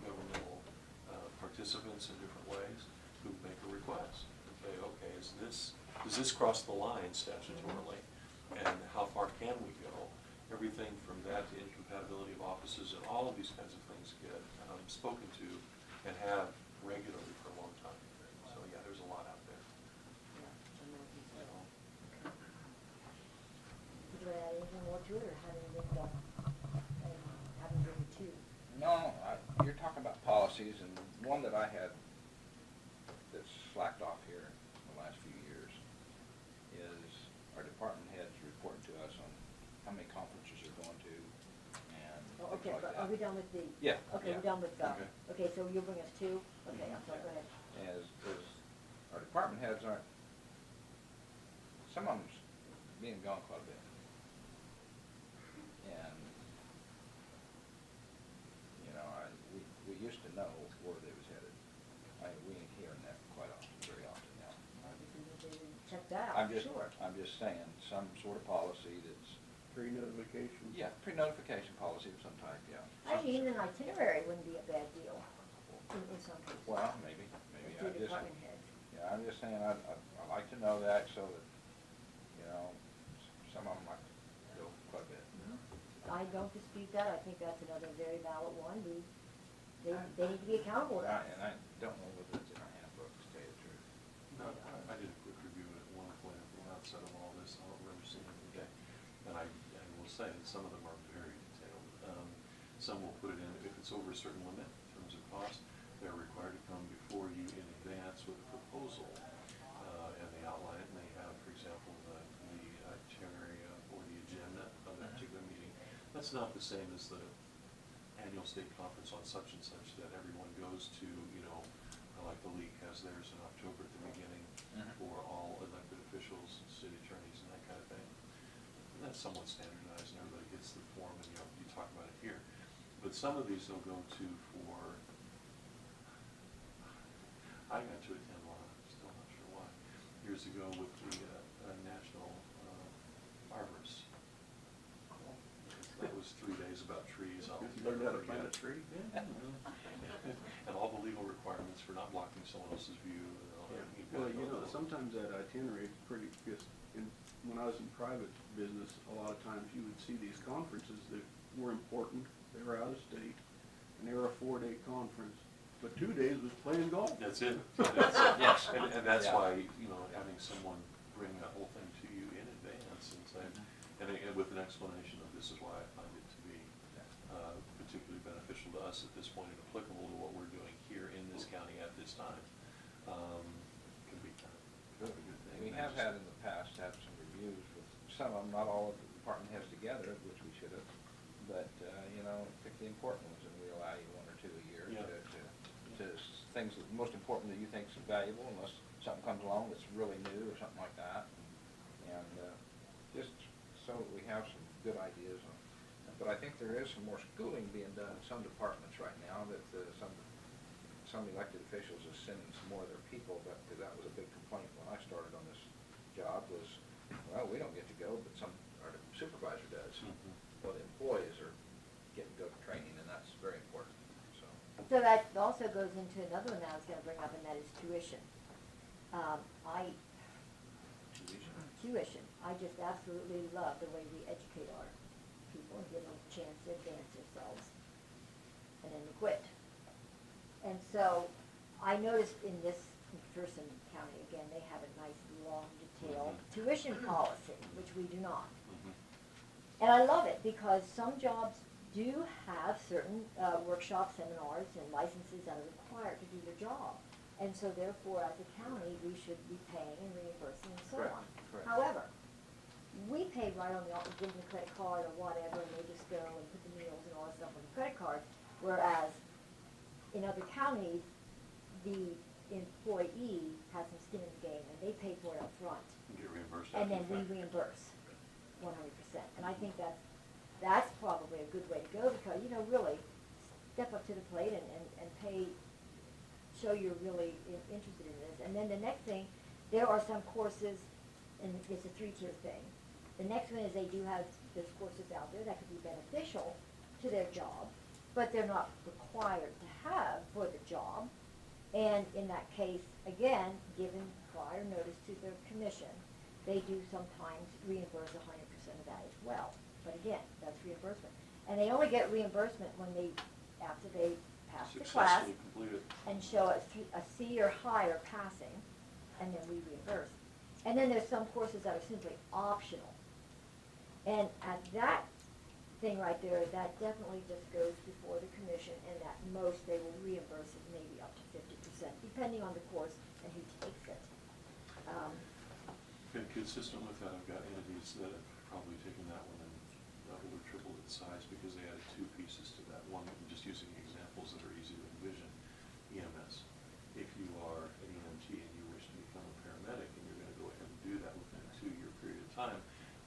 governmental participants in different ways who make a request and say, okay, does this cross the line statutorily, and how far can we go? Everything from that to incompatibility of offices, and all of these kinds of things get spoken to and have regularly for a long time. So yeah, there's a lot out there. Did you add anything more to it, or having been done, and having been two? No, you're talking about policies, and one that I had that's slacked off here in the last few years is our department heads reporting to us on how many conferences you're going to and Oh, things okay, like but that. are we done with the? Yeah, Okay, yeah. we're done with, Okay. okay, so you'll bring us two? Okay, I'm sorry, go ahead. As our department heads aren't, some of them's being gone quite a bit. And, we used to know where they was headed. We ain't hearing that quite often, very often now. Check that I'm out, just, sure. I'm just saying, some sort of policy that's, Pre-notification. yeah, pre-notification policy of some type, yeah. Actually, even an itinerary wouldn't be a bad deal in some cases. Well, maybe, To department heads. yeah, I'm just saying, I like to know that so that, some of them might go quite a bit. I don't dispute that, I think that's another very valid one, they need to be accountable to us. And I don't know whether it's in our handbook, to tell you the truth. No, I did a quick review at one point at the outset of all this. I don't remember seeing it today. And I will say that some of them are very detailed. Some will put it in, if it's over a certain limit in terms of cost, they're required to come before you in advance with a proposal. And they outline it, and they have, for example, the itinerary or the agenda of that particular meeting. That's not the same as the annual state conference on such and such that everyone goes to, like the league has theirs in October at the beginning for all elected officials, city attorneys, and that kind of thing. And that's somewhat standardized, and everybody gets the form, and you talk about it here. But some of these they'll go to for, I got to attend one, I'm still not sure why, years ago with the National Arborists. That was 3 days about trees. Learn how to plant a tree? Yeah. And all the legal requirements for not blocking someone else's view and all that. You've got Well, to go through. sometimes that itinerary is pretty, because when I was in private business, a lot of times you would see these conferences that were important, they were out of state, and they were a 4-day conference, but 2 days was playing golf. That's it. Yes. And that's Yeah. why, having someone bring that whole thing to you in advance and say, and with an explanation of this is why I find it to be particularly beneficial to us at this point and applicable to what we're doing here in this county at this time, can be kind of a good thing. We have had in the past, had some reviews with some of them, not all of the department heads together, which we should have, but, pick the important ones, and we allow you 1 or 2 a year Yeah. to things that most important that you think is valuable, unless something comes along that's really new or something like that. And just so that we have some good ideas on. But I think there is some more schooling being done in some departments right now, that some elected officials are sending some more of their people, because that was a big complaint when I started on this job was, well, we don't get to go, but our supervisor does. Mhm. Well, the employees are getting to go to training, and that's very important, so. So that also goes into another one that I was gonna bring up, and that is tuition. Tuition, I just absolutely love the way we educate our people and give them a chance to advance themselves and then to quit. And so, I noticed in this Person County, again, they have a nice, long, detailed tuition policy, which we do not. Mhm. And I love it, because some jobs do have certain workshops, seminars, and licenses that are required to do their job. And so therefore, as a county, we should be paying and reimbursing and so Correct, on. correct. However, we pay right on the, give them the credit card or whatever, and they just go and put the meals and all that stuff on the credit card. Whereas in other counties, the employee has some skin in the game, and they pay for it up front. You get reimbursed And after then the we fact. reimburse 100%. And I think that's probably a good way to go, because, you know, really step up to the plate and pay, show you're really interested in this. And then the next thing, there are some courses, and it's a 3-tier thing. The next one is they do have those courses out there that could be beneficial to their job, but they're not required to have for the job. And in that case, again, given prior notice to their commission, they do sometimes reimburse 100% of that as well. But again, that's reimbursement. And they only get reimbursement when after they pass the class Successfully completed. and show a C or higher passing, and then we reimburse. And then there's some courses that are simply optional. And at that thing right there, that definitely just goes before the commission, and at most they will reimburse it maybe up to 50%, depending on the course and who takes it. Been consistent with that, I've got entities that have probably taken that one and doubled or tripled its size because they added 2 pieces to that. One, just using examples that are easy to envision. EMS. If you are an EMT and you wish to become a paramedic, and you're going to go ahead and do that within a 2-year period of time,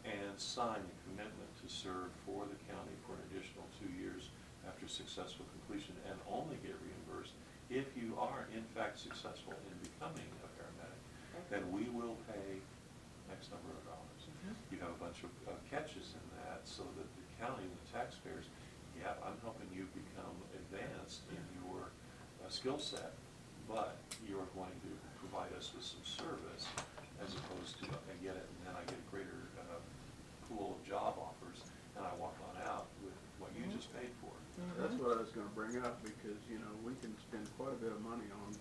and sign a commitment to serve for the county for an additional 2 years after successful completion, and only get reimbursed if you are in fact successful in becoming a paramedic, then we will pay X number of dollars. You have a bunch of catches in that, so that the county and the taxpayers, yeah, I'm helping you become advanced in your skill set, but you're going to provide us with some service, as opposed to I get it and then I get a greater pool of job offers, and I walk on out with what you just paid for. That's what I was gonna bring up, because, you know, we can spend quite a bit of money on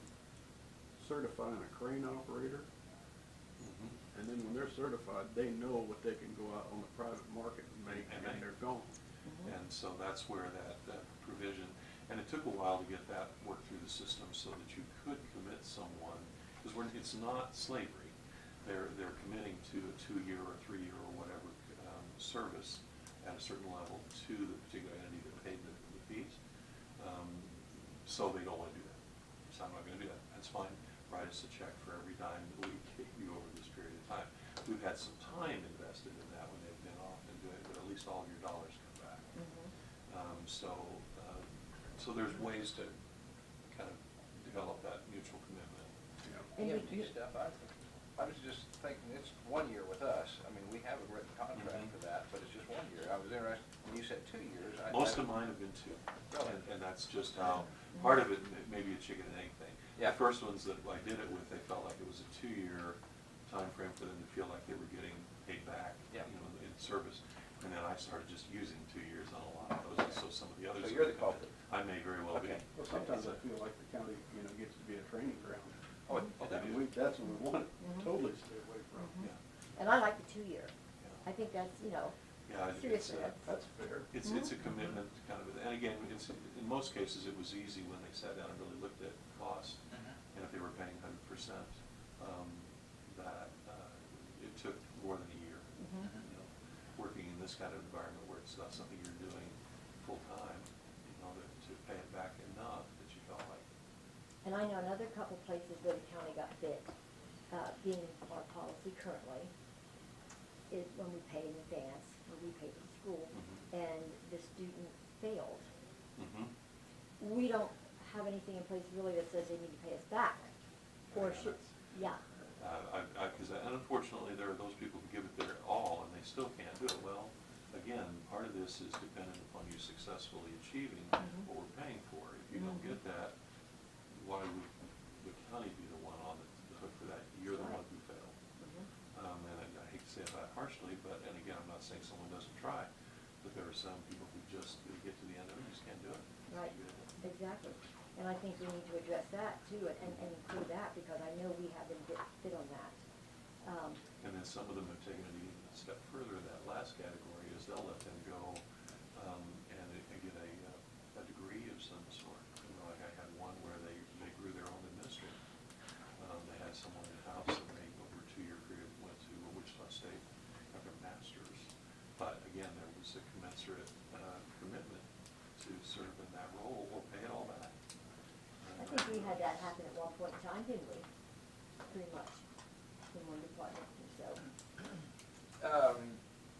certifying a crane operator, and then when they're certified, they know what they can go out on the private market and make, and they're gone. And so that's where that provision, and it took a while to get that worked through the system so that you could commit someone, because it's not slavery. They're committing to a 2-year or 3-year or whatever service at a certain level to the particular entity that paid the fees. So they don't want to do that. So I'm not going to do that. That's fine. Write us a check for every dime that we give you over this period of time. We've had some time invested in that when they've been off and doing it, but at least all of your dollars come back. So there's ways to kind of develop that mutual commitment. And EMT stuff, I was just thinking, it's 1 year with us. I mean, we have a written contract for that, but it's just 1 year. I was interested, when you said 2 years. Most of mine have been 2, Really? and that's just how, part of it may be a chicken and egg thing. Yeah. The first ones that I did it with, they felt like it was a 2-year time frame for them to feel like they were getting paid back, Yeah. you know, in service. And then I started just using 2 years on a lot of those, and so some of the others. So you're the have come in. culprit. I may very well be. Okay. Well, sometimes I feel like the county, you know, gets to be a training ground. Oh, they And do. that's what we want to totally stay away from. Yeah. And I like the 2-year. Yeah. I think that's, you know, Yeah, it's, seriously, That's fair. it's a commitment kind of, and again, in most cases, it was easy when they sat down and really looked at cost, and if they were paying 100%, that it took more than a year. You know, working in this kind of environment where it's not something you're doing full-time, you know, to pay it back enough that you felt like. and I know another couple places where the county got bit, being our policy currently, is when we pay in advance, or we pay for the school, and the student failed. We don't have anything in place really that says they need to pay us back, or should, yeah. And unfortunately, there are those people who give it their all and they still can't do it. Well, again, part of this is dependent upon you successfully achieving what we're paying for. If you don't get that, why would the county be the one on the hook for that? You're the one who failed. And I hate to say it that harshly, but, and again, I'm not saying someone doesn't try, but there are some people who just, they get to the end of it, just can't do it. Right, exactly. And I think we need to address that too, and include that, because I know we have been bit on that. And then some of them have taken it even a step further. That last category is they'll let them go and get a degree of some sort. You know, like I had one where they grew their own administrator. They had someone in-house and they, over a 2-year period, went to Wichita State, got their master's we had that happen at one point in time, didn't we? Pretty much, in one department, so.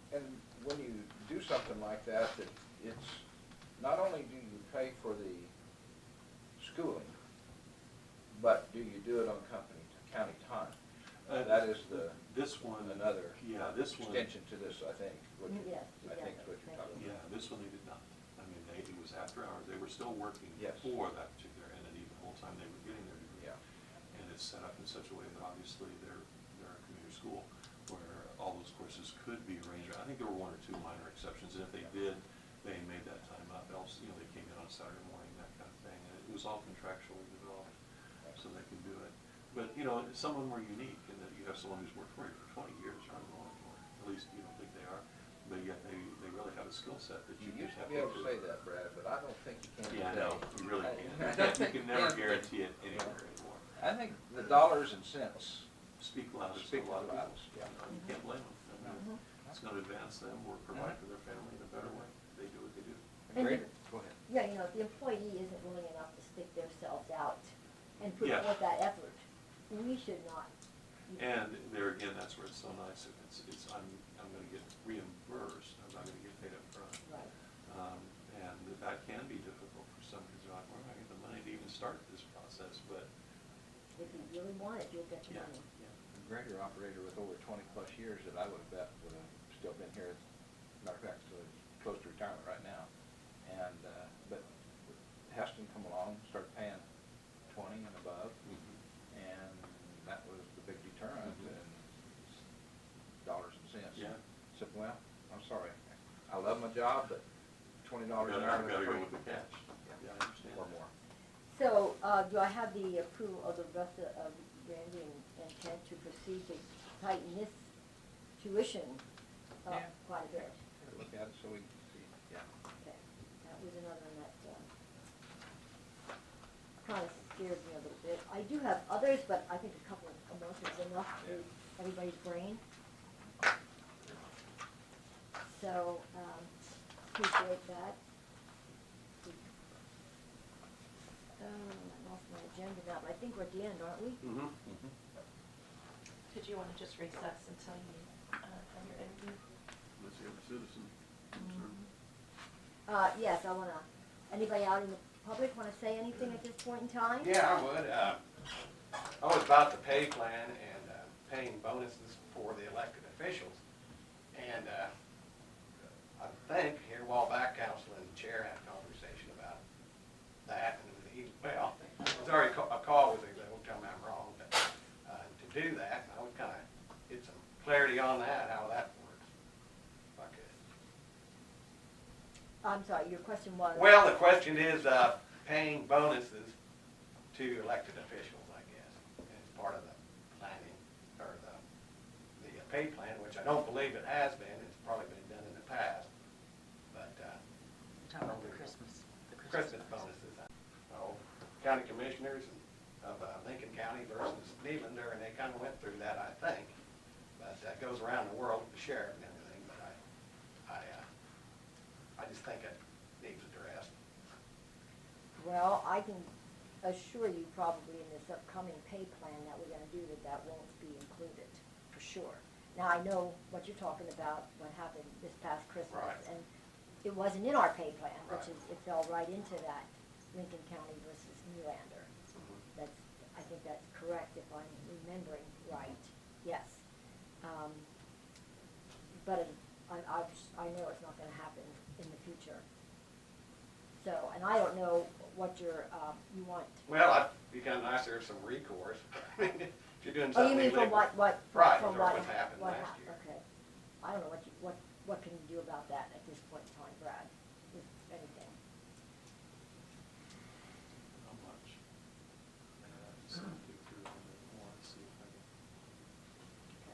And when you do something like that, that it's, not only do you pay for the schooling, but do you do it on county time? That is This one, another yeah, this one, extension to this, I think, what you, Yes, I think is what you're thank talking yeah, about. this one they did not. I mean, it was after hours, they were still working Yes. for that particular entity the whole time they were getting their degree. Yeah. And it's set up in such a way that obviously they're a community school where all those courses could be arranged. I think there were one or two minor exceptions, and if they did, they made that time up. Else, they came in on Saturday morning, that kind of thing, and it was all contractually developed, so they could do it. But, some of them are unique in that you have someone who's worked for you for 20 years or more, at least you don't think they are, but yet they really have a skill set that You you used just to have be able to say that, Brad, but I don't think you can Yeah, today. no, you really I- can't. You can never guarantee it anywhere anymore. I think the dollars and cents Speak loudest speak to a lot of loudest, people. yeah. You can't blame them. I mean, it's gonna advance them or provide for their family in a better way. They do what they do. And Great, the- go ahead. Yeah, if the employee isn't willing enough to stick themselves out and put Yeah. forth that effort, we should not. And there again, that's where it's so nice, if I'm gonna get reimbursed, I'm not gonna get paid up front. Right. And that can be difficult for some, because you're like, well, I get the money to even start this process, but, If you really want it, you'll get the yeah, money. yeah. The grader operator with over 20-plus years that I would have bet would have still been here, matter of fact, still is close to retirement right now. And, but Heston come along, started paying 20 and above, and that was the big deterrent, and dollars and cents. Yeah. Said, well, I'm sorry, I love my job, but $20 an hour. I've is gotta go pretty- with the cash. Yeah, I understand. Or more. So, do I have the approval of the rest of Randy and Ted to proceed to tighten this tuition up Yeah. quite a bit? Take a look at it so we can see, yeah. Okay, that was another one that, kind of scared me a little bit. I do have others, but I think a couple of months is enough Yeah. to everybody's brain. So, appreciate that. I lost my agenda now, but I think we're at the end, aren't we? Mm-hmm. Did you want to just recess until you have your interview? Let's see, a citizen. Yes, anybody out in the public wanna say anything at this point in time? Yeah, I would. I was about the pay plan and paying bonuses for the elected officials. And I think here a while back, Council and the Chair had a conversation about that. And there's already a call with it, don't tell me I'm wrong, but to do that, I would kind of get some clarity on that, how that works, if I could. I'm sorry, your question was? Well, the question is paying bonuses to elected officials, I guess, as part of the planning, or the pay plan, which I don't believe it has been. It's probably been done in the past. But Talking about the Christmas Christmas bonuses. County commissioners of Lincoln County versus Nelander, and they kind of went through that, I think. But that goes around the world with the sheriff and everything, but I just think it needs addressed. Well, I can assure you probably in this upcoming pay plan that we're gonna do that won't be included, for sure. Now, I know what you're talking about, what happened this past Christmas. Right. And it wasn't in our pay plan, which Right. is, it fell right into that Lincoln County versus Nelander. That's, I think that's correct if I'm remembering right, yes. But I know it's not gonna happen in the future. So, and I don't know what you want. Well, it'd be kind of nice if there's some recourse. If you're doing Oh, something you mean from illegal. what? Right, from or what happened what last year. Okay. I don't know what can you do about that at this point in time, Brad, if anything? Not much. Just gonna dig through a little bit more and see if I can.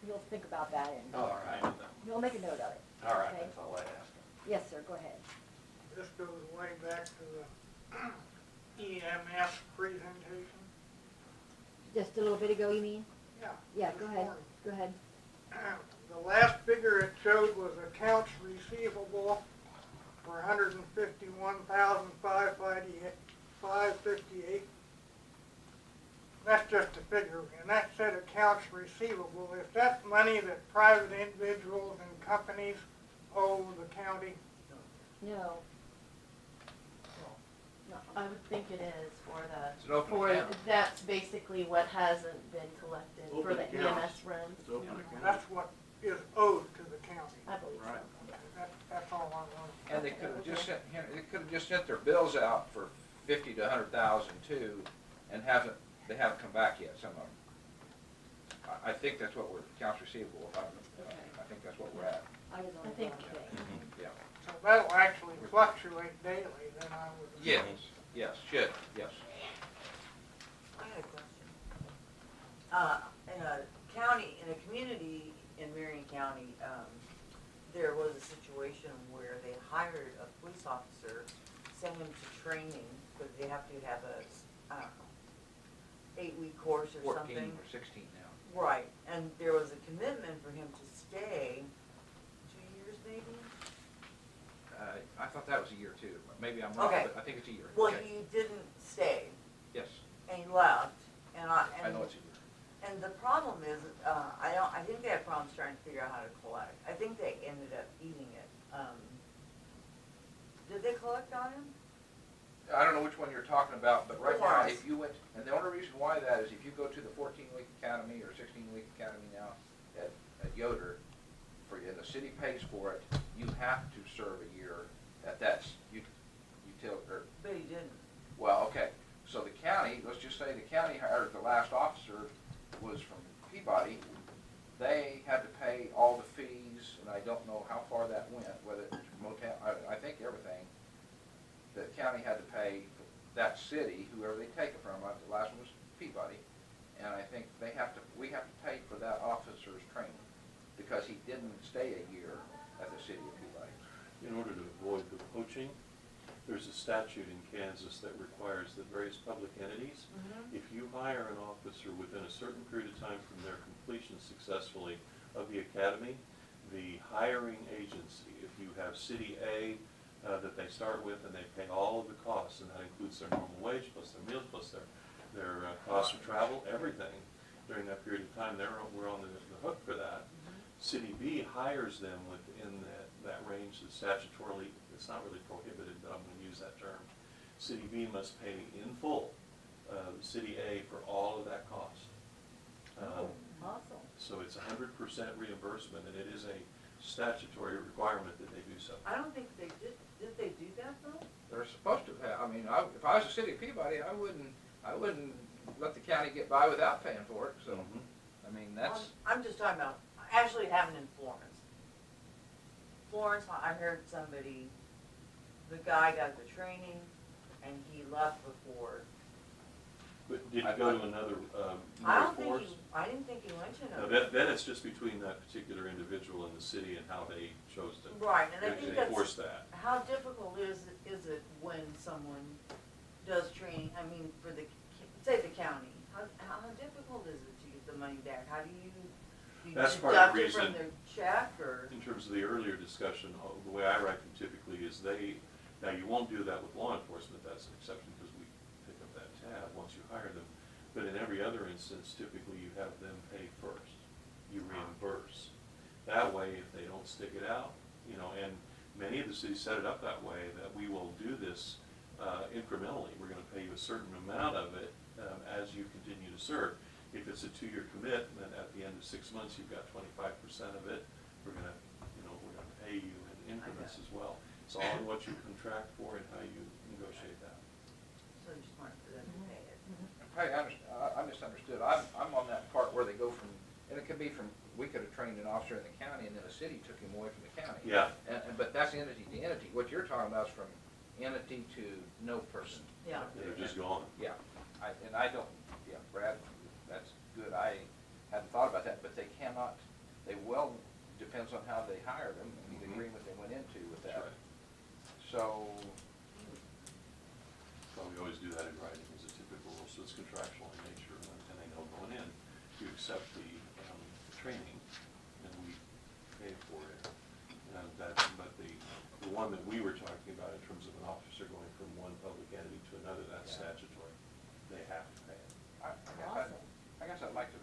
He'll think about that and All right. he'll make a note of it. All right, Okay. that's all I asked. Yes, sir, go ahead. This goes way back to the EMS presentation. Just a little bit ago, you mean? Yeah. Yeah, this go ahead, morning. go ahead. The last figure it showed was accounts receivable for $151,538 and that said accounts receivable, is that money that private individuals and companies owe the county? No. No. I would think it is for It's an open for, account. that's basically what hasn't been collected for Open the accounts. EMS runs. It's open account. That's what is owed to the county. I believe Right. so. That's all I want. And they could have just sent, they could have just sent their bills out for 50 to 100,000 too, and they haven't come back yet, some of them. I think that's what we're, accounts receivable, if I think that's what we're at. I was I on think- the wrong thing. Yeah. So that'll actually fluctuate daily, then I would. Yes, yes, should, yes. I had a question. In a county, in a community in Marion County, there was a situation where they hired a police officer, sent him to training, because they have to have a, 8-week course or 14 something. or 16 now. Right, and there was a commitment for him to stay 2 years maybe? I thought that was a year too. Maybe I'm wrong, Okay. but I think it's a year. Well, Okay. he didn't stay, Yes, and he left, and I know it's a year. And the problem is, I think they had problems trying to figure out how to collect. I think they ended up eating it. Did they collect on him? I don't know which one you're talking about, but right now, Florence. if you went, and the only reason why that is if you go to the 14-week academy or 16-week academy now at Yoder, and the city pays for it, you have to serve a year at that or, But he didn't. well, okay. So the county, let's just say the county hired the last officer was from Peabody. They had to pay all the fees, and I don't know how far that went, whether it was motel, I think everything. The county had to pay that city, whoever they take it from, the last one was Peabody. And I think we have to pay for that officer's training, because he didn't stay a year at the city of Peabody. In order to avoid the poaching, there's a statute in Kansas that requires that various public entities, if you hire an officer within a certain period of time from their completion successfully of the academy, the hiring agency, if you have City A that they start with and they pay all of the costs, and that includes their normal wage plus their meals plus their cost of travel, everything during that period of time, we're on the hook for that. City B hires them within that range that's statutorily, it's not really prohibited, but I'm going to use that term. City B must pay in full City A for all of that cost. Awesome. So it's 100% reimbursement, and it is a statutory requirement that they do so. I don't think they did. Did they do that though? They're supposed to have, I mean, if I was the city of Peabody, I wouldn't let the county get by without paying for it, so, I mean, that's, I'm just talking about, actually it happened in Florence. Florence, I heard somebody, the guy got the training and he left before. But did you go to another I more don't think force? I didn't think he went to No, no. then it's just between that particular individual and the city and how they chose to Right, and I think enforce that's, that. how difficult is it when someone does training, I mean, for the, say the county, how difficult is it to get the money back? How do you That's part of deduct the it from reason. their check, or? In terms of the earlier discussion, the way I write them typically is now you won't do that with law enforcement, that's an exception because we pick up that tab once you hire them. But in every other instance, typically you have them pay first. You reimburse. That way, if they don't stick it out, and many of the cities set it up that way, that we will do this incrementally. We're going to pay you a certain amount of it as you continue to serve. If it's a 2-year commitment, at the end of 6 months, you've got 25% of it. We're going to, we're going to pay you in increments as well. It's all in what you contract for and how you negotiate that. So you're smart for them to pay it. hey, I misunderstood. I'm on that part where they go from, and it could be from, we could have trained an officer in the county and then the city took him away from the county. Yeah. But that's entity to entity. What you're talking about is from entity to no person. Yeah. They're just gone. Yeah, Brad, that's good. I hadn't thought about that, but they cannot, depends on how they hire them and the agreement they went into with That's that. right. So, Well, we always do that in writing as a typical rule, so it's contractual in nature, and they know going in, you accept the training, and we pay for it. But the one that we were talking about in terms of an officer going from one public entity to another, that's Yeah. statutory. They have to pay it. I guess I'd like to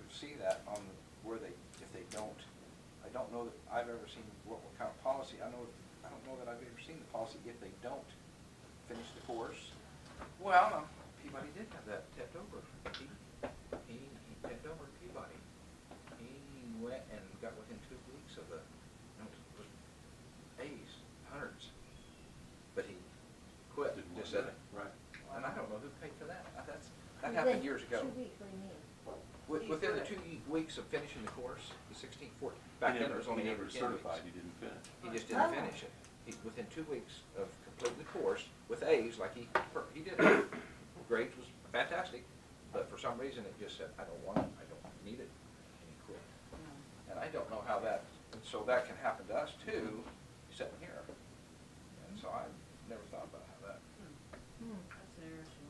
policy if they don't finish the course? Well, Peabody did have that tipped over. He tipped over Peabody. He went and got within 2 weeks of the, it was A's, hundreds. But he quit, Didn't just want said that, it. right. And I don't know who paid for that. That Within happened years ago. 2 weeks, what do you mean? Within the 2 weeks of finishing the course, the 16, 14, back then it was only He 8 never or 10 certified, weeks. he didn't finish. He just didn't Oh. finish it. Within 2 weeks of completing the course with A's, like he did. Grades was fantastic, but for some reason it just said, I don't want it, I don't need it, and he quit. And I don't know how that, and so that can happen to us too, sitting here. And so I never thought about how that. That's interesting.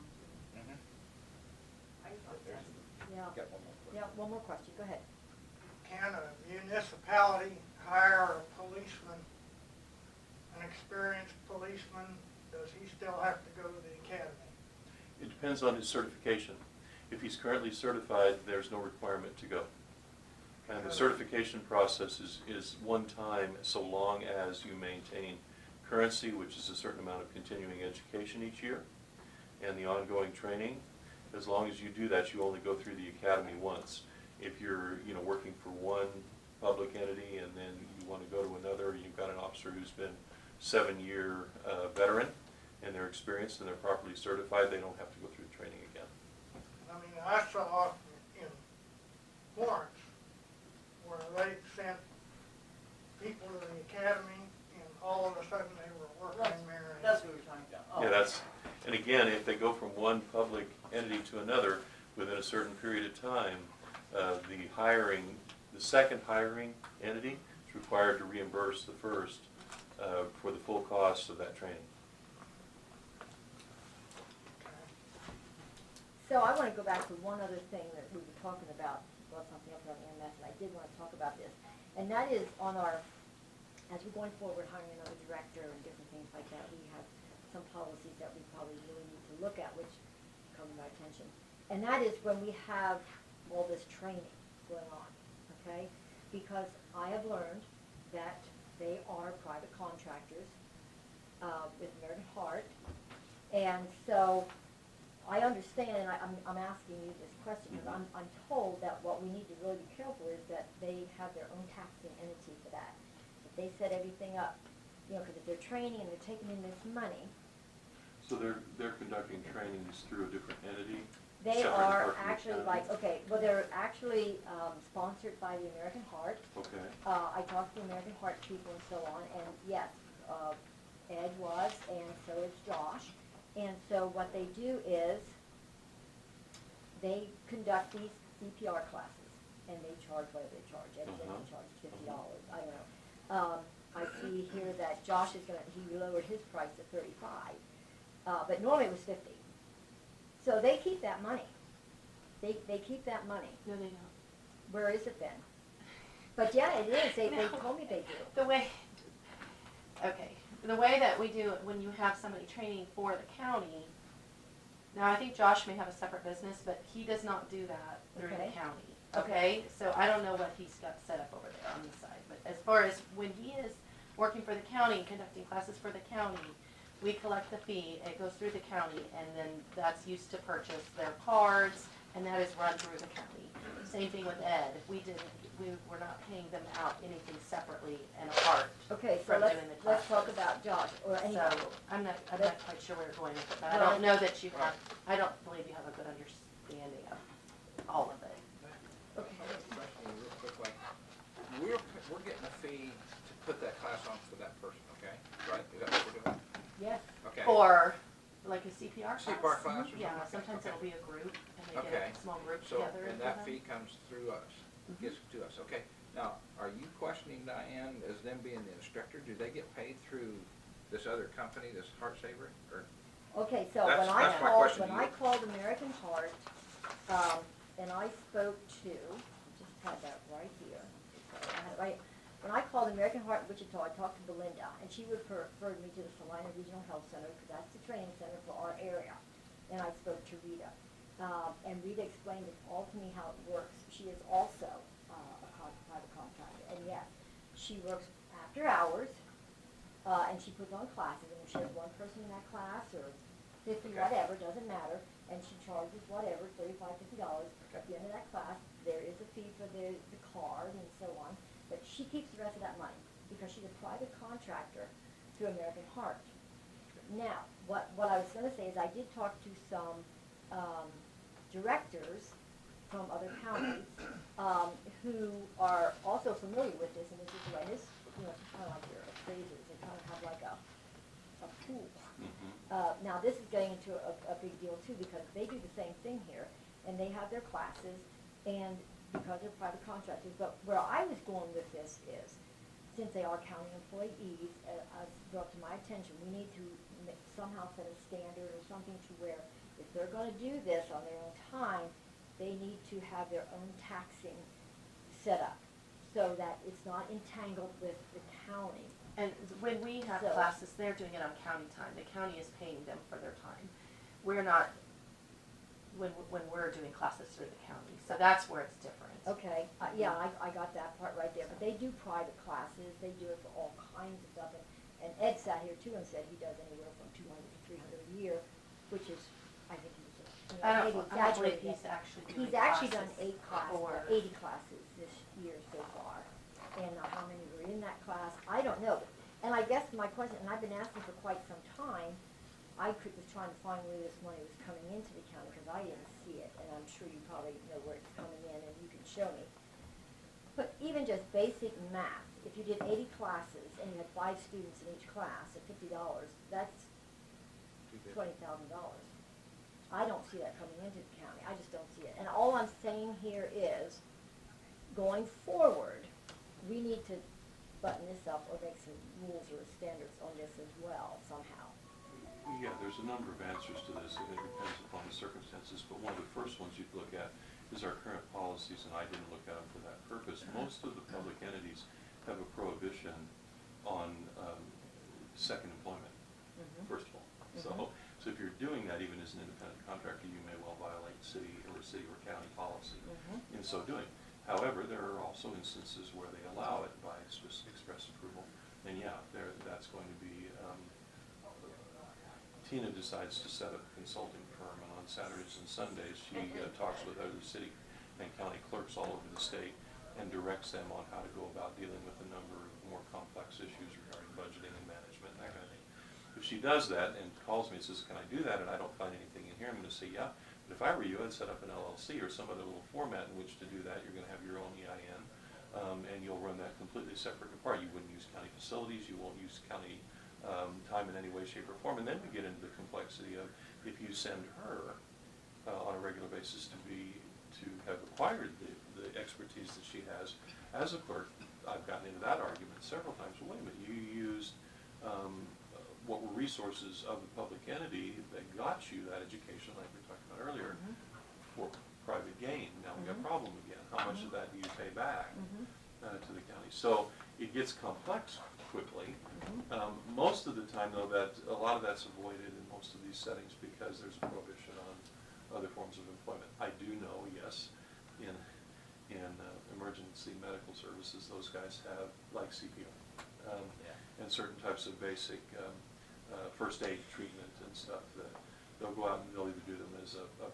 Mhm. There's- Yeah, Got one more question. yeah, one more question, go ahead. Can a municipality hire a policeman, an experienced policeman? Does he still have to go to the academy? It depends on his certification. If he's currently certified, there's no requirement to go. And the certification process is one time so long as you maintain currency, which is a certain amount of continuing education each year, and the ongoing training. As long as you do that, you only go through the academy once. If you're, working for one public entity and then you want to go to another, you've got an officer who's been 7-year veteran, and they're experienced and they're properly certified, they don't have to go through the training again. I mean, I saw in Florence where they sent people to the academy and all of a sudden they were working in Marion. That's what we were talking about. Oh. And again, if they go from one public entity to another within a certain period of time, the second hiring entity is required to reimburse the first for the full cost of that training. So I want to go back to one other thing that we were talking about, well, something else about EMS, and I did want to talk about this. And that is on our, as we're going forward hiring another director and different things like that, we have some policies that we probably really need to look at, which come to my attention. And that is when we have all this training going on, okay? Because I have learned that they are private contractors with American Heart. And so I understand, and I'm asking you this question, because I'm told that what we need to really be careful is that they have their own taxing entity for that. If they set everything up, because if they're training and they're taking in this money, So they're conducting trainings through a different entity? they separate are apart from the actually academy? they're actually sponsored by the American Heart. Okay. I talked to the American Heart people and so on, and yes, Ed was, and so is Josh. And so what they do is they conduct these CPR classes, and they charge whatever they charge. Ed said he charges $50. I don't know. I see here that Josh he lowered his price to $35, but normally it was $50. So they keep that money. They keep that money. No, they don't. Where is it then? But yeah, it is. They No. told me they do. The way that we do it, when you have somebody training for the county, now I think Josh may have a separate business, but he does not do that through the Okay. county. Okay, so I don't know what he's got set up over there on the side, but as far as when he is working for the county and conducting classes for the county, we collect the fee, it goes through the county, and then that's used to purchase their cards, and that is run through the county. Same thing with Ed, we were not paying them out anything separately and apart. Okay, so From let's doing the talk classes. about Josh, or anybody. So, I'm not quite sure where you're going with it, but I don't know that you have, I don't believe you have a good understanding of all of it. Okay. I have a question real quick, like, we're getting a fee to put that class on for that person, okay? Right? Is that what we're doing? Yes. Okay. For, like a CPR class? CPR class or Yeah, something? sometimes Okay. it'll be a group, and they Okay. get a small group So, together. and for that them. fee comes through us, gets to us, okay? Now, are you questioning Diane as them being the instructor? Do they get paid through this other company, this Heart Saver, or? Okay, so That's my question to when I you. called American Heart, and I spoke to, I just had that right here. So I had it right. When I called American Heart in Wichita, I talked to Belinda, and she referred me to the Salina Regional Health Center, because that's the training center for our area. And I spoke to Rita, and Rita explained it all to me how it works. She is also a private contractor, and yes, she works after hours, and she puts on classes, and if she has one person in that class, or 50, Okay. whatever, doesn't matter, and she charges whatever, $35, $50 at the end of that class, there is a fee for the card and so on, but she keeps the rest of that money, because she's a private contractor to American Heart. Now, what I was gonna say is I did talk to some, directors from other counties, who are also familiar with this, and this is the way this, it's kind of like your appraisers, they kind of have like a pool. Now, this is getting into a big deal too, because they do the same thing here, and they have their classes, and because they're private contractors, but where I was going with this is, since they are county employees, as brought to my attention, we need to somehow set a standard or something to where, if they're gonna do this on their own time, they need to have their own taxing set up, so that it's not entangled with the county. And when we have So- classes, they're doing it on county time. The county is paying them for their time. We're not, when we're doing classes through the county, so that's where it's different. Okay, yeah, I got that part right there, but they do private classes, they do it for all kinds of stuff, and Ed sat here too and said he does anywhere from 200 to 300 a year, which is, I think he's just, I maybe don't believe exaggerating it. he's actually doing He's actually done classes 80 classes this year so far, and how many were in that class, I don't know. And I guess my question, and I've been asking for quite some time, was trying to find where this money was coming into the county, because I didn't see it, and I'm sure you probably know where it's coming in, and you can show me. But even just basic math, if you did 80 classes, and you had 5 students in each class at $50, that's $20,000. I don't see that coming into the county, I just don't see it. And all I'm saying here is, going forward, we need to button this up or make some rules or standards on this as well somehow. Yeah, there's a number of answers to this, and it depends upon the circumstances, but one of the first ones you'd look at is our current policies, and I didn't look at them for that purpose. Most of the public entities have a prohibition on second employment, first of all. So if you're doing that even as an independent contractor, you may well violate city or county policy in so doing. However, there are also instances where they allow it by express approval, and yeah, that's going to be, Tina decides to set up a consulting firm, and on Saturdays and Sundays, she talks with other city and county clerks all over the state and directs them on how to go about dealing with a number of more complex issues regarding budgeting and management and that kind of thing. If she does that and calls me and says, can I do that, and I don't find anything in here, I'm going to say, yeah. But if I were you, I'd set up an LLC or some other little format in which to do that. You're going to have your own EIN, and you'll run that completely separate and apart. You wouldn't use county facilities. You won't use county time in any way, shape, or form. And then we get into the complexity of if you send her on a regular basis to have acquired the expertise that she has as a clerk. I've gotten into that argument several times. Well, wait a minute, you used what were resources of the public entity that got you that education, like we talked about earlier, for private gain. Now we got a problem again. How much of that do you pay back to the county? So it gets complex quickly. Most of the time, though, that a lot of that's avoided in most of these settings because there's a prohibition on other forms of employment. I do know, yes, in emergency medical services, those guys have like CPR and certain types of basic first aid treatment and stuff that they'll go out and they'll either do them as a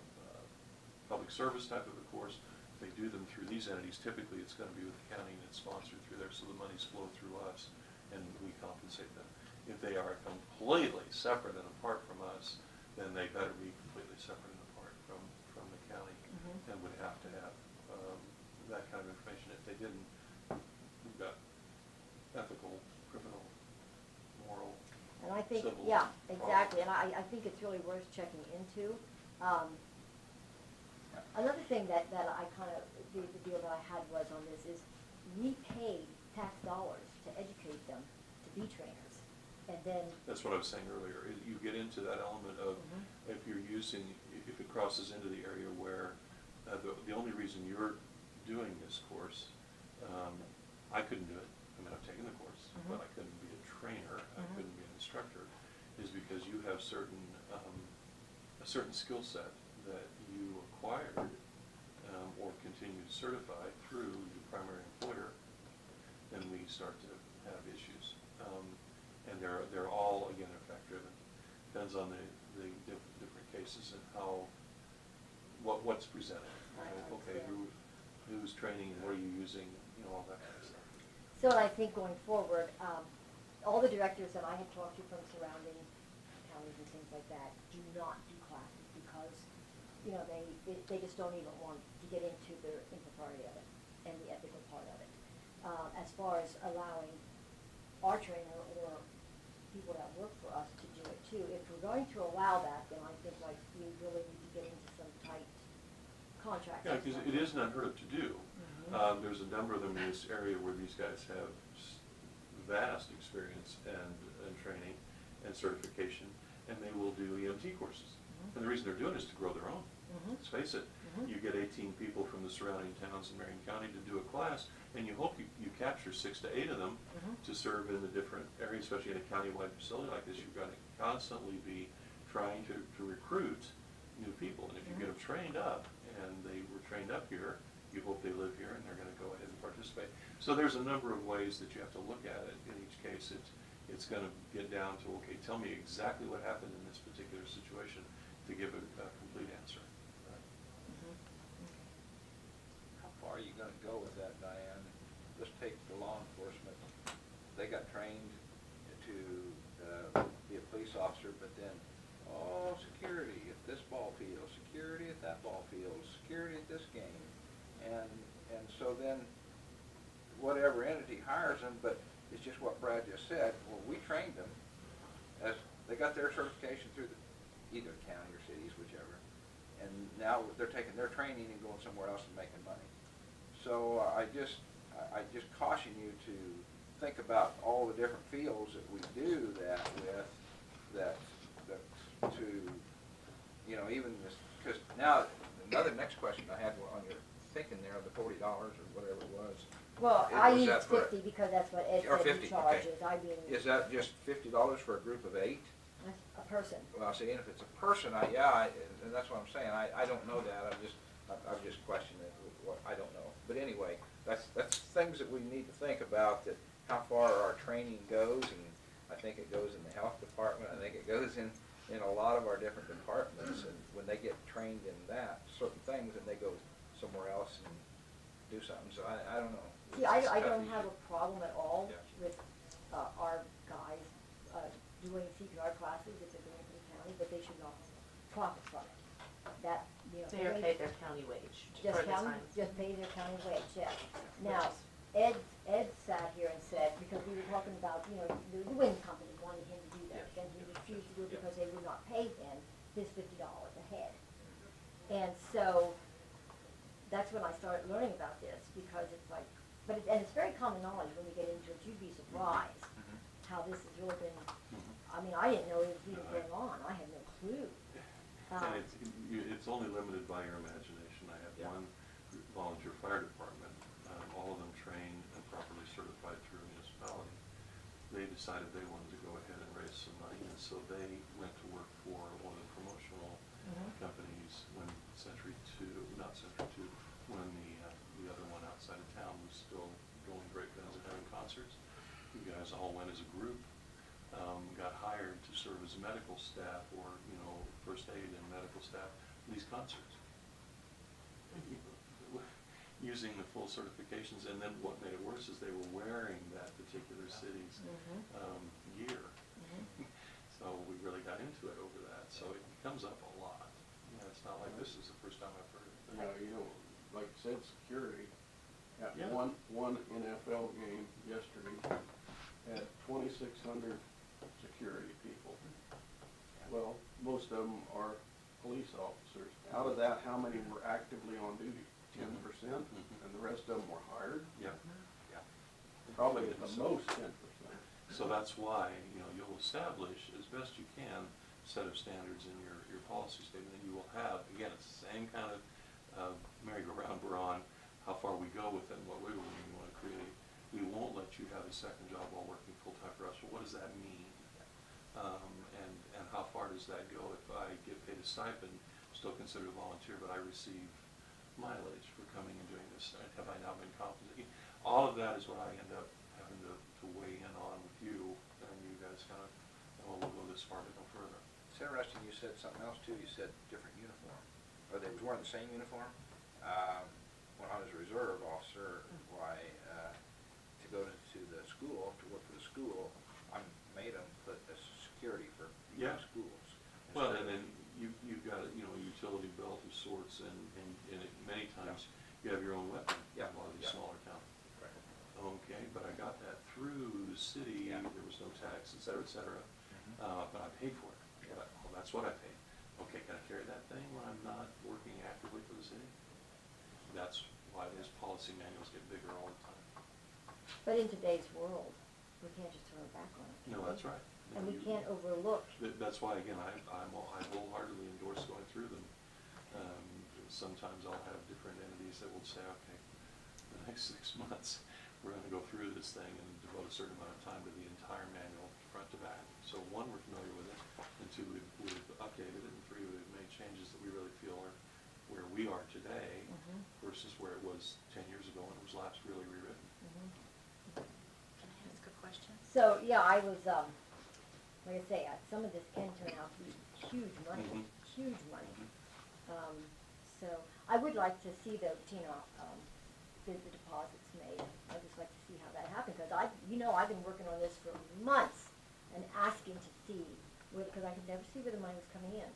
public service type of a course. If they do them through these entities, typically it's going to be with the county and it's sponsored through there, so the monies flow through us and we compensate them. If they are completely separate and apart from us, then they better be completely separate and apart from the county and would have to have that kind of information. If they didn't, we've got ethical, criminal, moral, And I think, civil yeah, problems. exactly, and I think it's really worth checking into. Another thing that I kind of, the deal that I had was on this is, we pay tax dollars to educate them to be trainers, and then. That's what I was saying earlier. You get into that element of if you're using, if it crosses into the area where the only reason you're doing this course, I couldn't do it. I mean, I've taken the course, but I couldn't be a trainer. I couldn't be an instructor, is because you have a certain skill set that you acquired or continue to certify through your primary employer, then we start to have issues. And they're all, again, they're fact driven. Depends on the different cases and how, what's presented. Right, I Okay, understand. who's training, what are you using, all that kind of stuff. So I think going forward, all the directors that I have talked to from surrounding counties and things like that do not do classes because, they just don't even want to get into the impropriety of it and the ethical part of it. As far as allowing our trainer or people that work for us to do it too, if we're going to allow that, then I think like we really need to get into some tight contracts. Yeah, because it isn't unheard of to do. Mhm. There's a number of them in this area where these guys have vast experience and training and certification, and they will do EMT courses. And the reason they're doing it is to grow their own. Mhm. Let's face it, Mhm. you get 18 people from the surrounding towns in Marion County to do a class, and you hope you capture 6 to 8 of them Mhm. to serve in the different areas, especially in a countywide facility like this. You've got to constantly be trying to recruit new people. And if you get them trained up, and they were trained up here, you hope they live here and they're going to go ahead and participate. So there's a number of ways that you have to look at it. In each case, it's going to get down to, okay, tell me exactly what happened in this particular situation to give a complete answer. How far are you gonna go with that, Diane? Let's take the law enforcement. They got trained to be a police officer, but then, security at this ball field, security at that ball field, security at this game. And so then, whatever entity hires them, but it's just what Brad just said, well, we trained them as, they got their certification through either county or cities, whichever. And now they're taking their training and going somewhere else and making money. So I just caution you to think about all the different fields that we do that with, that to, even this, because now, another next question I had on your thinking there, the $40 or whatever it was. Well, It I was use that for- 50 because that's what Ed Or said 50, he okay. charges. I mean, Is that just $50 for a group of 8? a person. Well, see, and if it's a person, and that's what I'm saying, I don't know that, I'm just questioning it, I don't know. But anyway, that's things that we need to think about, that how far our training goes, and I think it goes in the health department, I think it goes in a lot of our different departments, and when they get trained in that, certain things, and they go somewhere else and do something, so I don't know. See, It's I tough don't issue. have a problem at all Yeah. with our guys doing CPR classes if they're doing it for the county, but they should not profit from it. That, They are paid their county wage just for the county, time. just pay their county wage, yes. Now, Ed sat here and said, because we were talking about, the wind company wanted him to do that, then he refused to do it because they would not pay him his $50 a head. And so, that's when I started learning about this, because it's like, and it's very common knowledge when we get into it, you'd be surprised how this has really been, I mean, I didn't know it was even going on, I had no clue. And it's only limited by your imagination. I have one volunteer fire department, all of them trained and properly certified through a municipality. They decided they wanted to go ahead and raise some money, and so they went to work for one of the promotional companies when when the other one outside of town was still going great guns and having concerts. You guys all went as a group, got hired to serve as medical staff or, first aid and medical staff in these concerts. Using the full certifications, and then what made it worse is they were wearing that particular city's gear. So we really got into it over that. So it comes up a lot. It's not like this is the first time I've heard it. Like I said, security, at Yeah. one NFL game yesterday, had 2,600 security people. Well, most of them are police officers. Out of that, how many were actively on duty? 10%, and the rest of them were hired? Yeah. Probably at the most 10%. So that's why, you'll establish as best you can a set of standards in your policy statement, and you will have, again, it's the same kind of merry-go-round we're on, how far we go with it and what wiggle room we want to create. We won't let you have a second job while working full-time for us. Well, what does that mean? And how far does that go? If I get paid a stipend, still considered a volunteer, but I receive mileage for coming and doing this, have I now been compensated? All of that is what I end up having to weigh in on with you, and you guys kind of, oh, we'll go this far, but no further. It's interesting, you said something else too, you said different uniform, or they was wearing the same uniform. When I was a reserve officer, to go to the school, to work for the school, I made them put a security for Yeah. schools. Well, instead and of- then you've got a, you know, a utility belt of sorts, and many times you have your own weapon in Yeah, a lot of these yeah. smaller towns. Right. Okay, but I got that through the city, Yeah. there was no tax, et cetera, but I paid for it. Yeah. Well, that's what I paid. Okay, can I carry that thing when I'm not working actively for the city? That's why those policy manuals get bigger all the time. But in today's world, we can't just turn our back on it. can No, we? that's right. And we You- can't overlook. That's why, again, I wholeheartedly endorse going through them. Sometimes I'll have different entities that will say, okay, the next 6 months, we're gonna go through this thing and devote a certain amount of time to the entire manual, front to back. So one, we're familiar with it, and two, we've updated it, and three, we've made changes that we really feel are where we are today Mhm. versus where it was 10 years ago when it was last really rewritten. Mhm. Can I ask a question? So, yeah, I was, like I say, some of this can turn out to be huge money, Mhm. huge money. So I would like to see the, the deposits made. I'd just like to see how that happened, because I've been working on this for months and asking to see, because I could never see where the money was coming in.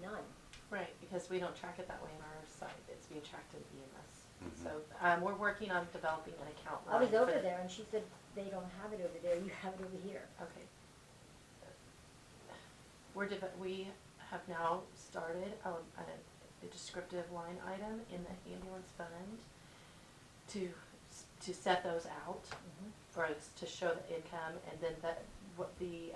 None. Right, because we don't track it that way on our site, it's being tracked in EMS. Mhm. So, we're working on developing an account I line was over for the- there and she said, they don't have it over there, you have it over here. Okay. We have now started a descriptive line item in the ambulance fund to set those out Mhm. for us to show the income, and then what the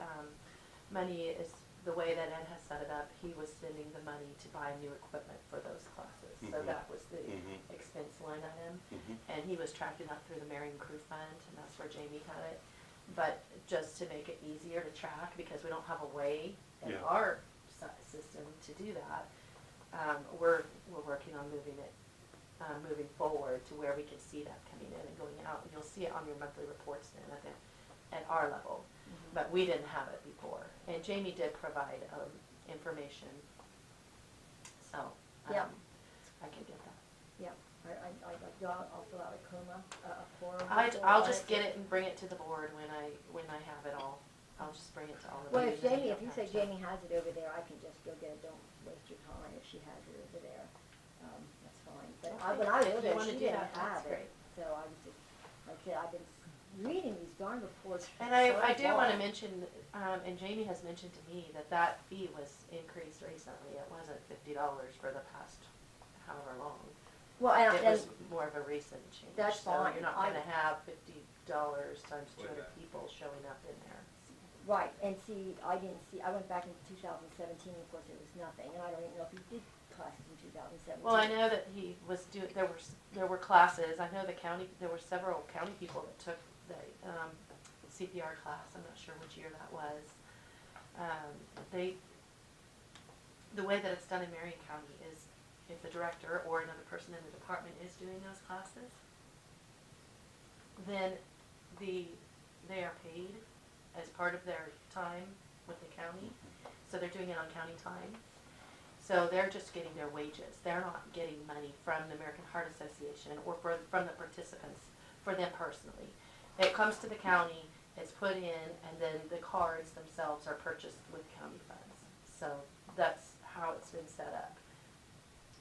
money is, the way that Ed has set it up, he was spending the money to buy new equipment for those classes. So Mhm. that was the Mhm. expense line item. Mhm. And he was tracking that through the Marion Crew Fund, and that's where Jamie had it. But just to make it easier to track, because we don't have a way in Yeah. our system to do that, we're working on moving forward to where we can see that coming in and going out. And you'll see it on your monthly reports then at our level. Mhm. But we didn't have it before. And Jamie did provide information, so Yeah. I can get that. Yeah, I'll fill out a coma, a quorum. I'll just get it and bring it to the board when I have it all. I'll just bring it to all of you. Well, if and then Jamie, you if you don't say have to- Jamie has it over there, I can just go get it, don't waste your time if she has it over there, that's fine. But Okay, when I was if over you there, wanna she do didn't that, that's have it, great. so I was just, like I said, I've been reading these darn reports. for And I so do wanna long. mention, and Jamie has mentioned to me that fee was increased recently. It wasn't $50 for the past however long. Well, It was and, more of a recent change. That's So fine. you're not gonna have $50 times Wait a 200 minute. people showing up in there. right, and see, I went back in 2017, of course, it was nothing, and I don't even know if he did classes in 2017. Well, I know that he was doing, there were classes, I know there were several county people that took the CPR class, I'm not sure which year that was. The way that it's done in Marion County is if the director or another person in the department is doing those classes, then they are paid as part of their time with the county, so they're doing it on county time. So they're just getting their wages. They're not getting money from the American Heart Association or from the participants for them personally. It comes to the county, it's put in, and then the cards themselves are purchased with county funds. So that's how it's been set up.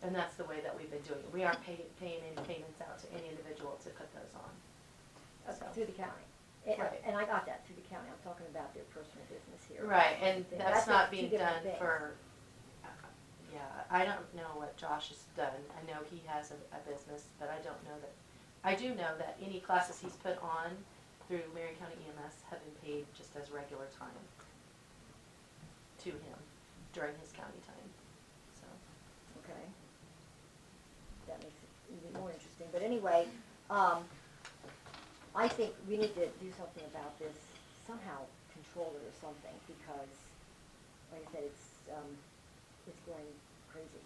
And that's the way that we've been doing it. We aren't paying any payments out to any individual to put those on. So. Through the county. Right. And I got that through the county, I'm talking about their personal business here. Right, and that's not two being different done things. for, I don't know what Josh has done. I know he has a business, but I don't know that, I do know that any classes he's put on through Marion County EMS have been paid just as regular time to him during his county time, so. Okay. That makes it even more interesting, but anyway, I think we need to do something about this, somehow control it or something, because, like I said, it's going crazy,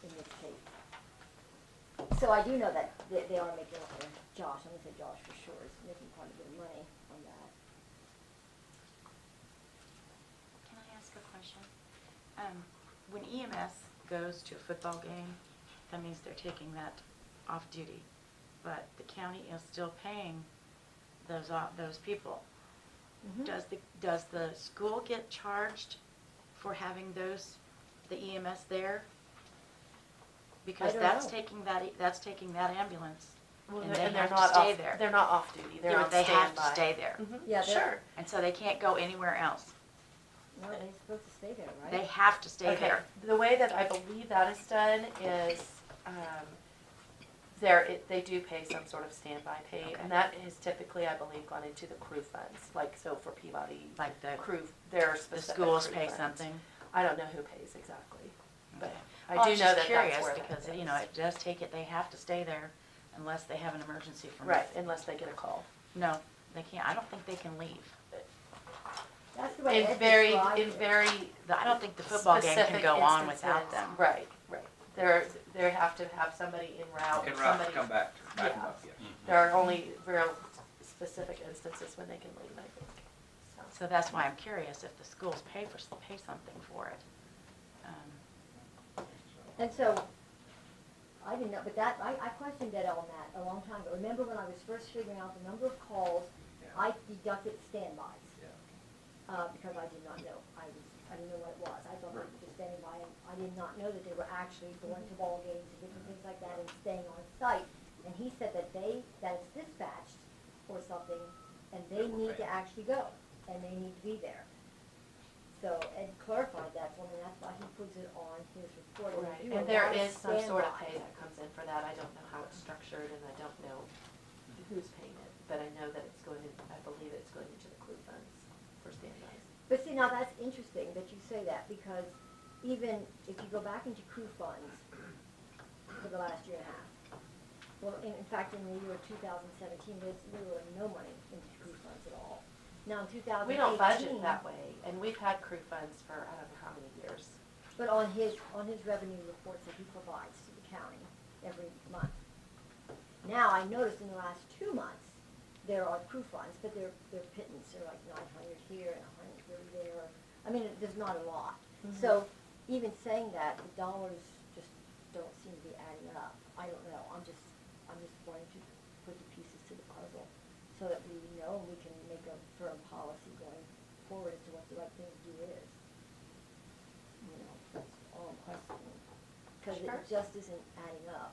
in this case. So I do know that they are making, Josh, I'm gonna say Josh for sure, is making quite a bit of money on that. When EMS goes to a football game, that means they're taking that off duty. But the county is still paying those people. Mhm. Does the school get charged for having the EMS there? Because don't that's know. taking that ambulance, Well, and they're they have to not stay off- there. They're not off duty, they're Yeah, on but they have to standby. stay there. Mhm. Yeah, they're- Sure. And so they can't go anywhere else. No, they're supposed to stay there, right? They have to stay Okay, there. the way that I believe that is done is, they do pay some sort of standby pay, Okay. and that is typically, I believe, gone into the crew funds, like, so for Peabody, Like the crew, their the specific schools crew pay funds. something. I don't know who pays exactly, but Okay. I Well, do was know just that curious that's where that because, is. you know, it does take it, they have to stay there unless they have an emergency from. Right, unless they get a call. No, they can't. I don't think they can leave. That's the way In Ed very, described in it. very I don't think the football game can specific go on without instances. them. Right, right. They have to have somebody en route, In route to somebody, come back them yeah. up, yes. There are only real specific instances when they can leave, I think. So that's why I'm curious if the schools pay something for it. And so, I didn't know, but that, I questioned Ed on that a long time ago. Remember when I was first figuring out the number of calls, Yeah. I deducted standbys, Yeah. because I did not know. I didn't know what it was. I thought they were just standing by, and I did not know that they were actually going to ball games and different things like that and staying on site. And he said that it's dispatched or something, and they need to actually go, and they need to be there. So Ed clarified that for me, that's why he puts it on his report. Right, We do a and there lot of is some sort of standbys. pay that comes in for that. I don't know how it's structured and I don't know who's paying it, but I know that it's going in, I believe it's going into the crew funds for standbys. But see, now that's interesting that you say that, because even if you go back into crew funds for the last year and a half, well, in fact, in the year 2017, there was no money into crew funds at all. Now, in 2018. We don't budget that way, and we've had crew funds for I don't know how many years. But on his revenue reports that he provides to the county every month. Now, I noticed in the last 2 months, there are crew funds, but they're pittance, they're like 900 here and 130 there. I mean, there's not a lot. So even saying that, the dollars just don't seem to be adding up. I don't know, I'm just wanting to put the pieces to the puzzle so that we know we can make a firm policy going forward as to what the right thing to do is. You know, that's all I'm questioning, because Sure. it just isn't adding up.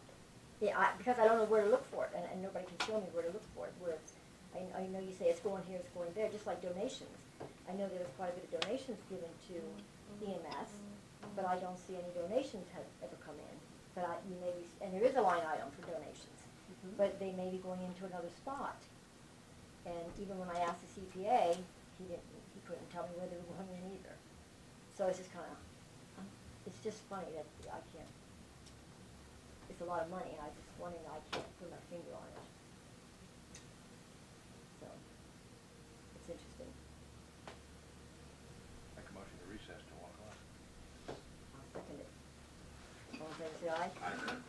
Yeah, because I don't know where to look for it, and nobody can show me where to look for it, where it's, I know you say it's going here, it's going there, just like donations. I know there was quite a bit of donations given to EMS, but I don't see any donations have ever come in. But you may be, and there is a line item for donations, but they may be going into another spot. And even when I asked the CPA, he couldn't tell me where they were going in either. So it's just it's just funny that I can't, it's a lot of money, and I just wondering, I can't put my finger on it. So, it's interesting. Make a motion to recess till 1 o'clock. I'll second it. All in favor, say aye. Aye.